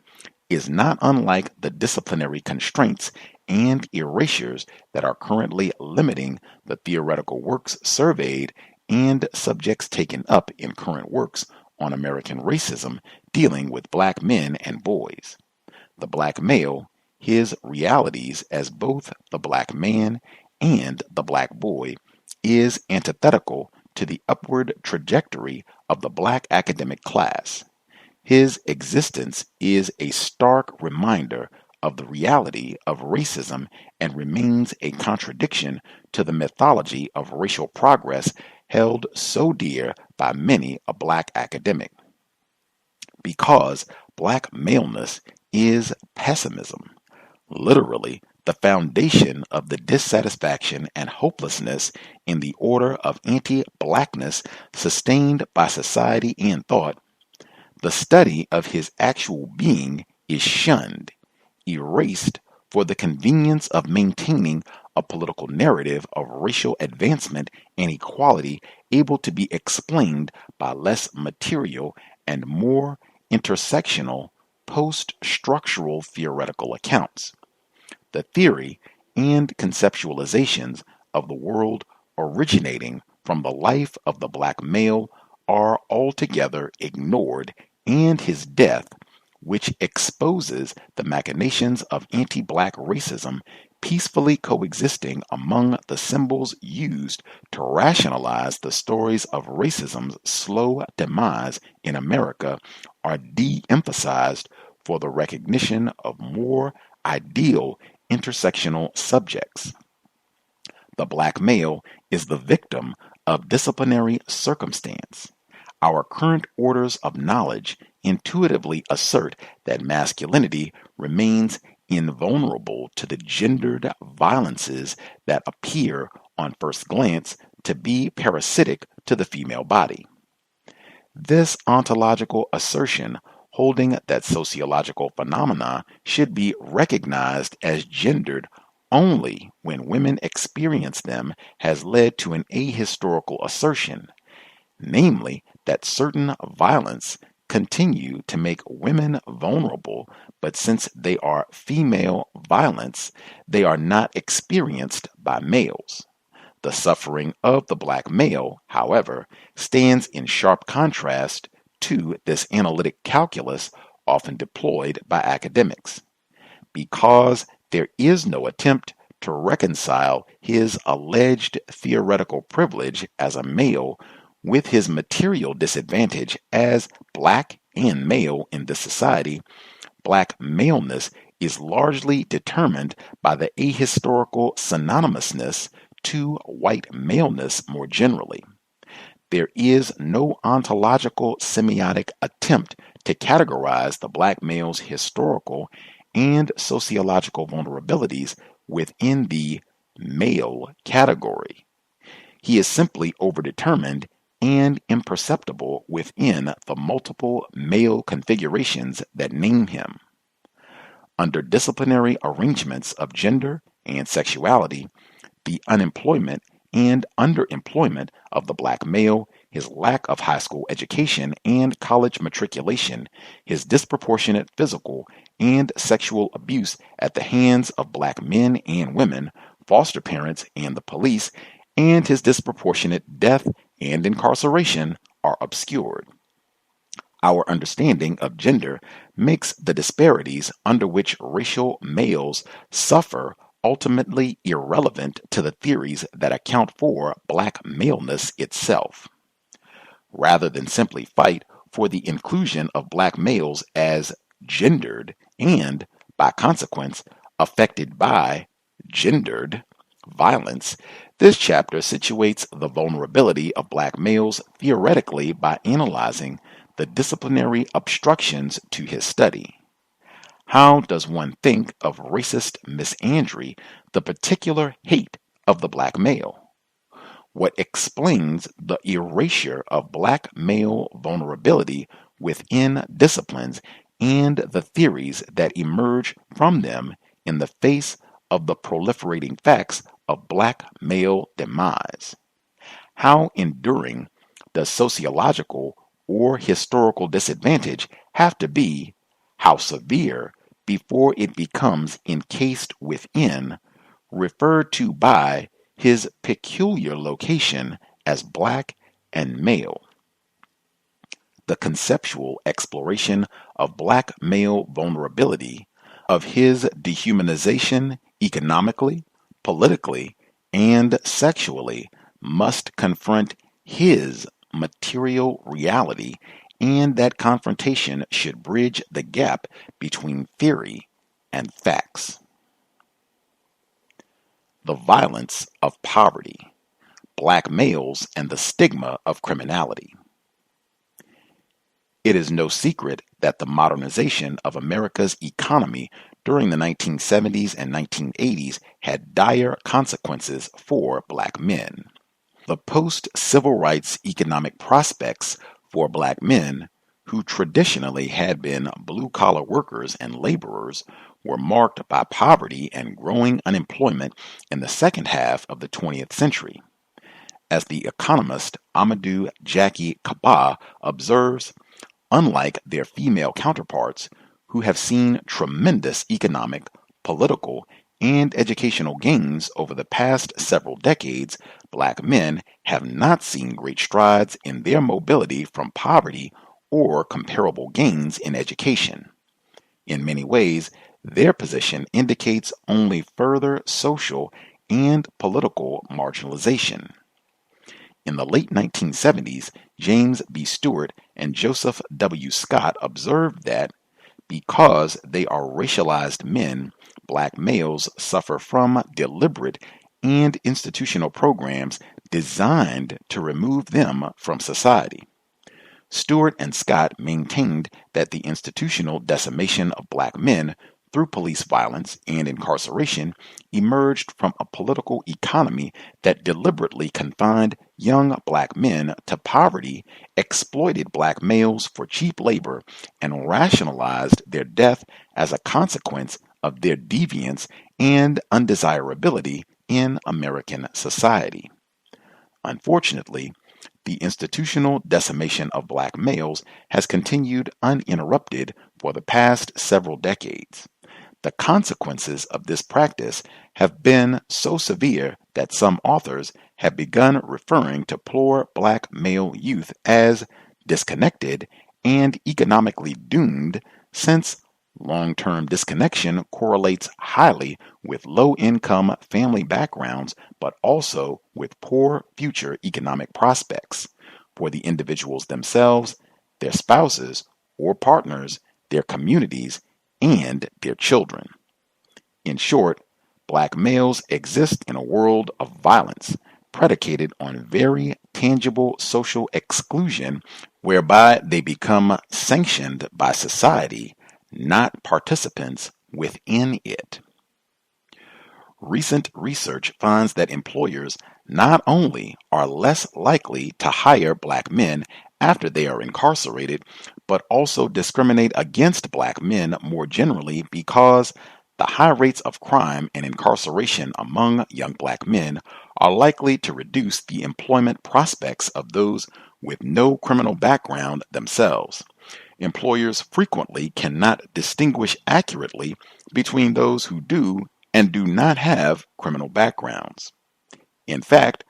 is not unlike the disciplinary constraints and erasures that are currently limiting the theoretical works surveyed and subjects taken up in current works on American racism dealing with Black men and boys. The Black male, his realities as both the Black man and the Black boy, is antithetical to the upward trajectory of the Black academic class. His existence is a stark reminder of the reality of racism and remains a contradiction to the mythology of racial progress held so dear by many a Black academic. Because Black maleness is pessimism, literally the foundation of the dissatisfaction and hopelessness in the order of anti-Blackness sustained by society and thought, the study of his actual being is shunned, erased for the convenience of maintaining a political narrative of racial advancement and equality able to be explained by less material and more intersectional post-structural theoretical accounts. The theory and conceptualizations of the world originating from the life of the Black male are altogether ignored, and his death, which exposes the machinations of anti-black racism peacefully coexisting among the symbols used to rationalize the stories of racism's slow demise in America, are de-emphasized for the recognition of more ideal intersectional subjects. The black male is the victim of disciplinary circumstance. Our current orders of knowledge intuitively assert that masculinity remains invulnerable to the gendered violences that appear on first glance to be parasitic to the female body. This ontological assertion, holding that sociological phenomena should be recognized as gendered only when women experience them, has led to an ahistorical assertion, namely that certain violence continue to make women vulnerable, but since they are female violence, they are not experienced by males. The suffering of the black male, however, stands in sharp contrast to this analytic calculus often deployed by academics. Because there is no attempt to reconcile his alleged theoretical privilege as a male with his material disadvantage as black and male in this society, black maleness is largely determined by the ahistorical synonymousness to white maleness more generally. There is no ontological semiotic attempt to categorize the black male's historical and sociological vulnerabilities within the male category. He is simply overdetermined and imperceptible within the multiple male configurations that name him. Under disciplinary arrangements of gender and sexuality, the unemployment and underemployment of the black male, his lack of high school education and college matriculation, his disproportionate physical and sexual abuse at the hands of black men and women, foster parents, and the police, and his disproportionate death and incarceration are obscured. Our understanding of gender makes the disparities under which racial males suffer ultimately irrelevant to the theories that account for black maleness itself. Rather than simply fight for the inclusion of black males as gendered and, by consequence, affected by gendered violence, this chapter situates the vulnerability of black males theoretically by analyzing the disciplinary obstructions to his study. How does one think of racist misandry, the particular hate of the black male? What explains the erasure of black male vulnerability within disciplines and the theories that emerge from them in the face of the proliferating facts of black male demise? How enduring does sociological or historical disadvantage have to be, how severe, before it becomes encased within, referred to by his peculiar location as black and male? The conceptual exploration of black male vulnerability, of his dehumanization economically, politically, and sexually, must confront his material reality, and that confrontation should bridge the gap between theory and facts. The violence of poverty, black males, and the stigma of criminality. It is no secret that the modernization of America's economy during the 1970s and 1980s had dire consequences for black men. The post-civil rights economic prospects for black men, who traditionally had been blue-collar workers and laborers, were marked by poverty and growing unemployment in the second half of the 20th century. As the economist Amadou Jackie Kaba observes, unlike their female counterparts, who have seen tremendous economic, political, and educational gains over the past several decades, black men have not seen great strides in their mobility from poverty or comparable gains in education. In many ways, their position indicates only further social and political marginalization. In the late 1970s, James B. Stewart and Joseph W. Scott observed that because they are racialized men, black males suffer from deliberate and institutional programs designed to remove them from society. Stewart and Scott maintained that the institutional decimation of black men through police violence and incarceration emerged from a political economy that deliberately confined young black men to poverty, exploited black males for cheap labor, and rationalized their death as a consequence of their deviance and undesirability in American society. Unfortunately, the institutional decimation of black males has continued uninterrupted for the past several decades. The consequences of this practice have been so severe that some authors have begun referring to poor black male youth as disconnected and economically doomed, since long-term disconnection correlates highly with low-income family backgrounds, but also with poor future economic prospects for the individuals themselves, their spouses or partners, their communities, and their children. In short, black males exist in a world of violence predicated on very tangible social exclusion, whereby they become sanctioned by society, not participants within it. Recent research finds that employers not only are less likely to hire black men after they are incarcerated, but also discriminate against black men more generally because the high rates of crime and incarceration among young black men are likely to reduce the employment prospects of those with no criminal background themselves. Employers frequently cannot distinguish accurately between those who do and do not have criminal backgrounds. In fact,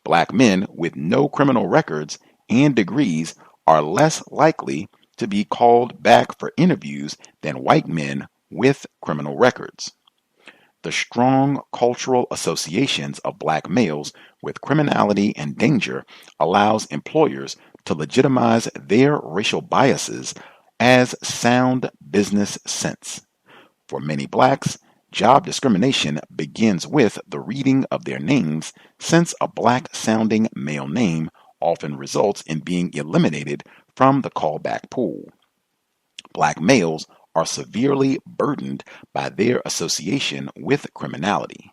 black men with no criminal records and degrees are less likely to be called back for interviews than white men with criminal records. The strong cultural associations of black males with criminality and danger allows employers to legitimize their racial biases as sound business sense. For many blacks, job discrimination begins with the reading of their names, since a black-sounding male name often results in being eliminated from the callback pool. Black males are severely burdened by their association with criminality.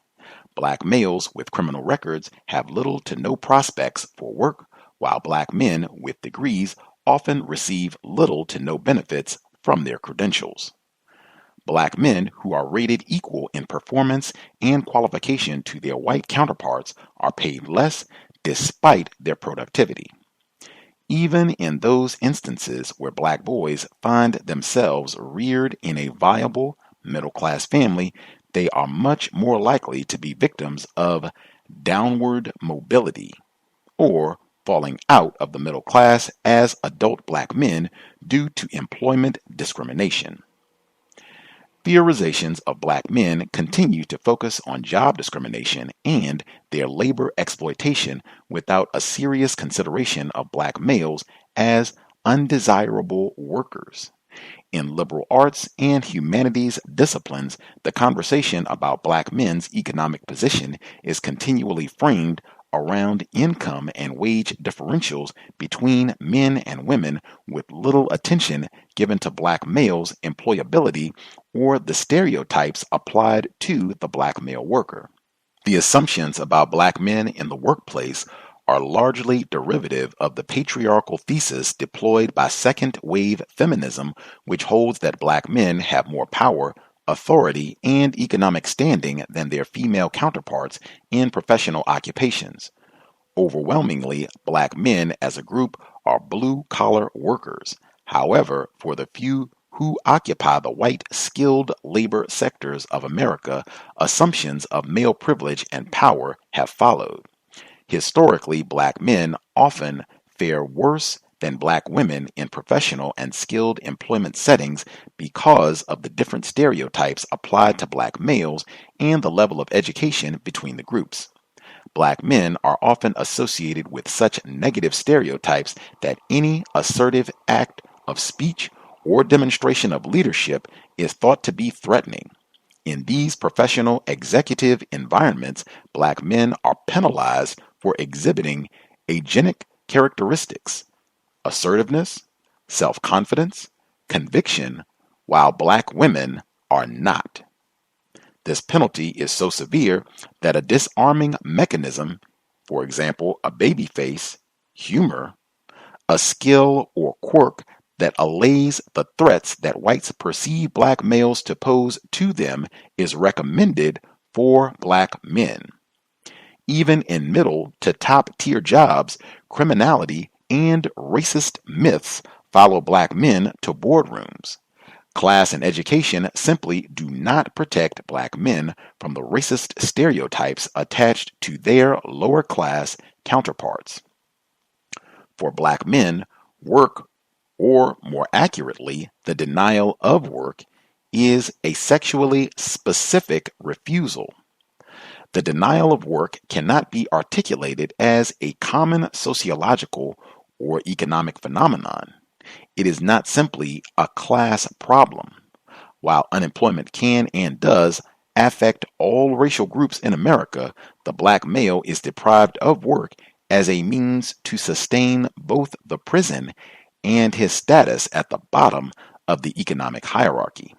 Black males with criminal records have little to no prospects for work, while black men with degrees often receive little to no benefits from their credentials. Black men who are rated equal in performance and qualification to their white counterparts are paid less despite their productivity. Even in those instances where black boys find themselves reared in a viable middle-class family, they are much more likely to be victims of downward mobility, or falling out of the middle class as adult black men due to employment discrimination. Theorizations of black men continue to focus on job discrimination and their labor exploitation without a serious consideration of black males as undesirable workers. In liberal arts and humanities disciplines, the conversation about black men's economic position is continually framed around income and wage differentials between men and women, with little attention given to black males' employability or the stereotypes applied to the black male worker. The assumptions about black men in the workplace are largely derivative of the patriarchal thesis deployed by second-wave feminism, which holds that black men have more power, authority, and economic standing than their female counterparts in professional occupations. Overwhelmingly, black men as a group are blue-collar workers. However, for the few who occupy the white skilled labor sectors of America, assumptions of male privilege and power have followed. Historically, black men often fare worse than black women in professional and skilled employment settings because of the different stereotypes applied to black males and the level of education between the groups. Black men are often associated with such negative stereotypes that any assertive act of speech or demonstration of leadership is thought to be threatening. In these professional executive environments, black men are penalized for exhibiting agenic characteristics, assertiveness, self-confidence, conviction, while black women are not. This penalty is so severe that a disarming mechanism, for example, a baby face, humor, a skill or quirk that allays the threats that whites perceive black males to pose to them, is recommended for black men. Even in middle to top tier jobs, criminality and racist myths follow black men to boardrooms. Class and education simply do not protect black men from the racist stereotypes attached to their lower class counterparts. For black men, work, or more accurately, the denial of work, is a sexually specific refusal. The denial of work cannot be articulated as a common sociological or economic phenomenon. It is not simply a class problem. While unemployment can and does affect all racial groups in America, the black male is deprived of work as a means to sustain both the prison and his status at the bottom of the economic hierarchy.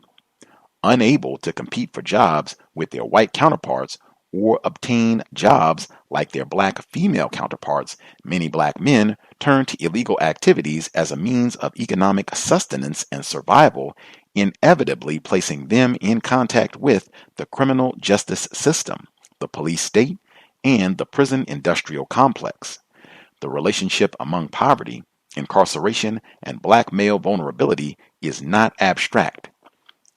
Unable to compete for jobs with their white counterparts or obtain jobs like their black female counterparts, many black men turn to illegal activities as a means of economic sustenance and survival, inevitably placing them in contact with the criminal justice system, the police state, and the prison industrial complex. The relationship among poverty, incarceration, and black male vulnerability is not abstract.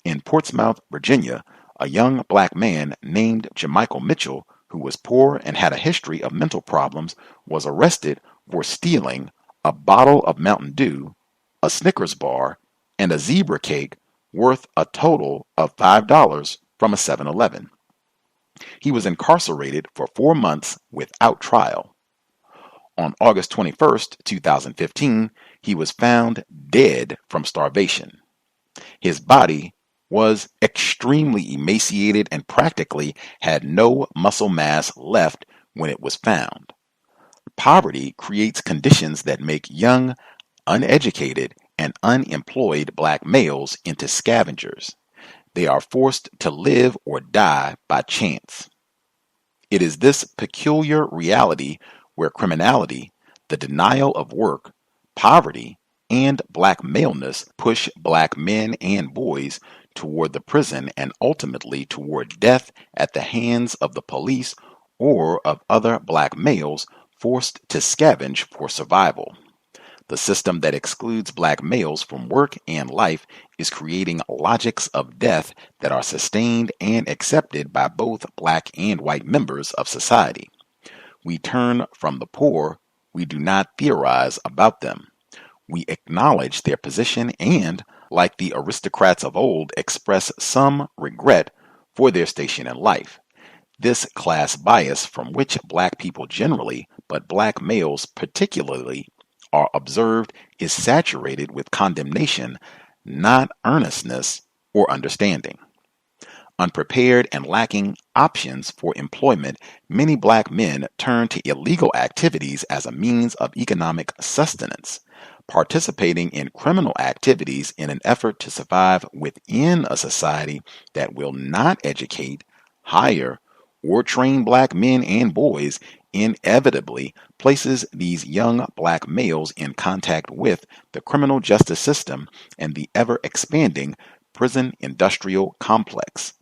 In Portsmouth, Virginia, a young black man named Jamichael Mitchell, who was poor and had a history of mental problems, was arrested for stealing a bottle of Mountain Dew, a Snickers bar, and a zebra cake worth a total of $5 from a 7-Eleven. He was incarcerated for 4 months without trial. On August 21st, 2015, he was found dead from starvation. His body was extremely emaciated and practically had no muscle mass left when it was found. Poverty creates conditions that make young, uneducated, and unemployed black males into scavengers. They are forced to live or die by chance. It is this peculiar reality where criminality, the denial of work, poverty, and black maleness push black men and boys toward the prison and ultimately toward death at the hands of the police or of other black males forced to scavenge for survival. The system that excludes black males from work and life is creating logics of death that are sustained and accepted by both black and white members of society. We turn from the poor, we do not theorize about them. We acknowledge their position and, like the aristocrats of old, express some regret for their station in life. This class bias from which black people generally, but black males particularly, are observed is saturated with condemnation, not earnestness or understanding. Unprepared and lacking options for employment, many black men turn to illegal activities as a means of economic sustenance. Participating in criminal activities in an effort to survive within a society that will not educate, hire, or train black men and boys inevitably places these young black males in contact with the criminal justice system and the ever-expanding prison industrial complex.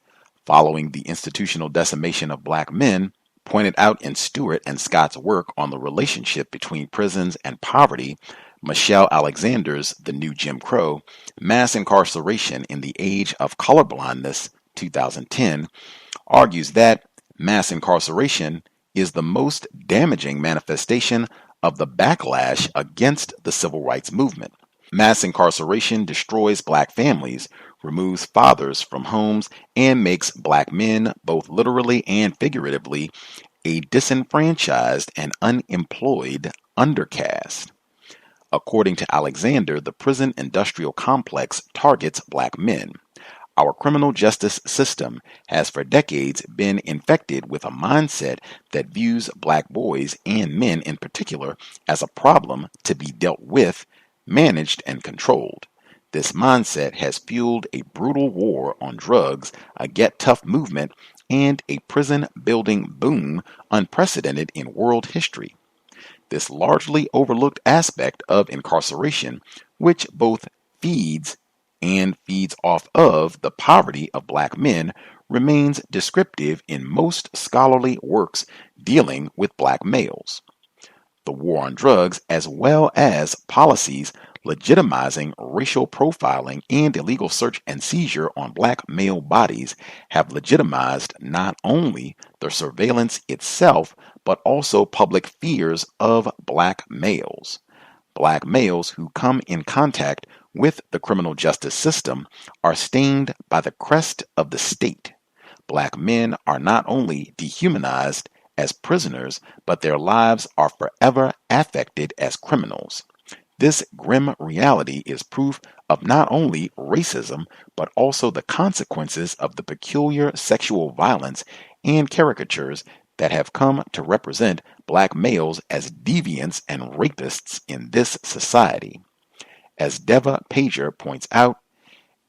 Following the institutional decimation of black men, pointed out in Stewart and Scott's work on the relationship between prisons and poverty, Michelle Alexander's The New Jim Crow, Mass Incarceration in the Age of Colorblindness, 2010, argues that mass incarceration is the most damaging manifestation of the backlash against the civil rights movement. Mass incarceration destroys black families, removes fathers from homes, and makes black men, both literally and figuratively, a disenfranchised and unemployed undercast. According to Alexander, the prison industrial complex targets black men. Our criminal justice system has for decades been infected with a mindset that views black boys and men in particular as a problem to be dealt with, managed, and controlled. This mindset has fueled a brutal war on drugs, a get tough movement, and a prison building boom unprecedented in world history. This largely overlooked aspect of incarceration, which both feeds and feeds off of the poverty of black men, remains descriptive in most scholarly works dealing with black males. The war on drugs, as well as policies legitimizing racial profiling and illegal search and seizure on black male bodies, have legitimized not only the surveillance itself, but also public fears of black males. Black males who come in contact with the criminal justice system are stained by the crest of the state. Black men are not only dehumanized as prisoners, but their lives are forever affected as criminals. This grim reality is proof of not only racism, but also the consequences of the peculiar sexual violence and caricatures that have come to represent black males as deviants and rapists in this society. As Deva Pager points out,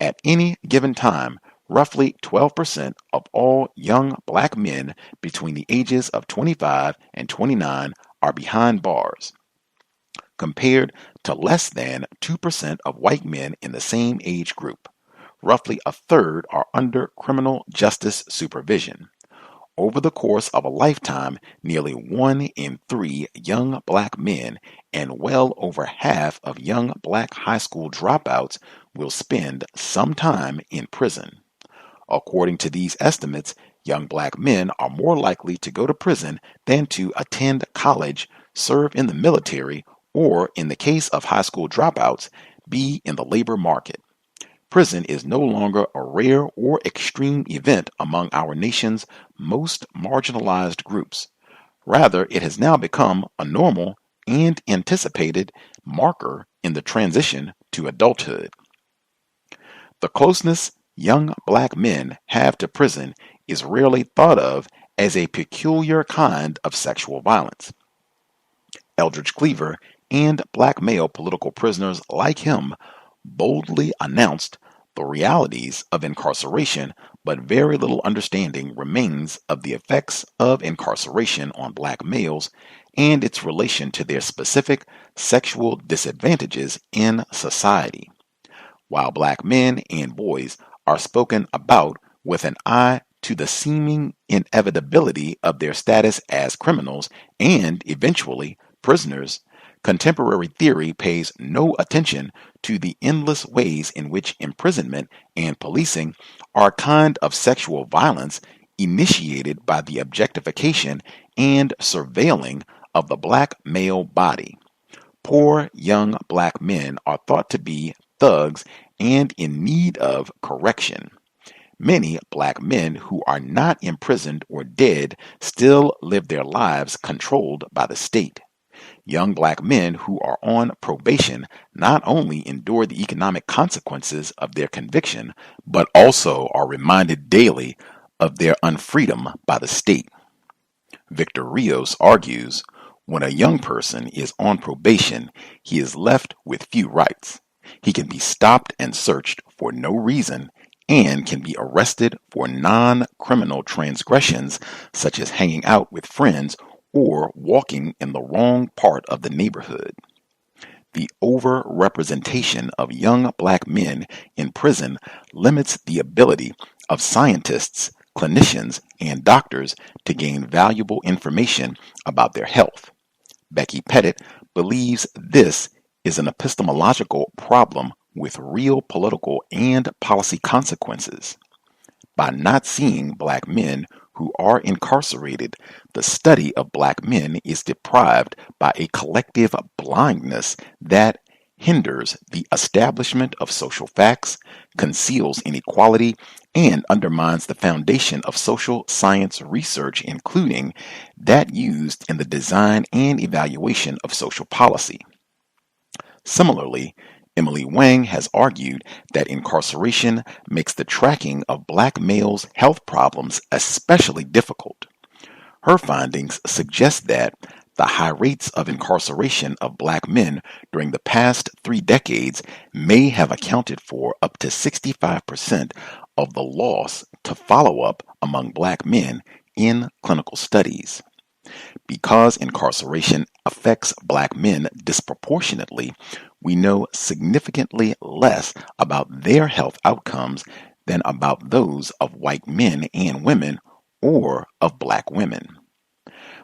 at any given time, roughly 12% of all young black men between the ages of 25 and 29 are behind bars, compared to less than 2% of white men in the same age group. Roughly a third are under criminal justice supervision. Over the course of a lifetime, nearly 1 in 3 young black men and well over half of young black high school dropouts will spend some time in prison. According to these estimates, young black men are more likely to go to prison than to attend college, serve in the military, or, in the case of high school dropouts, be in the labor market. Prison is no longer a rare or extreme event among our nation's most marginalized groups. Rather, it has now become a normal and anticipated marker in the transition to adulthood. The closeness young black men have to prison is rarely thought of as a peculiar kind of sexual violence. Eldridge Cleaver and black male political prisoners like him boldly announced the realities of incarceration, but very little understanding remains of the effects of incarceration on black males and its relation to their specific sexual disadvantages in society. While black men and boys are spoken about with an eye to the seeming inevitability of their status as criminals and eventually prisoners, contemporary theory pays no attention to the endless ways in which imprisonment and policing are a kind of sexual violence initiated by the objectification and surveilling of the black male body. Poor young black men are thought to be thugs and in need of correction. Many black men who are not imprisoned or dead still live their lives controlled by the state. Young black men who are on probation not only endure the economic consequences of their conviction, but also are reminded daily of their unfreedom by the state. Victor Rios argues, when a young person is on probation, he is left with few rights. He can be stopped and searched for no reason and can be arrested for non-criminal transgressions such as hanging out with friends or walking in the wrong part of the neighborhood. The overrepresentation of young black men in prison limits the ability of scientists, clinicians, and doctors to gain valuable information about their health. Becky Pettit believes this is an epistemological problem with real political and policy consequences. By not seeing black men who are incarcerated, the study of Black men is deprived by a collective blindness that hinders the establishment of social facts, conceals inequality, and undermines the foundation of social science research, including that used in the design and evaluation of social policy. Similarly, Emily Wang has argued that incarceration makes the tracking of Black males' health problems especially difficult. Her findings suggest that the high rates of incarceration of Black men during the past 3 decades may have accounted for up to 65% of the loss to follow-up among Black men in clinical studies. Because incarceration affects Black men disproportionately, we know significantly less about their health outcomes than about those of white men and women or of Black women.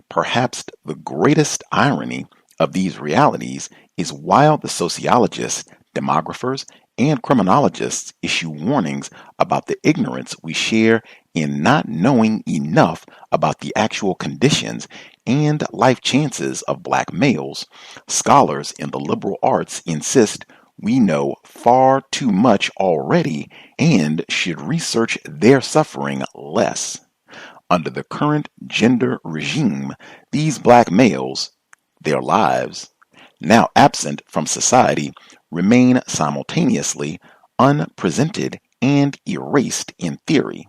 Perhaps the greatest irony of these realities is while the sociologists, demographers, and criminologists issue warnings about the ignorance we share in not knowing enough about the actual conditions and life chances of Black males, scholars in the liberal arts insist we know far too much already and should research their suffering less. Under the current gender regime, these Black males, their lives, now absent from society, remain simultaneously unpresented and erased in theory.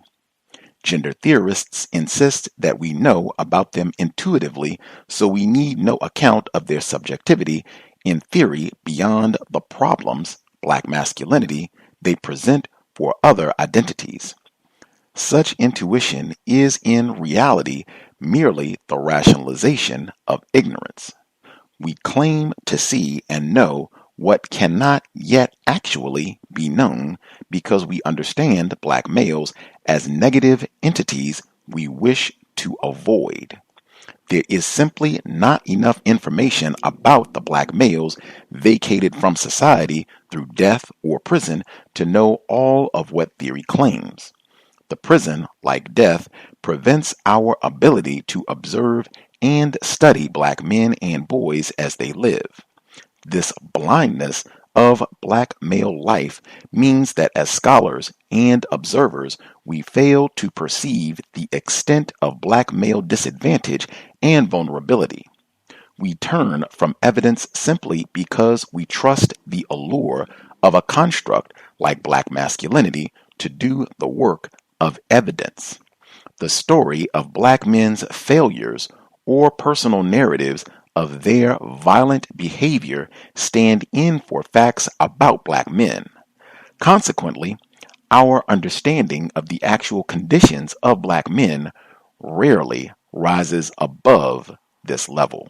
Gender theorists insist that we know about them intuitively, so we need no account of their subjectivity in theory beyond the problems, Black masculinity, they present for other identities. Such intuition is in reality merely the rationalization of ignorance. We claim to see and know what cannot yet actually be known because we understand Black males as negative entities we wish to avoid. There is simply not enough information about the Black males vacated from society through death or prison to know all of what theory claims. The prison, like death, prevents our ability to observe and study Black men and boys as they live. This blindness of Black male life means that as scholars and observers, we fail to perceive the extent of Black male disadvantage and vulnerability. We turn from evidence simply because we trust the allure of a construct like Black masculinity to do the work of evidence. The story of Black men's failures or personal narratives of their violent behavior stand in for facts about Black men. Consequently, our understanding of the actual conditions of Black men rarely rises above this level.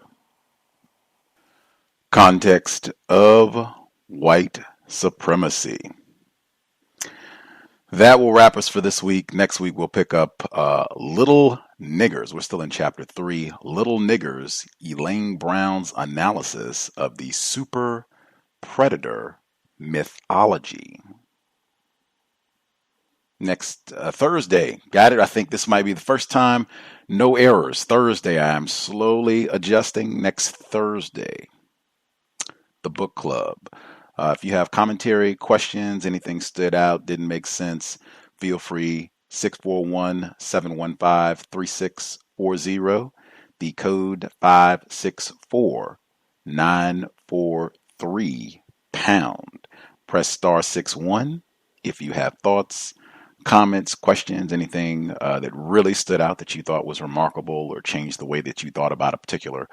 Context of White Supremacy. That will wrap us for this week. Next week, we'll pick up Little Niggers. We're still in Chapter 3. Little Niggers, Elaine Brown's analysis of the super predator mythology. Next Thursday. Got it? I think this might be the first time. No errors. Thursday. I am slowly adjusting. Next Thursday. The book club. If you have commentary, questions, anything stood out, didn't make sense, feel free. 641-715-3640. The code 564943#. Press *61 if you have thoughts, comments, questions, anything that really stood out that you thought was remarkable or changed the way that you thought about a particular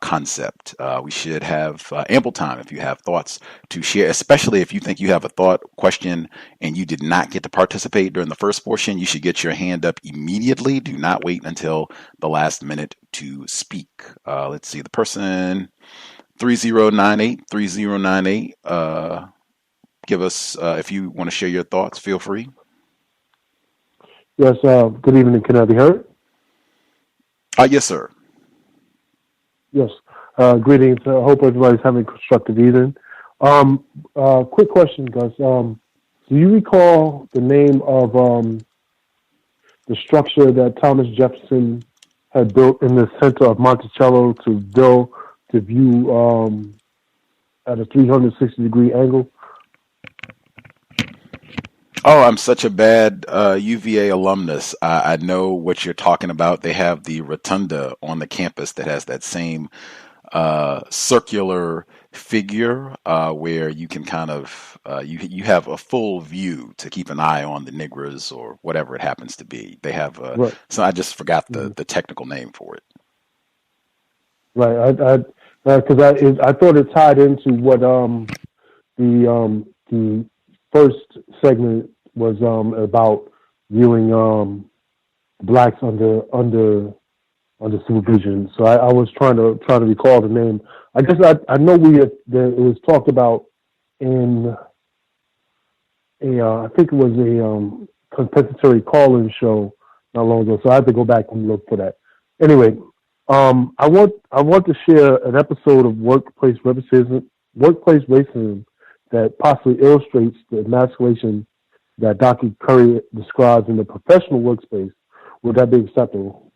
concept. We should have ample time if you have thoughts to share, especially if you think you have a thought, question, and you did not get to participate during the first portion. You should get your hand up immediately. Do not wait until the last minute to speak. Let's see, the person 3098. Give us, if you want to share your thoughts, feel free. Yes, good evening. Can I be heard? Yes, sir. Yes. Greetings. I hope everybody's having a constructive evening. Quick question, Gus. Do you recall the name of the structure that Thomas Jefferson had built in the center of Monticello to view at a 360-degree angle? Oh, I'm such a bad UVA alumnus. I know what you're talking about. They have the rotunda on the campus that has that same circular figure where you can kind of you have a full view to keep an eye on the niggers or whatever it happens to be. They have Right. So I just forgot the technical name for it. Right. Because I thought it tied into what the first segment was about viewing blacks under supervision. So I was trying to recall the name. I guess I know it was talked about in I think it was a compensatory call-in show not long ago. So I have to go back and look for that. Anyway, I want to share an episode of workplace racism that possibly illustrates the emasculation that Dr. Curry describes in the professional workspace. Would that be acceptable?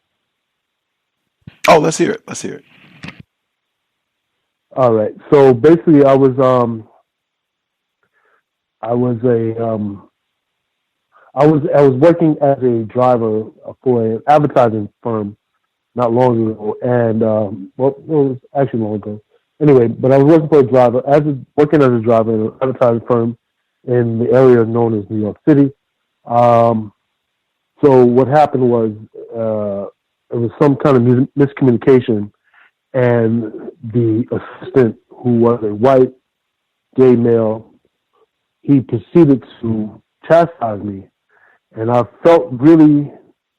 Oh, let's hear it. Let's hear it. All right. So basically, I was working as a driver for an advertising firm not long ago, and it was actually long ago. Anyway, but I was working for a driver, working as a driver in an advertising firm in the area known as New York City. So what happened was it was some kind of miscommunication, and the assistant, who was a white gay male, he proceeded to chastise me, and I felt really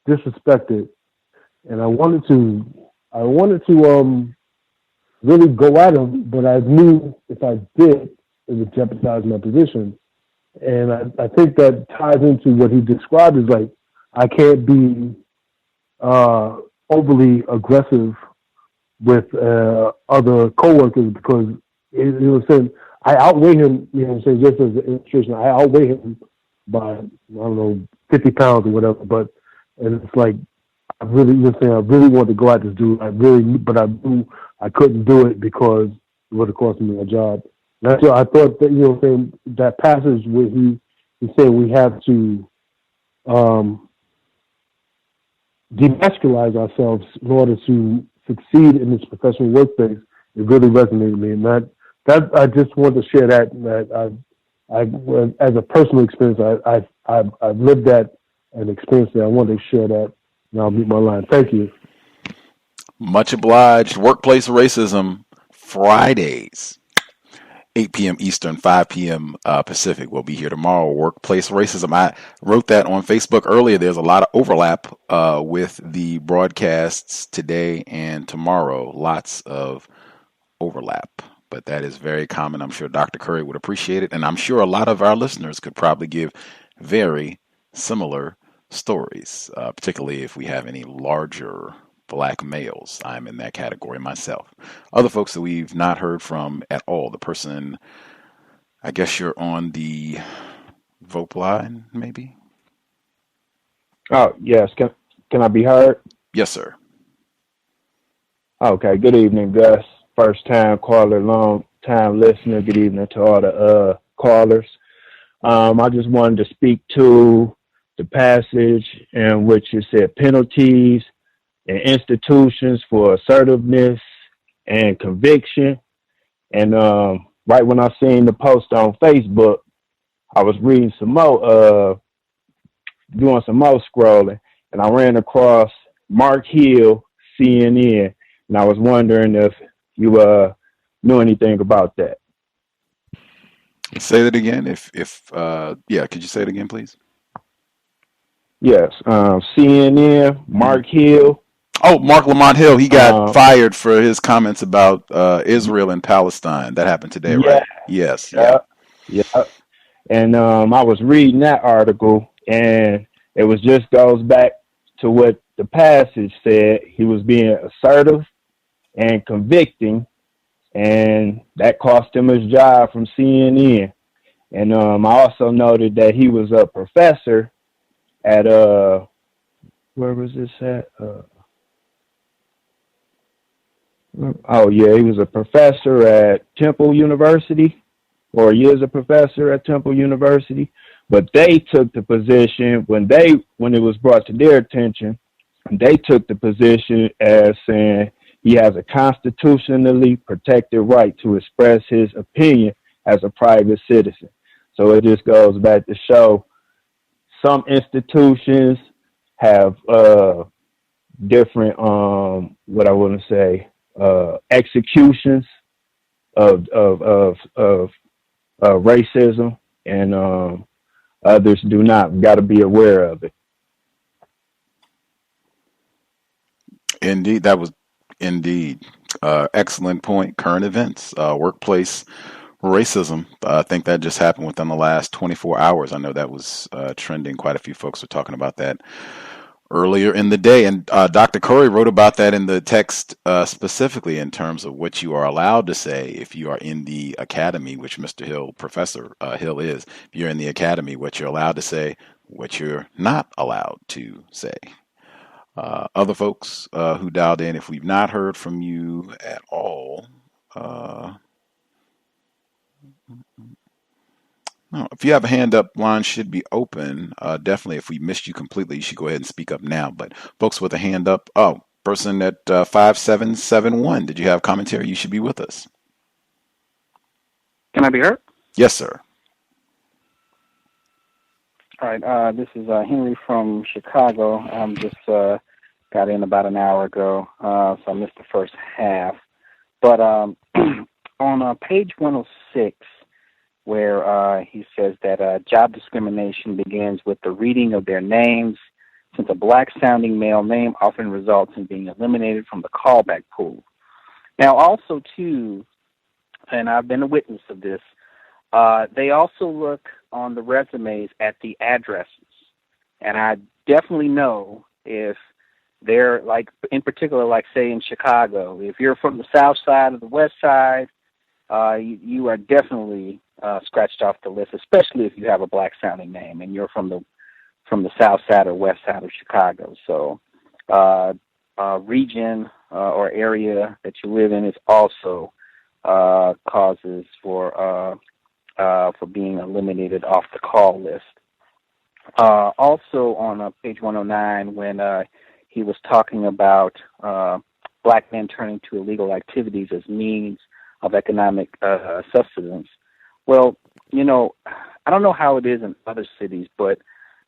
disrespected, and I wanted to really go at him, but I knew if I did, it would jeopardize my position. And I think that ties into what he described as like, I can't be overly aggressive with other coworkers because I outweigh him, just as an illustration, I outweigh him by, 50 pounds or whatever, and it's like, I really wanted to go at this dude. But I knew I couldn't do it because it would have cost me my job. That's why I thought that, that passage where he said we have to demasculinize ourselves in order to succeed in this professional workspace, it really resonated with me. And that I just wanted to share that I as a personal experience, I've lived that and experienced that. I wanted to share that. And I'll mute my line. Thank you. Much obliged. Workplace racism, Fridays, 8 p.m. Eastern, 5 p.m. Pacific. We'll be here tomorrow. Workplace racism. I wrote that on Facebook earlier. There's a lot of overlap with the broadcasts today and tomorrow. Lots of overlap. But that is very common. I'm sure Dr. Curry would appreciate it. And I'm sure a lot of our listeners could probably give very similar stories, particularly if we have any larger black males. I'm in that category myself. Other folks that we've not heard from at all. The person, I guess you're on the vote line, maybe? Oh, yes. Can I be heard? Yes, sir. Okay. Good evening, Gus. First time caller, long time listener. Good evening to all the callers. I just wanted to speak to the passage in which it said penalties and institutions for assertiveness and conviction. And right when I seen the post on Facebook, I was reading some more, doing some more scrolling, and I ran across Mark Hill, CNN, and I was wondering if you knew anything about that. Say that again. Could you say it again, please? Yes, CNN, Mark Hill. Oh, Mark Lamont Hill. He got fired for his comments about Israel and Palestine. That happened today, right? Yes. Yeah. And I was reading that article, and it was just goes back to what the passage said. He was being assertive and convicting, and that cost him his job from CNN. And I also noted that he was a professor at where was this at? Oh yeah, he was a professor at Temple University, or he is a professor at Temple University. But they took the position when it was brought to their attention, they took the position as saying he has a constitutionally protected right to express his opinion as a private citizen. So it just goes back to show some institutions have different what I want to say executions of racism, and others do not. We've got to be aware of it. Indeed, that was indeed excellent point. Current events, workplace racism. I think that just happened within the last 24 hours. I know that was trending. Quite a few folks were talking about that earlier in the day. And Dr. Corey wrote about that in the text specifically in terms of what you are allowed to say if you are in the academy, which Mr. Hill, Professor Hill is. If you're in the academy, what you're allowed to say, what you're not allowed to say. Other folks who dialed in, if we've not heard from you at all, no, if you have a hand up, line should be open. Definitely, if we missed you completely, you should go ahead and speak up now. But folks with a hand up, person at 5771, did you have commentary? You should be with us. Can I be heard? Yes, sir. All right, this is Henry from Chicago. I'm just got in about an hour ago, so I missed the first half. But on page 106, where he says that job discrimination begins with the reading of their names, since a black-sounding male name often results in being eliminated from the callback pool. Now, also, too, and I've been a witness of this, they also look on the resumes at the addresses. And I definitely know if they're, like, in particular, like, say, in Chicago, if you're from the south side or the west side, you are definitely scratched off the list, especially if you have a black-sounding name and you're from the south side or west side of Chicago. So region or area that you live in is also causes for being eliminated off the call list. Also on page 109, when he was talking about black men turning to illegal activities as means of economic subsistence. Well, you know, I don't know how it is in other cities, but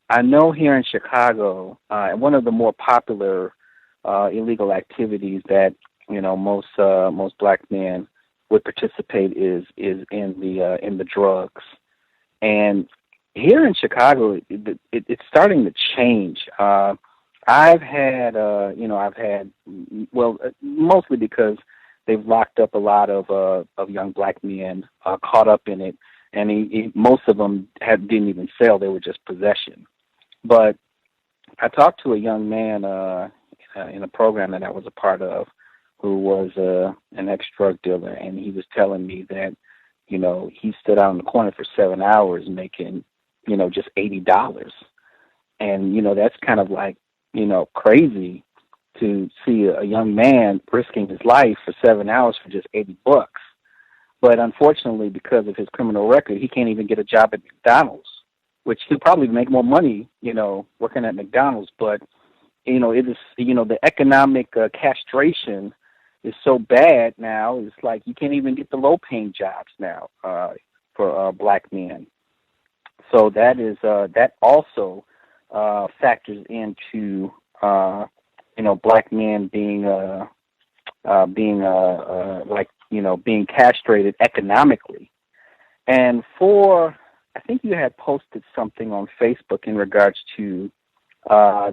I know here in Chicago, one of the more popular illegal activities that, you know, most black men would participate is in the drugs. And here in Chicago, it's starting to change. I've had mostly because they've locked up a lot of young black men caught up in it, and most of them didn't even sell; they were just possession. But I talked to a young man in a program that I was a part of, who was an ex-drug dealer, and he was telling me that, you know, he stood out in the corner for 7 hours making, you know, just $80, and you know that's kind of like, you know, crazy to see a young man risking his life for 7 hours for just $80. But unfortunately, because of his criminal record, he can't even get a job at McDonald's, which he'll probably make more money, you know, working at McDonald's. But, you know, it is, you know, the economic castration is so bad now. It's like you can't even get the low-paying jobs now for black men. So that is that also factors into you know, black men being like, you know, being castrated economically. And I think you had posted something on Facebook in regards to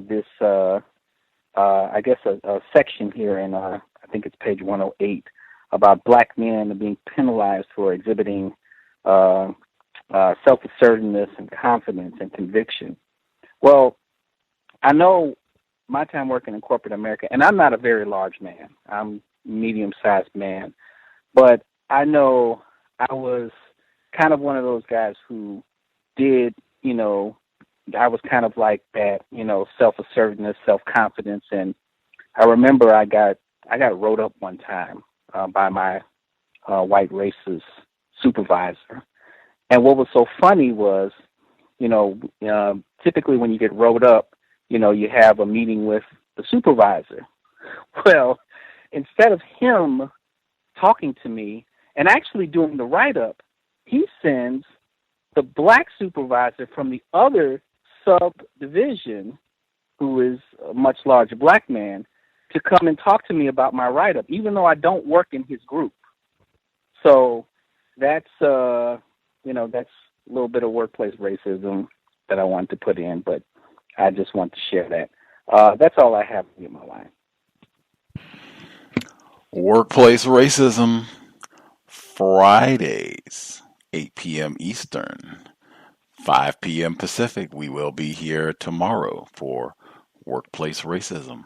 this, I guess a section here in, I think it's page 108, about black men being penalized for exhibiting self-assertiveness and confidence and conviction. Well, I know my time working in corporate America, and I'm not a very large man. I'm a medium-sized man. But I know I was kind of one of those guys who did, you know, I was kind of like that, self-assertiveness, self-confidence. And I remember I got wrote up one time by my white racist supervisor. And what was so funny was, typically when you get wrote up, you have a meeting with the supervisor. Well, instead of him talking to me and actually doing the write-up, he sends the black supervisor from the other subdivision, who is a much larger black man, to come and talk to me about my write-up, even though I don't work in his group. So that's, that's a little bit of workplace racism that I wanted to put in, but I just want to share that. That's all I have in my line. Workplace racism, Fridays, 8 p.m. Eastern, 5 p.m. Pacific. We will be here tomorrow for workplace racism.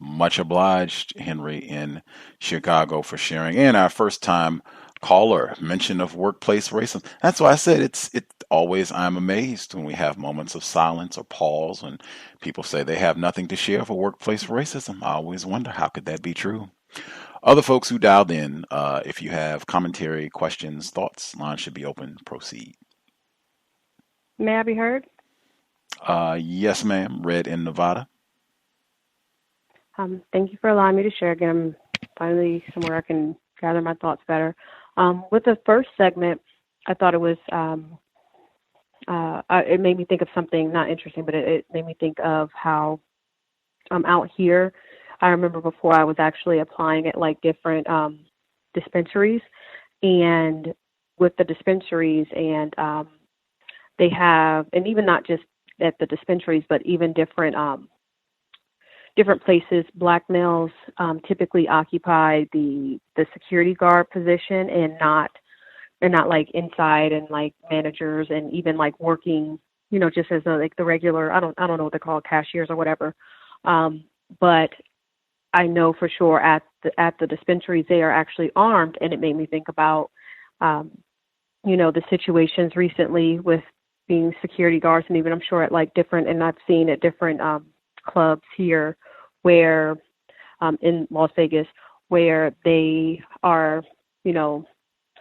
Much obliged, Henry in Chicago, for sharing. And our first time caller mention of workplace racism. That's why I said it always, I'm amazed when we have moments of silence or pause when people say they have nothing to share for workplace racism. I always wonder, how could that be true? Other folks who dialed in, if you have commentary, questions, thoughts, line should be open. Proceed. May I be heard? Yes, ma'am. Red in Nevada. Thank you for allowing me to share again. I'm finally somewhere I can gather my thoughts better. With the first segment, I thought it was, it made me think of something not interesting, but it made me think of how out here, I remember before I was actually applying at like different dispensaries, and with the dispensaries, and they have, and even not just at the dispensaries, but even different places, black males typically occupy the security guard position, and not like inside and like managers, and even like working, just as like the regular, I don't know what they're called, cashiers or whatever. But I know for sure at the dispensaries they are actually armed, and it made me think about the situations recently with being security guards, and even I'm sure at like different, and I've seen at different clubs here where in Las Vegas, where they are,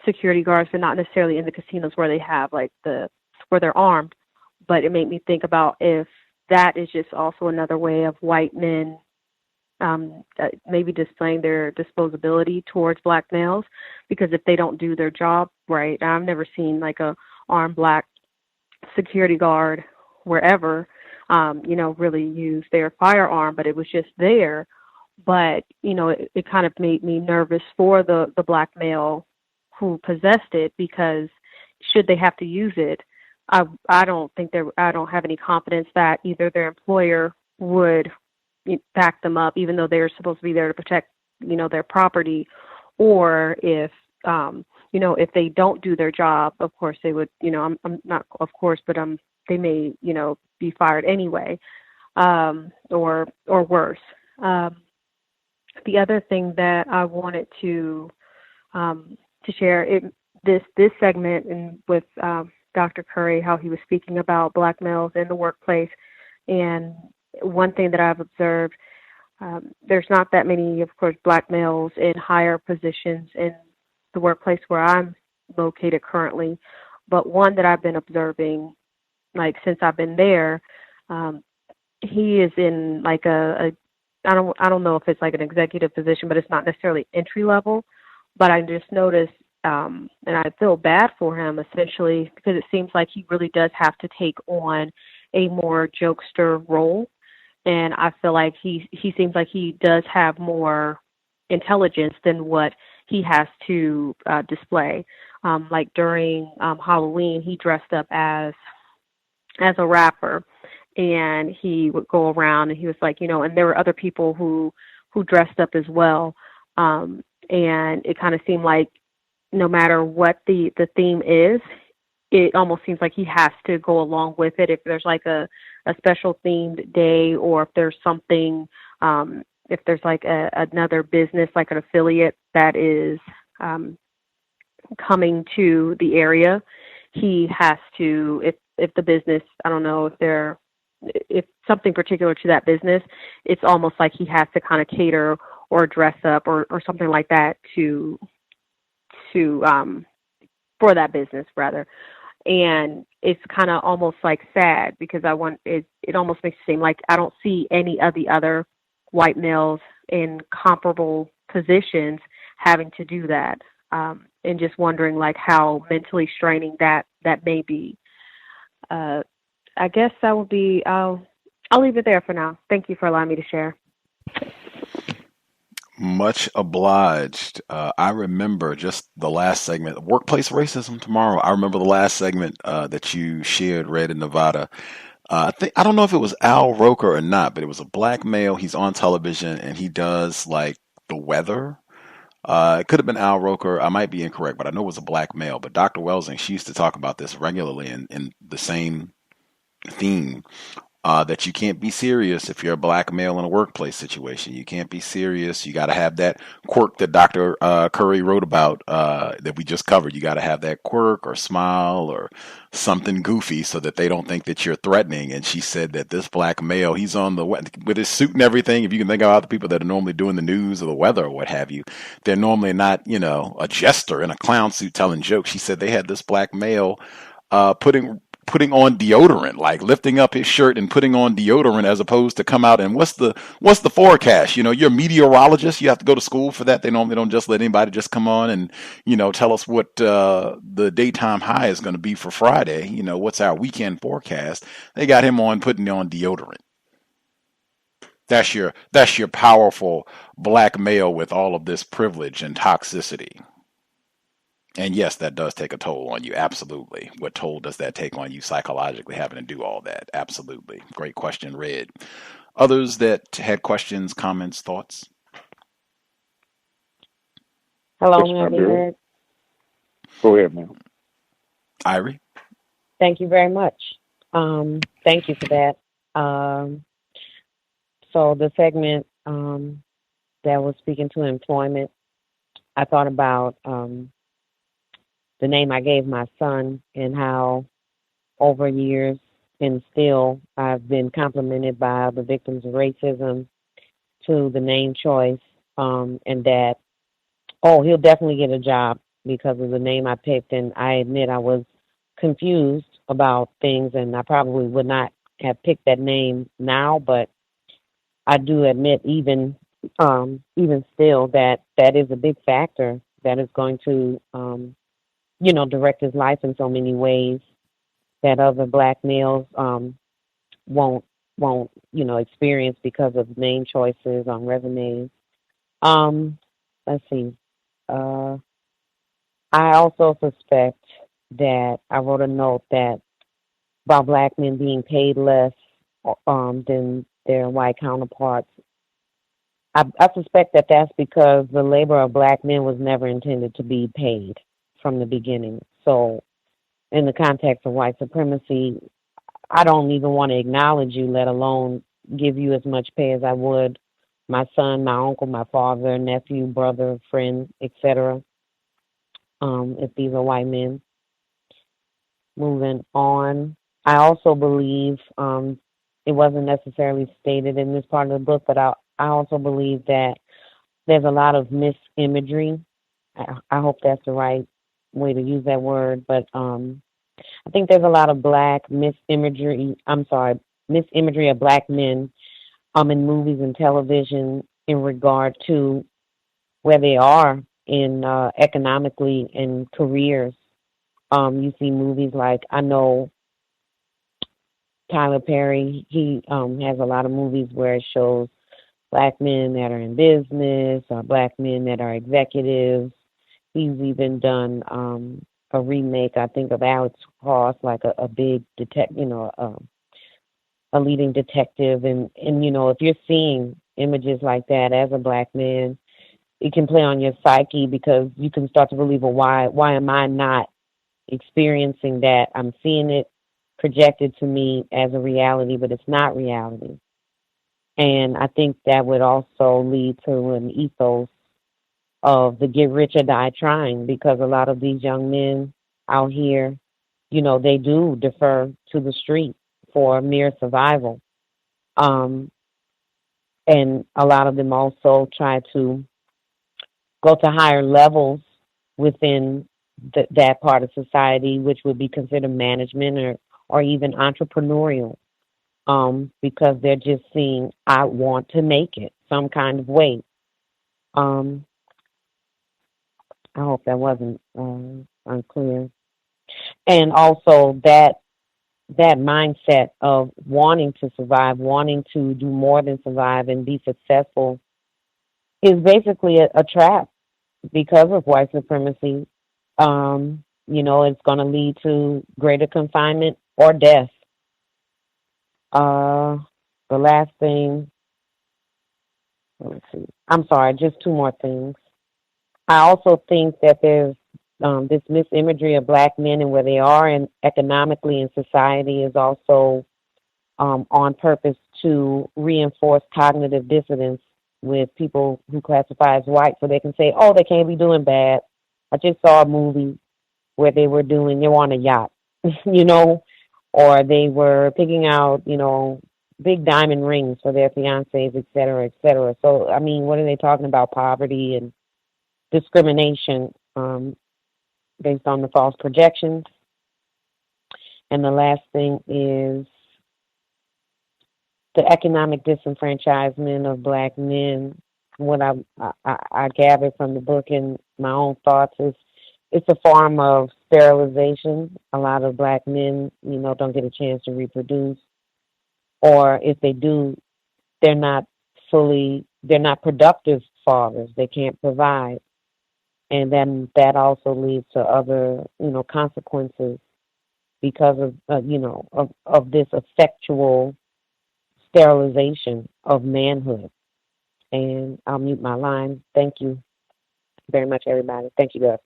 security guards, but not necessarily in the casinos where they have like where they're armed. But it made me think about if that is just also another way of white men maybe displaying their disposability towards black males, because if they don't do their job right, I've never seen like a armed black security guard wherever, really use their firearm, but it was just there. But, it kind of made me nervous for the black male who possessed it, because should they have to use it, I don't have any confidence that either their employer would back them up, even though they're supposed to be there to protect, their property, or if they don't do their job, of course they would, I'm not, of course, but they may, be fired anyway, or worse. The other thing that I wanted to share, this segment, and with Dr. Curry, how he was speaking about black males in the workplace, and one thing that I've observed, there's not that many, of course, black males in higher positions in the workplace where I'm located currently, but one that I've been observing, like since I've been there, he is in like I don't know if it's like an executive position, but it's not necessarily entry level. But I just noticed, and I feel bad for him essentially, because it seems like he really does have to take on a more jokester role. And I feel like he seems like he does have more intelligence than what he has to display. Like during Halloween, he dressed up as a rapper, and he would go around, and he was like, and there were other people who dressed up as well. And it kind of seemed like no matter what the theme is, it almost seems like he has to go along with it. If there's like a special themed day, or if there's something, if there's like another business, like an affiliate that is coming to the area, he has to, the business, I don't know if something particular to that business, it's almost like he has to kind of cater or dress up or something like that to for that business rather. And it's kind of almost like sad because it almost makes it seem like I don't see any of the other white males in comparable positions having to do that. And just wondering like how mentally straining that may be. I guess that will be, I'll leave it there for now. Thank you for allowing me to share. Much obliged. I remember just the last segment, workplace racism tomorrow. I remember the last segment that you shared, Red in Nevada. I don't know if it was Al Roker or not, but it was a black male. He's on television and he does like the weather. It could have been Al Roker. I might be incorrect, but I know it was a black male. But Dr. Welsing, she used to talk about this regularly in the same theme. That you can't be serious if you're a black male in a workplace situation. You can't be serious. You got to have that quirk that Dr. Curry wrote about that we just covered. You got to have that quirk or smile or something goofy so that they don't think that you're threatening. And she said that this black male, he's on with his suit and everything. If you can think about the people that are normally doing the news or the weather or what have you, they're normally not, a jester in a clown suit telling jokes. She said they had this black male putting on deodorant, like lifting up his shirt and putting on deodorant as opposed to come out and what's the forecast? You're a meteorologist. You have to go to school for that. They normally don't just let anybody just come on and, tell us what the daytime high is going to be for Friday. What's our weekend forecast? They got him on putting on deodorant. That's your powerful black male with all of this privilege and toxicity. And yes, that does take a toll on you. Absolutely. What toll does that take on you psychologically, having to do all that? Absolutely. Great question, Red. Others that had questions, comments, thoughts? Hello, Red. Go ahead, ma'am. Irie? Thank you very much. Thank you for that. So the segment that was speaking to employment, I thought about the name I gave my son and how over years and still I've been complimented by the victims of racism to the name choice and that, he'll definitely get a job because of the name I picked. And I admit I was confused about things and I probably would not have picked that name now, but I do admit even still that is a big factor that is going to direct his life in so many ways that other black males won't experience because of name choices on resumes. Let's see. I also suspect that I wrote a note that about black men being paid less than their white counterparts. I suspect that that's because the labor of black men was never intended to be paid from the beginning. So in the context of white supremacy, I don't even want to acknowledge you, let alone give you as much pay as I would my son, my uncle, my father, nephew, brother, friend, etc. If these are white men. Moving on. I also believe, it wasn't necessarily stated in this part of the book, but I also believe that there's a lot of misimagery. I hope that's the right way to use that word, but I think there's a lot of misimagery of black men in movies and television in regard to where they are in economically in careers. You see movies like, I know Tyler Perry, he has a lot of movies where it shows black men that are in business or black men that are executives. He's even done a remake, I think, of Alex Cross, like a big a leading detective. And if you're seeing images like that as a black man, it can play on your psyche because you can start to believe, well, why am I not experiencing that? I'm seeing it projected to me as a reality, but it's not reality. And I think that would also lead to an ethos of the get rich or die trying, because a lot of these young men out here they do defer to the street for mere survival. And a lot of them also try to go to higher levels within that part of society, which would be considered management or even entrepreneurial, because they're just seeing, I want to make it some kind of way. I hope that wasn't unclear. And also that mindset of wanting to survive, wanting to do more than survive and be successful is basically a trap because of white supremacy. It's going to lead to greater confinement or death. The last thing, let's see. I'm sorry, just two more things. I also think that there's this misimagery of black men and where they are and economically in society is also on purpose to reinforce cognitive dissonance with people who classify as white, so they can say, oh, they can't be doing bad. I just saw a movie where they were on a yacht, or they were picking out, big diamond rings for their fiancés, et cetera, et cetera. So, I mean, what are they talking about? Poverty and discrimination based on the false projections. And the last thing is the economic disenfranchisement of black men. What I gathered from the book and my own thoughts is it's a form of sterilization. A lot of black men, don't get a chance to reproduce. Or if they do, they're not productive fathers. They can't provide. And then that also leads to other, consequences because of this effectual sterilization of manhood. And I'll mute my line. Thank you very much, everybody. Thank you, Gus.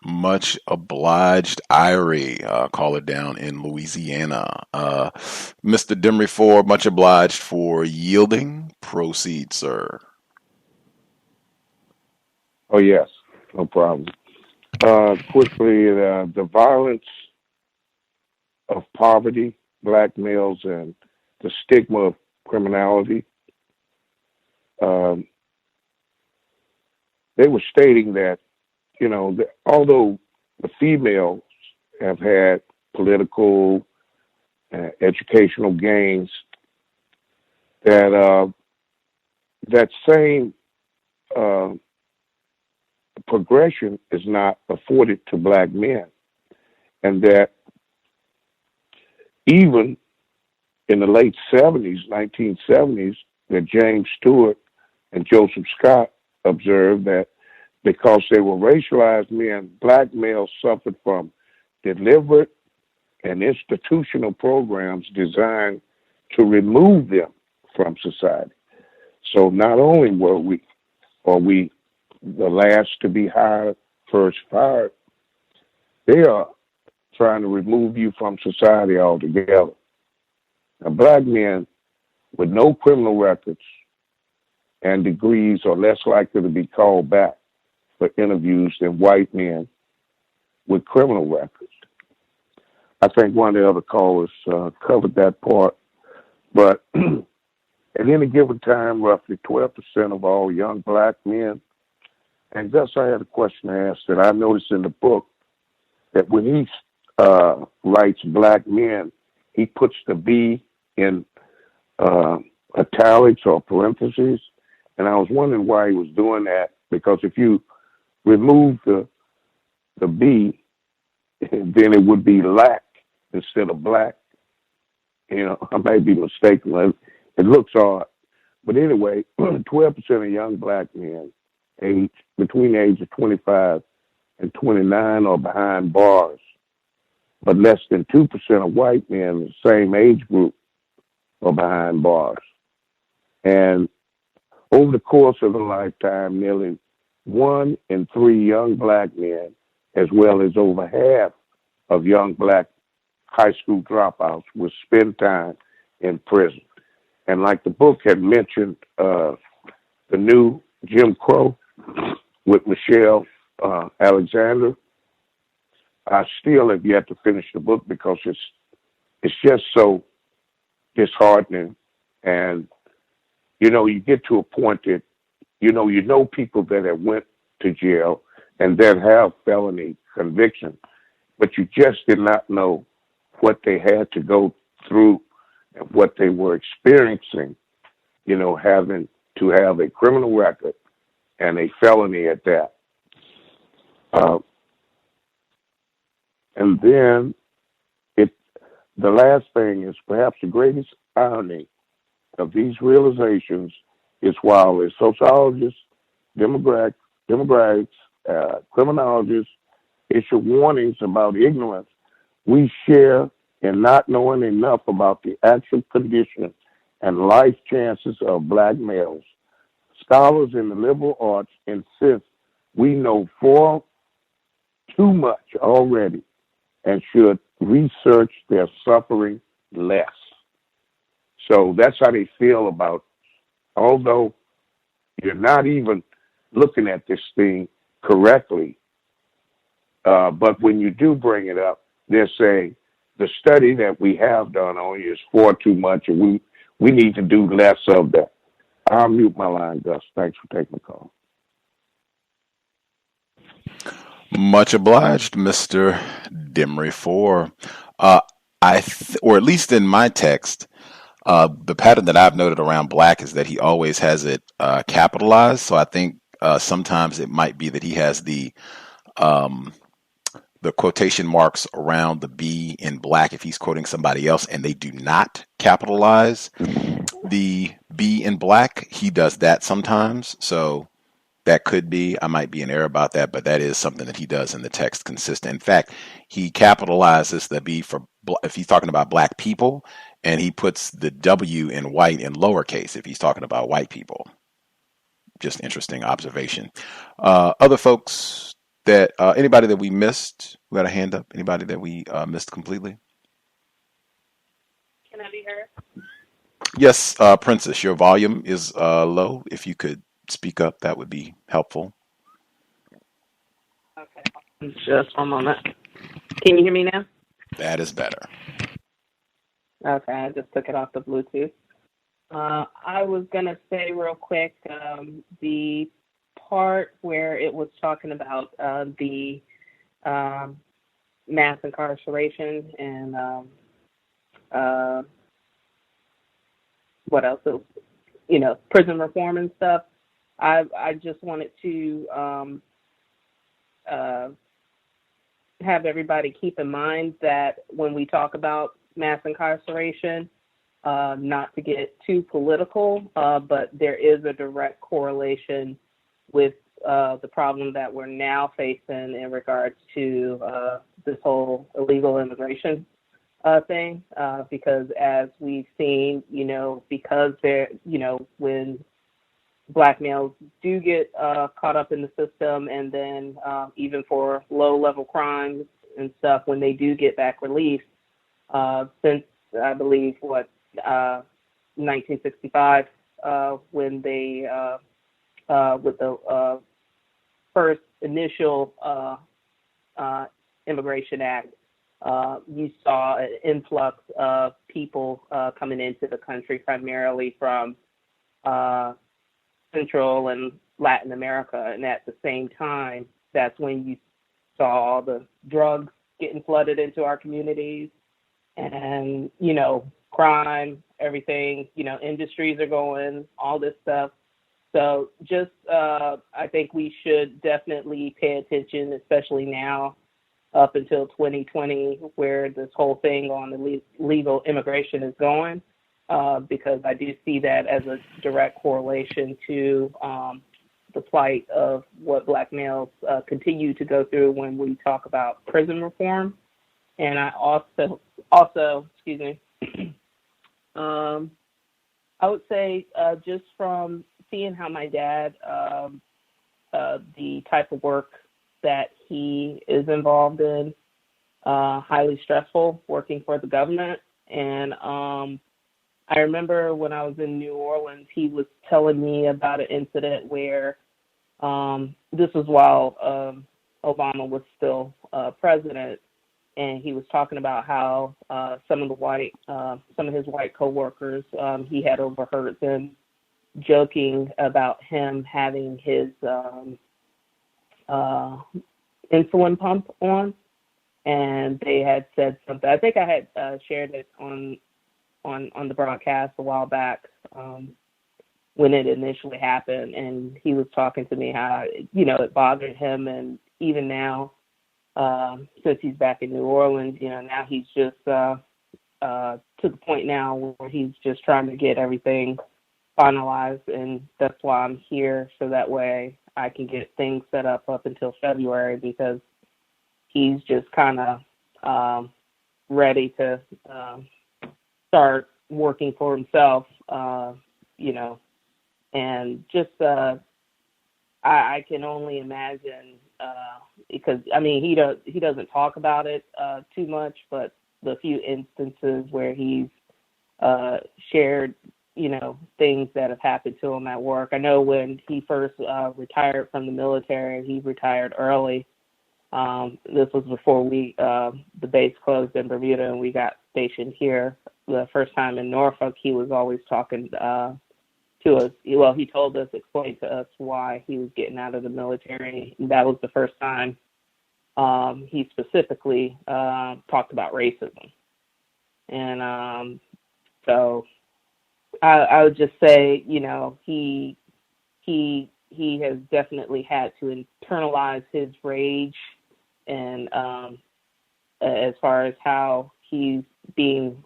Much obliged, Irie, caller down in Louisiana. Mr. Demery Ford, much obliged for yielding. Proceed, sir. Oh, yes, no problem. Quickly, the violence of poverty, black males, and the stigma of criminality. They were stating that, although the females have had political, educational gains, that same progression is not afforded to black men, and that even in the late 1970s, that James Stewart and Joseph Scott observed that because they were racialized men, black males suffered from deliberate and institutional programs designed to remove them from society. So not only are we the last to be hired, first fired, they are trying to remove you from society altogether. Now, black men with no criminal records and degrees are less likely to be called back for interviews than white men with criminal records. I think one of the other callers covered that part, but at any given time, roughly 12% of all young black men, and Gus, I had a question to ask that I noticed in the book that when he writes black men, he puts the B in italics or parentheses, and I was wondering why he was doing that, because if you remove the B, then it would be lack instead of black. I may be mistaken. It looks odd. But anyway, 12% of young black men between the age of 25 and 29 are behind bars, but less than 2% of white men in the same age group are behind bars. And over the course of a lifetime, nearly 1 in 3 young black men, as well as over half of young black high school dropouts, will spend time in prison. And like the book had mentioned, the new Jim Crow with Michelle Alexander, I still have yet to finish the book because it's just so disheartening. And, you get to a point that, you know people that have went to jail and that have felony conviction, but you just did not know what they had to go through and what they were experiencing, having to have a criminal record and a felony at that. And then the last thing is perhaps the greatest irony of these realizations is while as sociologists, demographics, criminologists issue warnings about ignorance, we share in not knowing enough about the actual condition and life chances of black males. Scholars in the liberal arts insist we know far too much already and should research their suffering less. So that's how they feel about, although you're not even looking at this thing correctly, but when you do bring it up, they're saying the study that we have done on you is far too much, and we need to do less of that. I'll mute my line, Gus. Thanks for taking the call. Much obliged, Mr. Demery 4. Or at least in my text, the pattern that I've noted around black is that he always has it capitalized. So I think sometimes it might be that he has the quotation marks around the B in black if he's quoting somebody else and they do not capitalize the B in black. He does that sometimes. So that could be, I might be in error about that, but that is something that he does in the text consistent. In fact, he capitalizes the B for, if he's talking about black people, and he puts the W in white in lowercase if he's talking about white people. Just interesting observation. Other folks that, anybody that we missed, we got a hand up? Anybody that we missed completely? Can I be heard? Yes, Princess, your volume is low. If you could speak up, that would be helpful. Okay, just one moment. Can you hear me now? That is better. Okay, I just took it off the Bluetooth. I was going to say real quick, the part where it was talking about the mass incarceration and what else? Prison reform and stuff. I just wanted to have everybody keep in mind that when we talk about mass incarceration, not to get too political, but there is a direct correlation with the problem that we're now facing in regards to this whole illegal immigration thing, because as we've seen, because there, when black males do get caught up in the system, and then even for low-level crimes and stuff, when they do get back released, since I believe 1965, when they with the first initial Immigration Act, you saw an influx of people coming into the country primarily from Central and Latin America, and at the same time, that's when you saw all the drugs getting flooded into our communities, and crime, everything, industries are going, all this stuff. So just, I think we should definitely pay attention, especially now up until 2020, where this whole thing on the legal immigration is going. Because I do see that as a direct correlation to the plight of what black males continue to go through when we talk about prison reform. And I also, excuse me, I would say just from seeing how my dad, the type of work that he is involved in, highly stressful, working for the government. And I remember when I was in New Orleans, he was telling me about an incident where this was while Obama was still president, and he was talking about how some of his white coworkers, he had overheard them joking about him having his insulin pump on, and they had said something. I think I had shared it on the broadcast a while back when it initially happened, and he was talking to me how it bothered him, and even now, since he's back in New Orleans, now he's just to the point now where he's just trying to get everything finalized, and that's why I'm here, so that way I can get things set up until February, because he's just kind of ready to start working for himself, and just I can only imagine, because he doesn't talk about it too much, but the few instances where he's shared things that have happened to him at work. I know when he first retired from the military, he retired early. This was before the base closed in Bermuda and we got stationed here. The first time in Norfolk, he was always talking to us. Well, he told us, explained to us why he was getting out of the military. That was the first time he specifically talked about racism. And so I would just say, he has definitely had to internalize his rage, and as far as how he's being,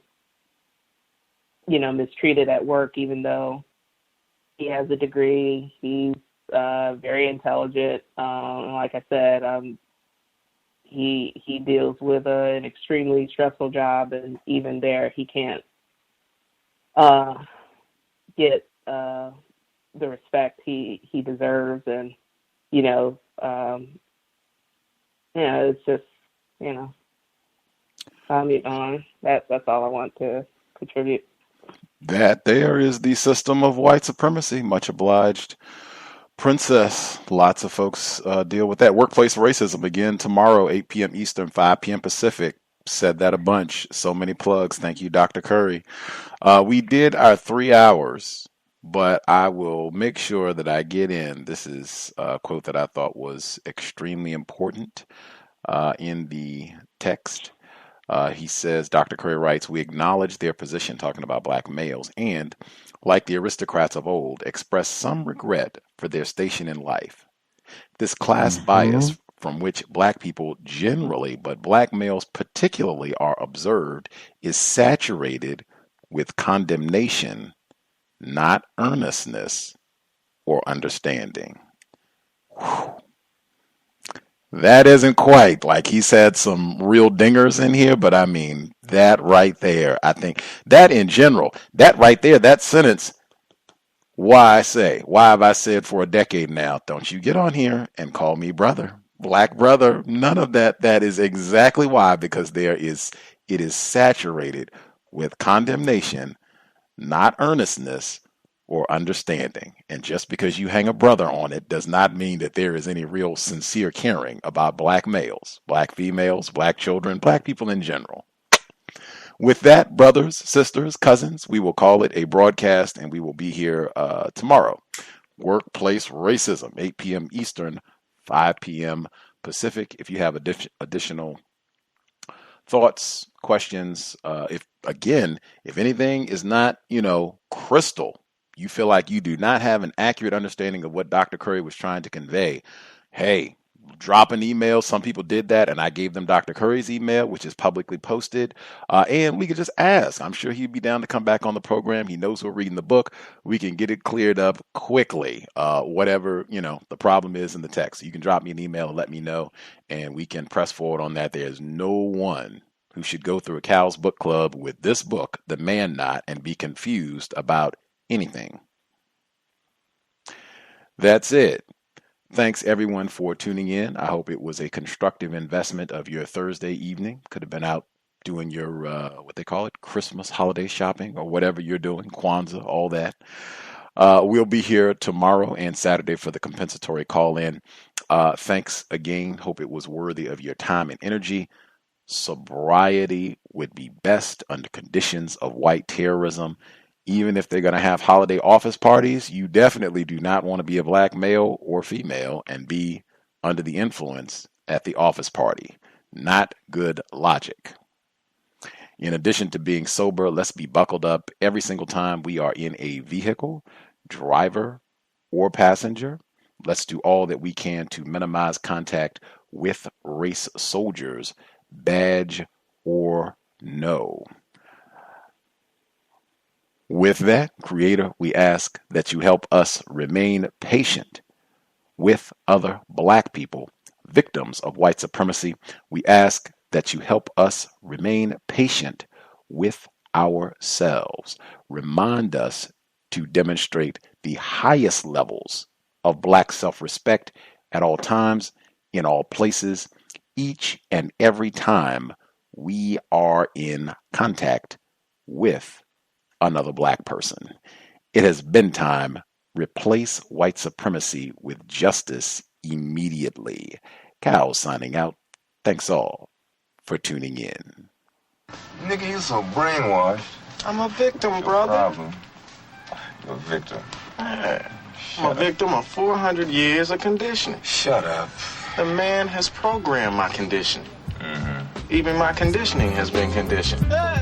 mistreated at work, even though he has a degree, he's very intelligent. Like I said, he deals with an extremely stressful job, and even there, he can't get the respect he deserves, and it's just that's all I want to contribute. That there is the system of white supremacy. Much obliged, Princess. Lots of folks deal with that. Workplace racism again tomorrow, 8 p.m. Eastern, 5 p.m. Pacific. Said that a bunch. So many plugs. Thank you, Dr. Curry. We did our 3 hours, but I will make sure that I get in. This is a quote that I thought was extremely important in the text. He says, Dr. Curry writes, we acknowledge their position, talking about black males, and, like the aristocrats of old, express some regret for their station in life. This class bias from which black people generally, but black males particularly, are observed is saturated with condemnation, not earnestness or understanding. Whew. That isn't quite like he's had some real dingers in here, but I mean, that right there, I think that in general, that right there, that sentence, why have I said for a decade now, don't you get on here and call me brother, black brother, none of that. That is exactly why, because it is saturated with condemnation, not earnestness or understanding. And just because you hang a brother on it does not mean that there is any real sincere caring about black males, black females, black children, black people in general. With that, brothers, sisters, cousins, we will call it a broadcast, and we will be here tomorrow. Workplace racism, 8 p.m. Eastern, 5 p.m. Pacific. If you have additional thoughts, questions, if anything is not, crystal, you feel like you do not have an accurate understanding of what Dr. Curry was trying to convey, hey, drop an email. Some people did that, and I gave them Dr. Curry's email, which is publicly posted, and we could just ask. I'm sure he'd be down to come back on the program. He knows we're reading the book. We can get it cleared up quickly, whatever the problem is in the text. You can drop me an email and let me know, and we can press forward on that. There's no one who should go through a Cow's book club with this book, The Man Knot, and be confused about anything. That's it. Thanks everyone for tuning in. I hope it was a constructive investment of your Thursday evening. Could have been out doing your, what they call it, Christmas holiday shopping or whatever you're doing, Kwanzaa, all that. We'll be here tomorrow and Saturday for the compensatory call-in. Thanks again. Hope it was worthy of your time and energy. Sobriety would be best under conditions of white terrorism. Even if they're going to have holiday office parties, you definitely do not want to be a black male or female and be under the influence at the office party. Not good logic. In addition to being sober, let's be buckled up every single time we are in a vehicle, driver, or passenger. Let's do all that we can to minimize contact with race soldiers, badge or no. With that, Creator, we ask that you help us remain patient with other black people, victims of white supremacy. We ask that you help us remain patient with ourselves. Remind us to demonstrate the highest levels of black self-respect at all times, in all places, each and every time we are in contact with another black person. It has been time. Replace white supremacy with justice immediately. Cal signing out. Thanks all for tuning in. Nigga, you so brainwashed. I'm a victim, brother. Problem. You're a victim. Yeah. I'm a victim of 400 years of conditioning. Shut up. The man has programmed my conditioning. Mm-hmm. Even my conditioning has been conditioned. Hey!